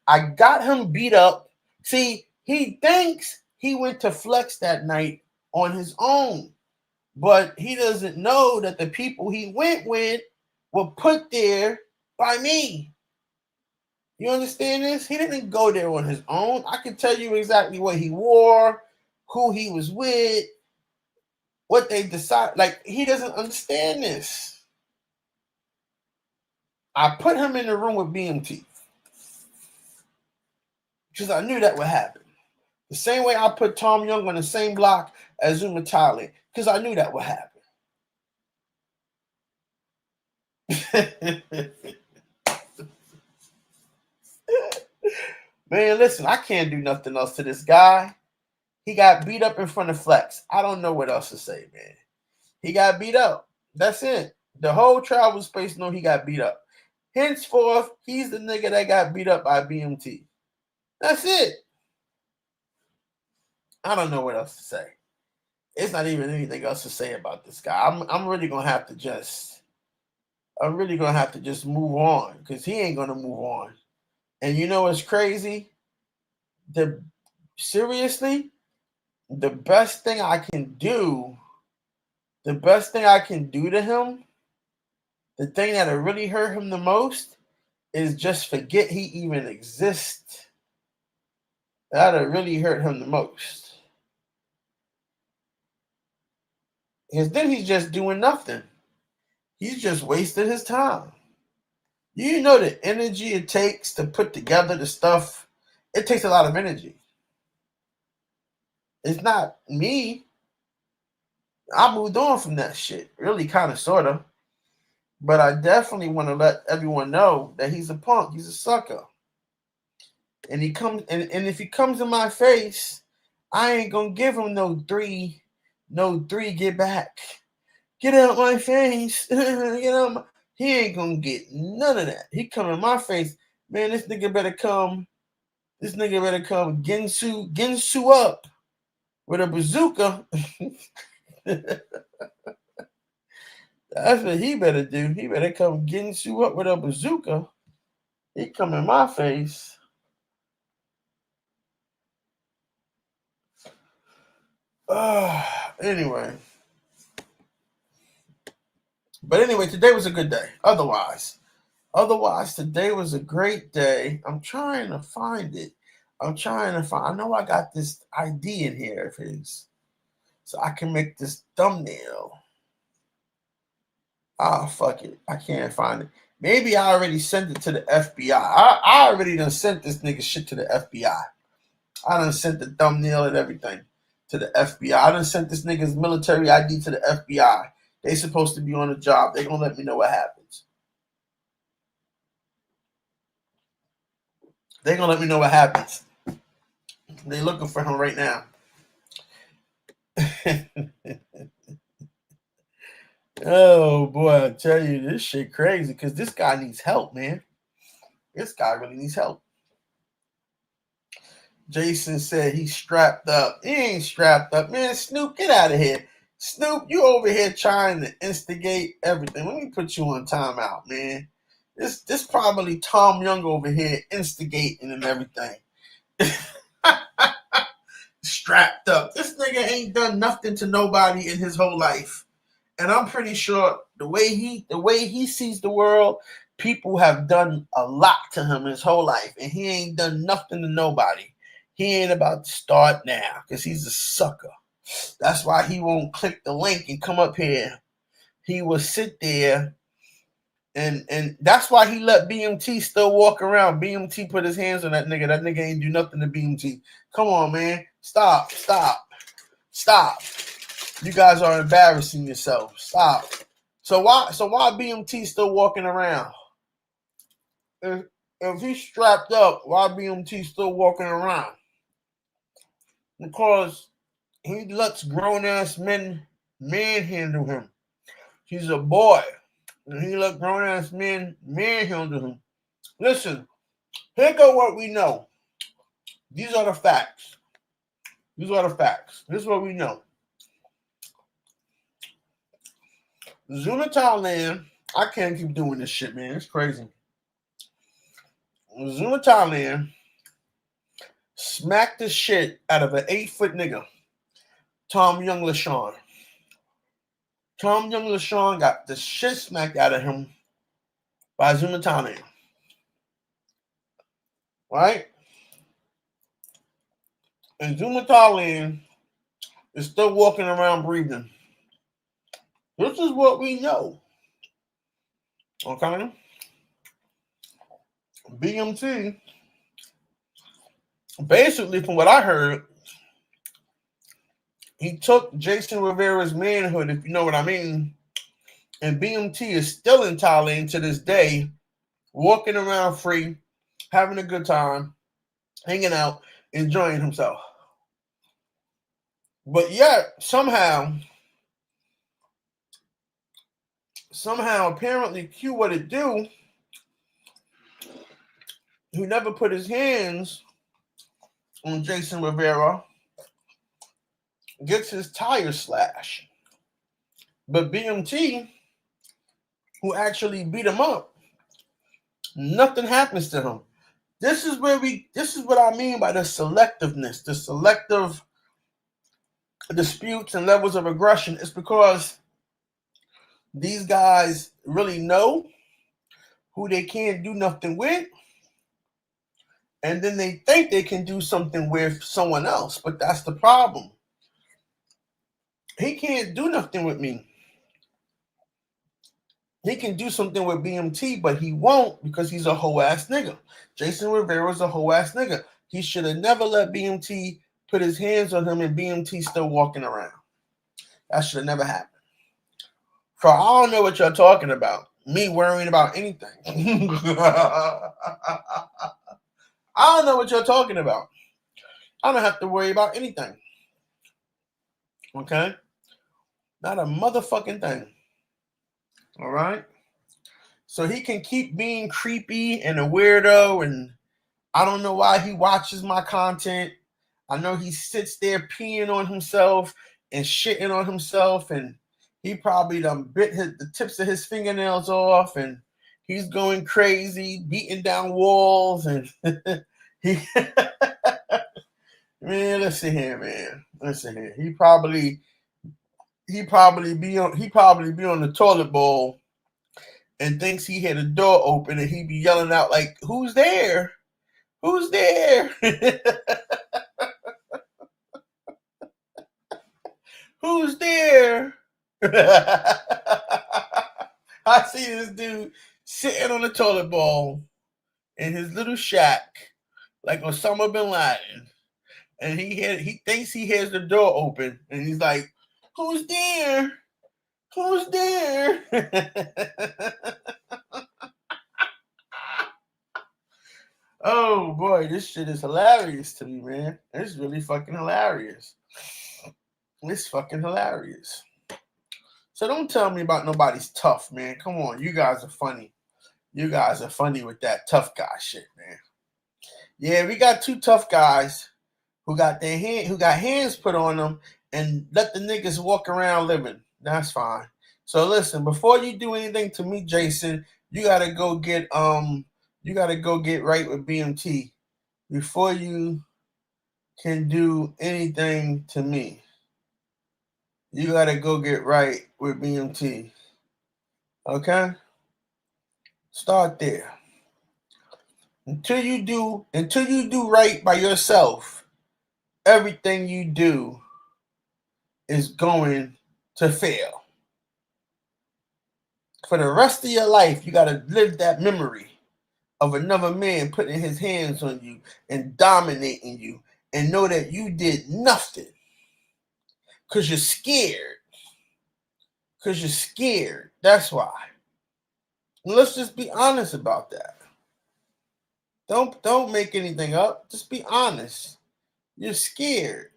I got him beat up. See, he thinks he went to Flex that night on his own, but he doesn't know that the people he went with were put there by me. You understand this? He didn't go there on his own. I can tell you exactly what he wore, who he was with, what they decided. Like, he doesn't understand this. I put him in the room with BMT because I knew that would happen. The same way I put Tom Young on the same block as Zuma Thailand because I knew that would happen. Man, listen, I can't do nothing else to this guy. He got beat up in front of Flex. I don't know what else to say, man. He got beat up. That's it. The whole travel space know he got beat up. Henceforth, he's the nigga that got beat up by BMT. That's it. I don't know what else to say. It's not even anything else to say about this guy. I'm really gonna have to just move on because he ain't gonna move on. And you know what's crazy? Seriously, the best thing I can do to him, the thing that'll really hurt him the most, is just forget he even exists. That'll really hurt him the most. Because then he's just doing nothing. He's just wasting his time. You know the energy it takes to put together the stuff. It takes a lot of energy. It's not me. I moved on from that shit. Really, kind of, sort of. But I definitely want to let everyone know that he's a punk. He's a sucker. And he comes and if he comes in my face, I ain't gonna give him no three get back. Get out my face. He ain't gonna get none of that. He come in my face. Man, this nigga better come. This nigga better come Ginsu up with a bazooka. That's what he better do. He better come Ginsu up with a bazooka. He come in my face. Anyway. But anyway, today was a good day. Otherwise, today was a great day. I'm trying to find it. I know I got this ID in here of his. So I can make this thumbnail. Ah, fuck it. I can't find it. Maybe I already sent it to the FBI. I already done sent this nigga shit to the FBI. I done sent the thumbnail and everything to the FBI. I done sent this nigga's military ID to the FBI. They supposed to be on the job. They gonna let me know what happens. They gonna let me know what happens. They looking for him right now. Oh boy, I tell you, this shit crazy because this guy needs help, man. This guy really needs help. Jason said he's strapped up. He ain't strapped up, man. Snoop, get out of here. Snoop, you over here trying to instigate everything. Let me put you on timeout, man. This probably Tom Young over here instigating and everything. Strapped up. This nigga ain't done nothing to nobody in his whole life. And I'm pretty sure the way he sees the world, people have done a lot to him his whole life. And he ain't done nothing to nobody. He ain't about to start now because he's a sucker. That's why he won't click the link and come up here. He will sit there and that's why he let BMT still walk around. BMT put his hands on that nigga. That nigga ain't do nothing to BMT. Come on, man. Stop. You guys are embarrassing yourselves. Stop. So why BMT still walking around? If he's strapped up, why BMT still walking around? Because he lets grown-ass men manhandle him. He's a boy. And he let grown-ass men manhandle him. Listen, here go what we know. These are the facts. This is what we know. Zuna Thailand, I can't keep doing this shit, man. It's crazy. Zuna Thailand smacked the shit out of an 8-foot nigga, Tom Young LaShawn. Tom Young LaShawn got the shit smacked out of him by Zuna Thailand. Right? And Zuna Thailand is still walking around breathing. This is what we know. Okay? BMT, basically, from what I heard, he took Jason Rivera's manhood, if you know what I mean, and BMT is still in Thailand to this day, walking around free, having a good time, hanging out, enjoying himself. But yet, somehow, apparently, Q what it do, who never put his hands on Jason Rivera, gets his tire slashed. But BMT, who actually beat him up, nothing happens to him. This is what I mean by the selectiveness, the selective disputes and levels of aggression. It's because these guys really know who they can't do nothing with, and then they think they can do something with someone else, but that's the problem. He can't do nothing with me. He can do something with BMT, but he won't because he's a hoe ass nigga. Jason Rivera's a hoe ass nigga. He should have never let BMT put his hands on him and BMT still walking around. That should have never happened. So I don't know what y'all talking about. me worrying about anything. I don't know what you're talking about. I don't have to worry about anything. Okay? Not a motherfucking thing. All right? So he can keep being creepy and a weirdo, and I don't know why he watches my content. I know he sits there peeing on himself and shitting on himself, and he probably done bit the tips of his fingernails off, and he's going crazy, beating down walls, and he man, listen here, man. Listen here. He probably be on the toilet bowl and thinks he had a door open and he be yelling out like, "Who's there? Who's there? Who's there?" I see this dude sitting on the toilet bowl in his little shack, like Osama bin Laden, and he thinks he hears the door open, and he's like, "Who's there? Who's there?" Oh boy, this shit is hilarious to me, man. It's really fucking hilarious. It's fucking hilarious. So don't tell me about nobody's tough, man. Come on, you guys are funny. You guys are funny with that tough guy shit, man. Yeah, we got two tough guys who got hands put on them and let the niggas walk around living. That's fine. So listen, before you do anything to me, Jason, you gotta go get right with BMT before you can do anything to me. You gotta go get right with BMT. Okay? Start there. Until you do right by yourself, everything you do is going to fail. For the rest of your life, you gotta live that memory of another man putting his hands on you and dominating you and know that you did nothing. Cause you're scared. Cause you're scared. That's why. And let's just be honest about that. Don't make anything up. Just be honest. You're scared.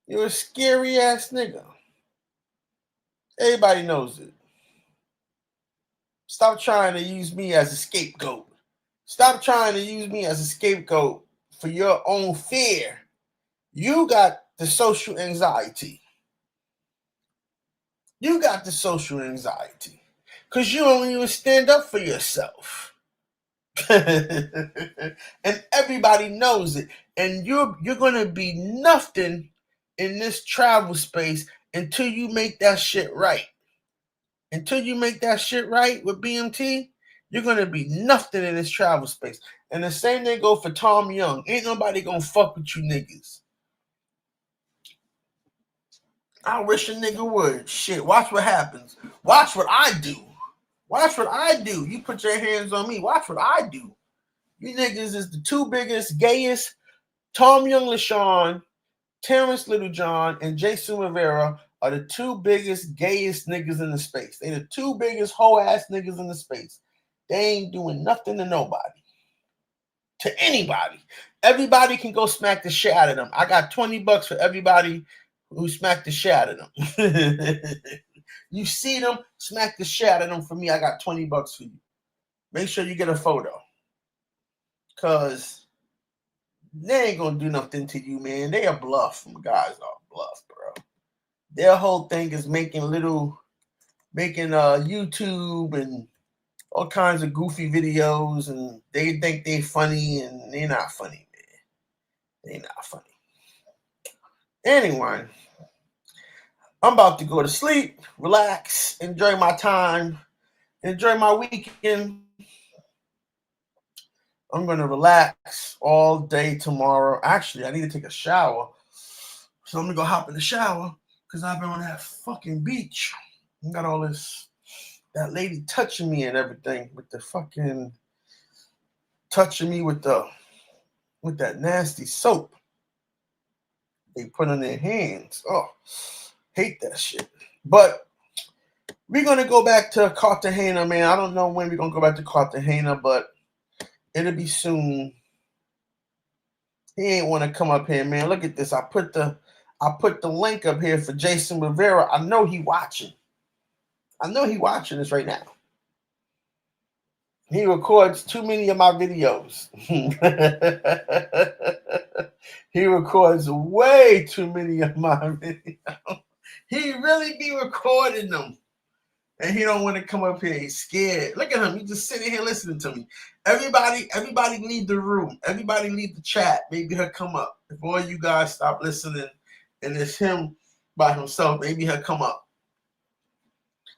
You're a scary ass nigga. Everybody knows it. Stop trying to use me as a scapegoat. Stop trying to use me as a scapegoat for your own fear. You got the social anxiety. You got the social anxiety. Because you don't even stand up for yourself. And everybody knows it. And you're gonna be nothing in this travel space until you make that shit right. Until you make that shit right with BMT, you're gonna be nothing in this travel space. And the same thing go for Tom Young. Ain't nobody gonna fuck with you niggas. I wish a nigga would. Shit, watch what happens. Watch what I do. Watch what I do. You put your hands on me. Watch what I do. You niggas is the two biggest, gayest. Tom Young LaShawn, Terrence Littlejohn, and Jason Rivera are the two biggest, gayest niggas in the space. They the two biggest hoe ass niggas in the space. They ain't doing nothing to nobody. To anybody. Everybody can go smack the shit out of them. I got $20 for everybody who smacked the shit out of them. You see them, smack the shit out of them for me. I got $20 for you. Make sure you get a photo. Cause they ain't gonna do nothing to you, man. They a bluff. Guys are bluff, bro. Their whole thing is making YouTube and all kinds of goofy videos, and they think they funny, and they're not funny, man. They not funny. Anyway, I'm about to go to sleep, relax, enjoy my time, enjoy my weekend. I'm gonna relax all day tomorrow. Actually, I need to take a shower, so I'm gonna go hop in the shower because I've been on that fucking beach. I got all that lady touching me and everything with the fucking touching me with that nasty soap they put on their hands. Oh, hate that shit. But we're gonna go back to Cartagena, man. I don't know when we're gonna go back to Cartagena, but it'll be soon. He ain't want to come up here, man. Look at this. I put the link up here for Jason Rivera. I know he watching. I know he watching this right now. He records too many of my videos. He records way too many of my videos. He really be recording them. And he don't want to come up here. He's scared. Look at him. He's just sitting here listening to me. Everybody leave the room. Everybody leave the chat. Maybe he'll come up. If all you guys stop listening and it's him by himself, maybe he'll come up.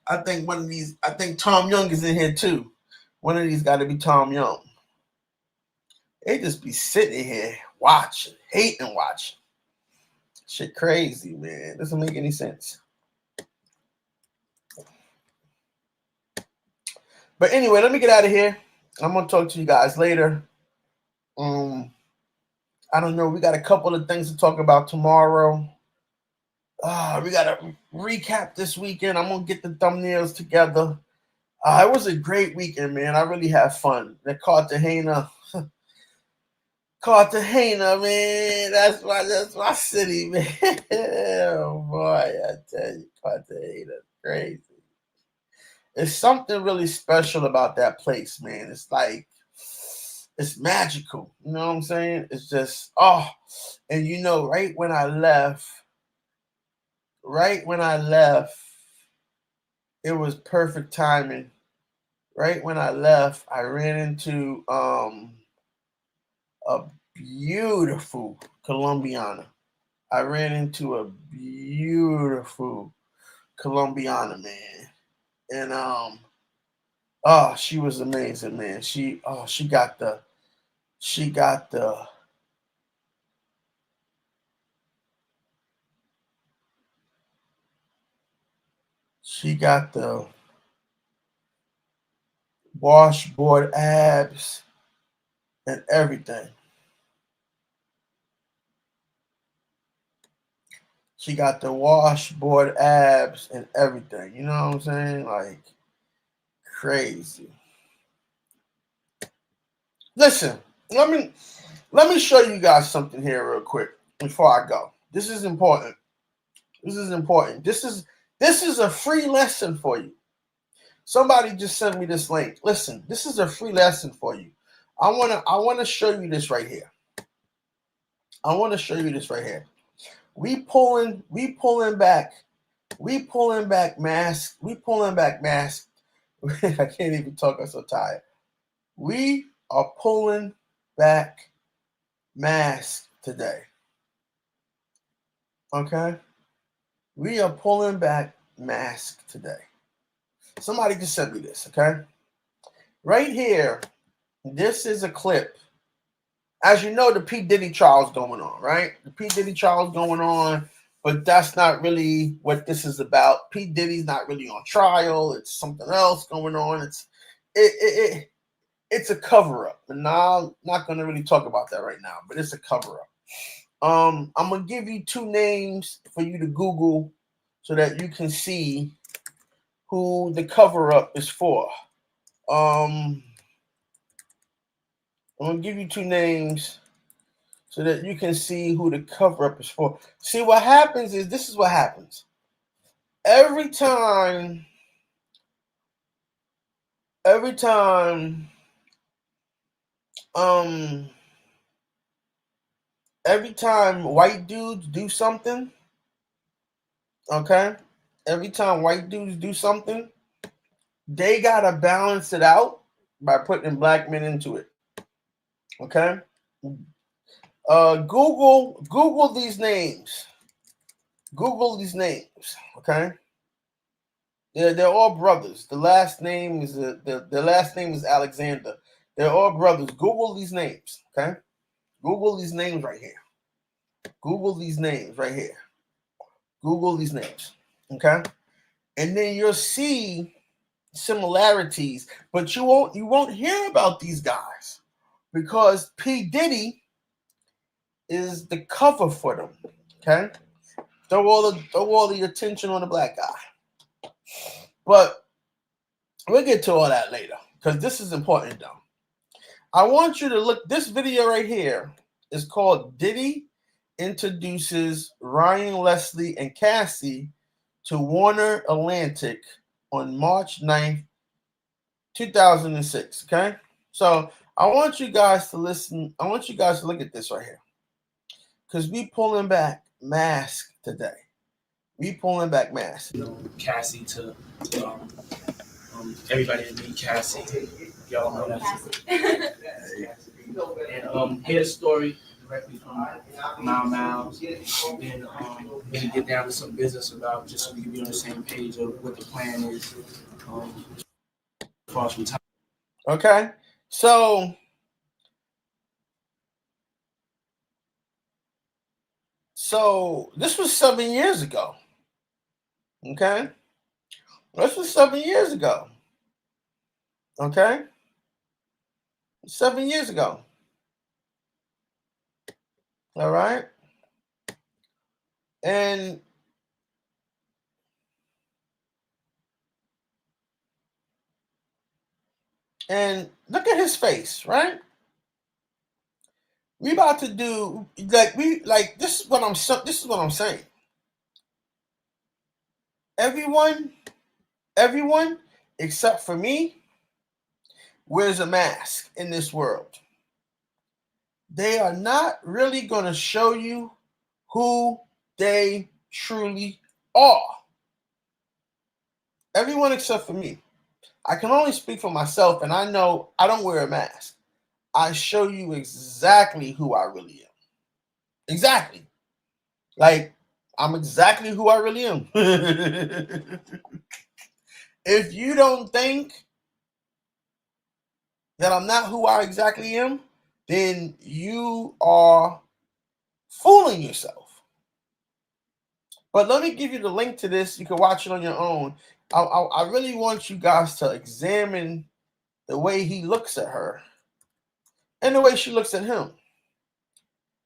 I think Tom Young is in here too. One of these got to be Tom Young. They just be sitting here watching, hating watching. Shit crazy, man. Doesn't make any sense. But anyway, let me get out of here. I'm going to talk to you guys later. I don't know. We got a couple of things to talk about tomorrow. We got to recap this weekend. I'm going to get the thumbnails together. It was a great weekend, man. I really had fun. The Cartagena, man. That's my city, man. Oh boy, I tell you, Cartagena, crazy. There's something really special about that place, man. It's like it's magical. You know what I'm saying? It's just and you know, right when I left, it was perfect timing. Right when I left, I ran into a beautiful Colombiana. I ran into a beautiful Colombiana, man. And she was amazing, man. She got the washboard abs and everything. She got the washboard abs and everything. You know what I'm saying? Like crazy. Listen, let me show you guys something here real quick before I go. This is important. This is a free lesson for you. Somebody just sent me this link. Listen, this is a free lesson for you. I wanna show you this right here. We pulling back mask. I can't even talk. I'm so tired. We are pulling back mask today. Okay? We are pulling back mask today. Somebody just sent me this, okay? Right here, this is a clip. As you know, the P. Diddy trial is going on, right? The P. Diddy trial is going on, but that's not really what this is about. P. Diddy's not really on trial. It's something else going on. It's a cover-up. And now I'm not going to really talk about that right now, but it's a cover-up. I'm going to give you two names for you to Google so that you can see who the cover-up is for. I'm going to give you two names so that you can see who the cover-up is for. See, what happens is, this is what happens. Every time white dudes do something, okay? Every time white dudes do something, they gotta balance it out by putting black men into it. Okay? Google these names. Okay? They're all brothers. The last name is Alexander. They're all brothers. Google these names. Okay? Google these names right here. Okay? And then you'll see similarities, but you won't hear about these guys because P. Diddy is the cover for them. Okay? Throw all the attention on the black guy. But we'll get to all that later because this is important though. I want you to look. This video right here is called Diddy Introduces Ryan Leslie and Cassie to Warner Atlantic on March 9th, 2006. Okay? So I want you guys to listen. I want you guys to look at this right here. Because we pulling back mask today. We pulling back mask. Cassie to everybody to meet Cassie. Y'all know that. And hear the story directly from Miles. And then maybe get down to some business about just so we can be on the same page of what the plan is. Far from time. Okay, so this was 7 years ago. Okay, this was 7 years ago. Okay, 7 years ago. All right, and look at his face, right? We about to do this is what I'm saying. Everyone except for me wears a mask in this world. They are not really going to show you who they truly are. Everyone except for me. I can only speak for myself, and I know I don't wear a mask. I show you exactly who I really am. Exactly. Like, I'm exactly who I really am. If you don't think that I'm not who I exactly am, then you are fooling yourself. But let me give you the link to this. You can watch it on your own. I really want you guys to examine the way he looks at her and the way she looks at him.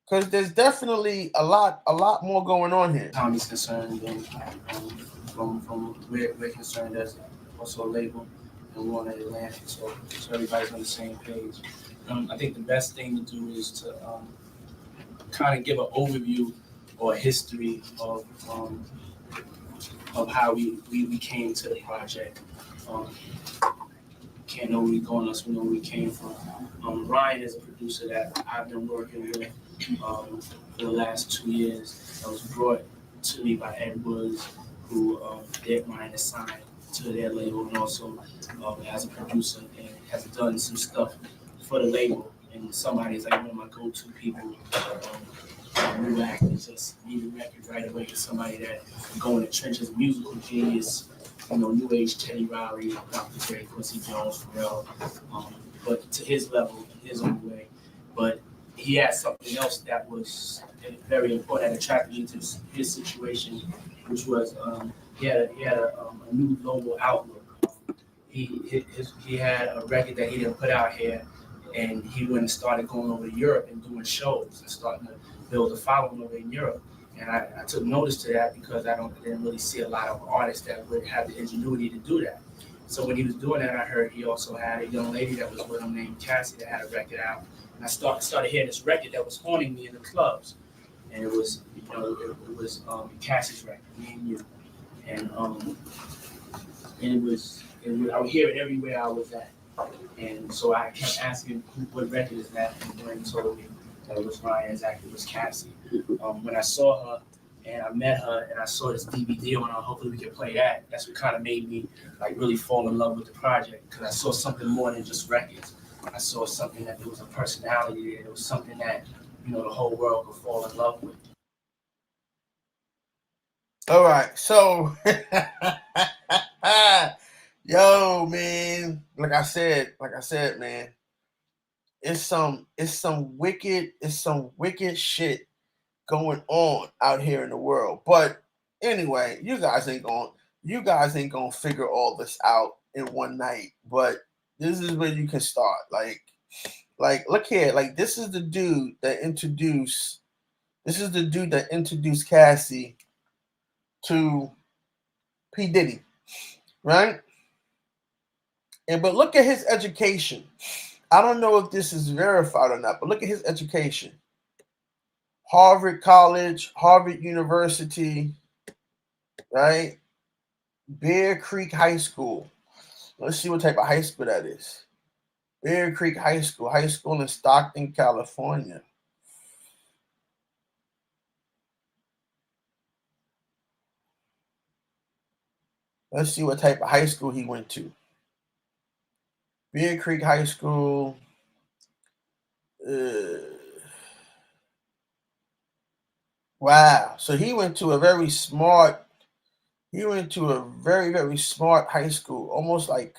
Because there's definitely a lot more going on here. Tommy's concerned, and from we're concerned as also a label and Warner Atlantic, so everybody's on the same page. I think the best thing to do is to kind of give an overview or a history of how we came to the project. Can't know where we're going unless we know where we came from. Ryan is a producer that I've been working with for the last 2 years. That was brought to me by Ed Woods, who Ryan is signed to their label and also as a producer and has done some stuff for the label. And somebody is like one of my go-to people. New actors just need a record right away. Somebody that go in the trenches, musical genius. New age Teddy Riley, Dr. Dre, Quincy Jones, Pharrell, but to his level, in his own way. But he had something else that was very important that attracted me to his situation, which was he had a new global outlook. He had a record that he didn't put out here, and he went and started going over to Europe and doing shows and starting to build a following over in Europe. And I took notice to that because I didn't really see a lot of artists that would have the ingenuity to do that. So when he was doing that, I heard he also had a young lady that was with him named Cassie that had a record out. And I started hearing this record that was haunting me in the clubs. And it was, it was Cassie's record, Me and You. And I would hear it everywhere I was at. And so I kept asking, what record is that? And Glenn told me that it was Ryan, exactly, it was Cassie. When I saw her and I met her and I saw this DVD on her, hopefully we can play that. That's what kind of made me really fall in love with the project, because I saw something more than just records. I saw something that there was a personality there. There was something that, the whole world could fall in love with. All right, so yo, man, like I said, man, it's some wicked shit going on out here in the world. But anyway, you guys ain't gonna figure all this out in one night. But this is where you can start. Like look here, this is the dude that introduced Cassie to P. Diddy. right? But look at his education. I don't know if this is verified or not, but look at his education. Harvard College, Harvard University, right? Bear Creek High School. Let's see what type of high school that is. Bear Creek High school in Stockton, California. Let's see what type of high school he went to. Bear Creek High School. Wow. So he went to a very smart, very, very smart high school, almost like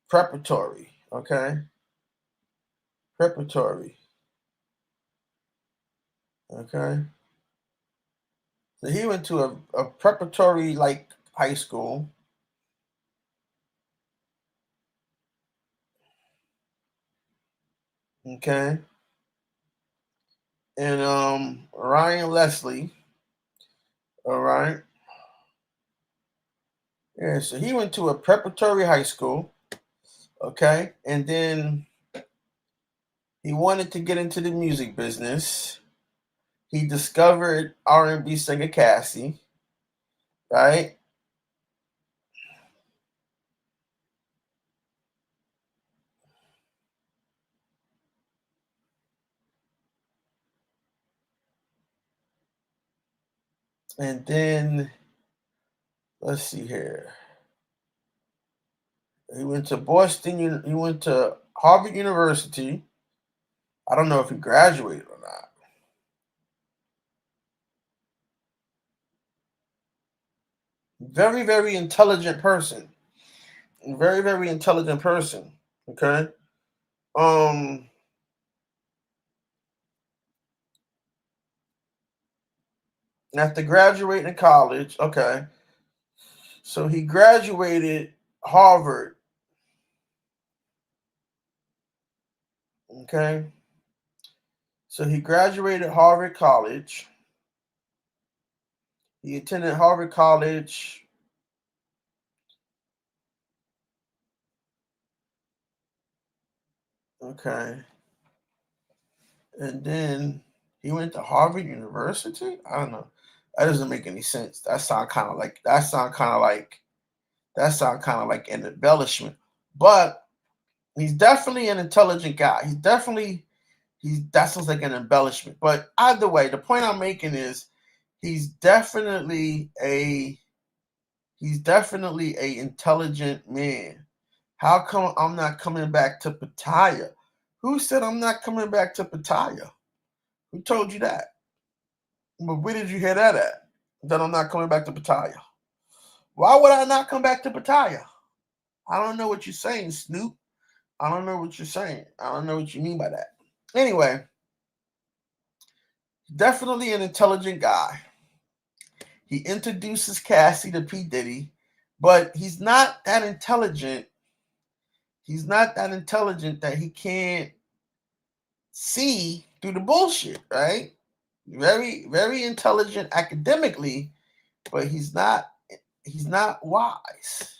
preparatory. Okay. Preparatory. Okay. So he went to a preparatory like high school. Okay. And Ryan Leslie. All right. Yeah, so he went to a preparatory high school. Okay. And then he wanted to get into the music business. He discovered R&B singer Cassie, right? And then let's see here. He went to Boston. He went to Harvard University. I don't know if he graduated or not. Very, very intelligent person. Very, very intelligent person. Okay. After graduating college, okay. So he graduated Harvard. Okay. So he graduated Harvard College. He attended Harvard College. Okay. And then he went to Harvard University. I don't know. That doesn't make any sense. That sound kind of like an embellishment. But he's definitely an intelligent guy. That sounds like an embellishment. But either way, the point I'm making is he's definitely a intelligent man. How come I'm not coming back to Pattaya? Who said I'm not coming back to Pattaya? Who told you that? But where did you hear that at? That I'm not coming back to Pattaya. Why would I not come back to Pattaya? I don't know what you're saying, Snoop. I don't know what you're saying. I don't know what you mean by that. Anyway, definitely an intelligent guy. He introduces Cassie to P. Diddy, but he's not that intelligent. He's not that intelligent that he can't see through the bullshit, right? Very, very intelligent academically, but he's not wise.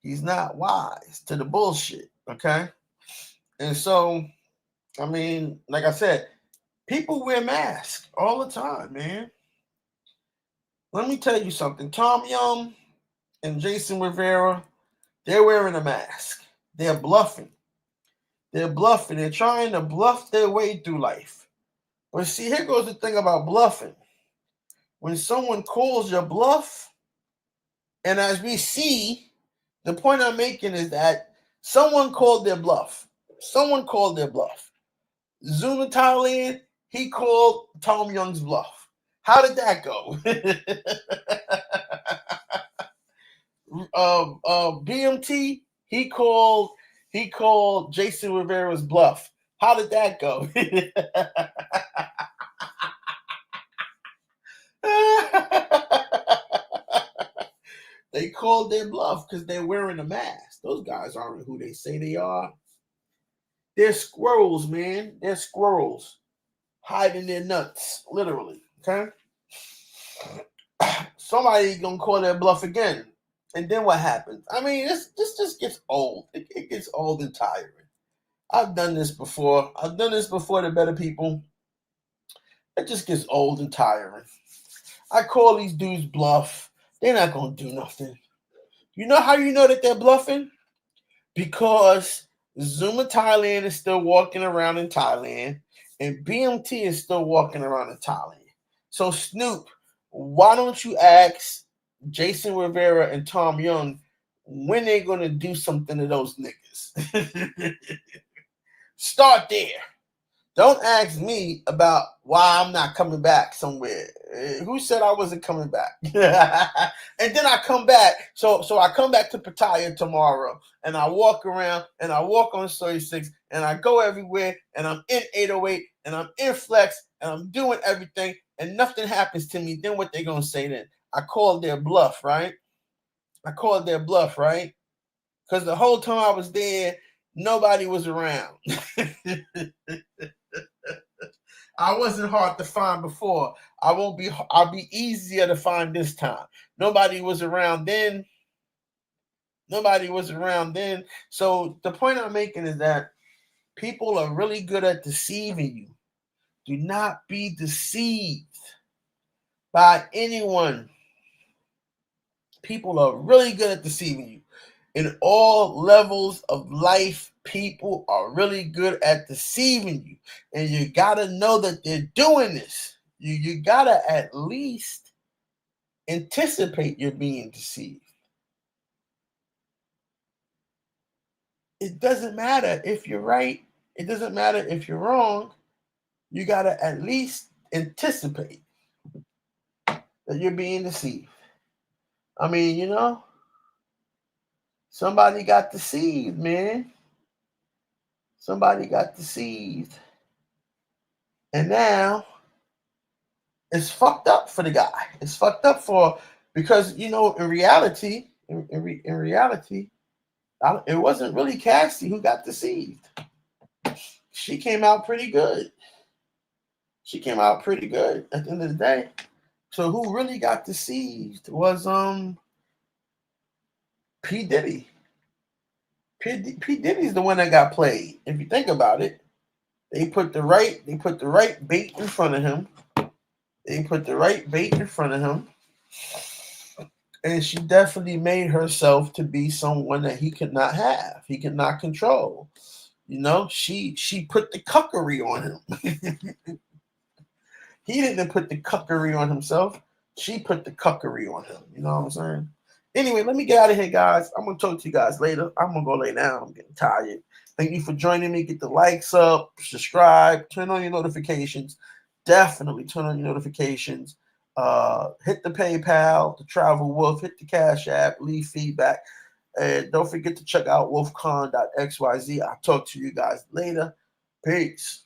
He's not wise to the bullshit, okay? And so, I mean, like I said, people wear masks all the time, man. Let me tell you something. Tom Young and Jason Rivera, they're wearing a mask. They're bluffing. They're bluffing. They're trying to bluff their way through life. But see, here goes the thing about bluffing. When someone calls your bluff, and as we see, the point I'm making is that someone called their bluff. Someone called their bluff. Zuma Thailand, he called Tom Young's bluff. How did that go? BMT, he called Jason Rivera's bluff. How did that go? They called their bluff because they're wearing a mask. Those guys aren't who they say they are. They're squirrels, man. They're squirrels hiding their nuts, literally. Okay. Somebody gonna call their bluff again. And then what happens? I mean, this just gets old. It gets old and tiring. I've done this before. I've done this before to better people. It just gets old and tiring. I call these dudes bluff. They're not going to do nothing. You know how you know that they're bluffing? Because Zuma Thailand is still walking around in Thailand and BMT is still walking around in Thailand. So Snoop, why don't you ask Jason Rivera and Tom Young when they're going to do something to those niggas? Start there. Don't ask me about why I'm not coming back somewhere. Who said I wasn't coming back? And then I come back. So I come back to Pattaya tomorrow, and I walk around, and I walk on 36, and I go everywhere, and I'm in 808, and I'm in Flex, and I'm doing everything, and nothing happens to me. Then what they gonna say then? I called their bluff, right? Because the whole time I was there, nobody was around. I wasn't hard to find before. I'll be easier to find this time. Nobody was around then. So the point I'm making is that people are really good at deceiving you. Do not be deceived by anyone. People are really good at deceiving you. In all levels of life, people are really good at deceiving you. And you got to know that they're doing this. You got to at least anticipate you're being deceived. It doesn't matter if you're right. It doesn't matter if you're wrong. You got to at least anticipate that you're being deceived. I mean, somebody got deceived, man. Somebody got deceived. And now it's fucked up for the guy. It's fucked up because in reality, it wasn't really Cassie who got deceived. She came out pretty good. At the end of the day. So who really got deceived was P. Diddy. P. Diddy's the one that got played. If you think about it, they put the right bait in front of him. And she definitely made herself to be someone that he could not have. He could not control. She put the cuckery on him. He didn't put the cuckery on himself. She put the cuckery on him. You know what I'm saying? Anyway, let me get out of here, guys. I'm going to talk to you guys later. I'm going to go lay down. I'm getting tired. Thank you for joining me. Get the likes up, subscribe, turn on your notifications. Definitely turn on your notifications. Hit the PayPal, the Travel Wolf, hit the Cash App, leave feedback. And don't forget to check out wolfcon.xyz. I'll talk to you guys later. Peace.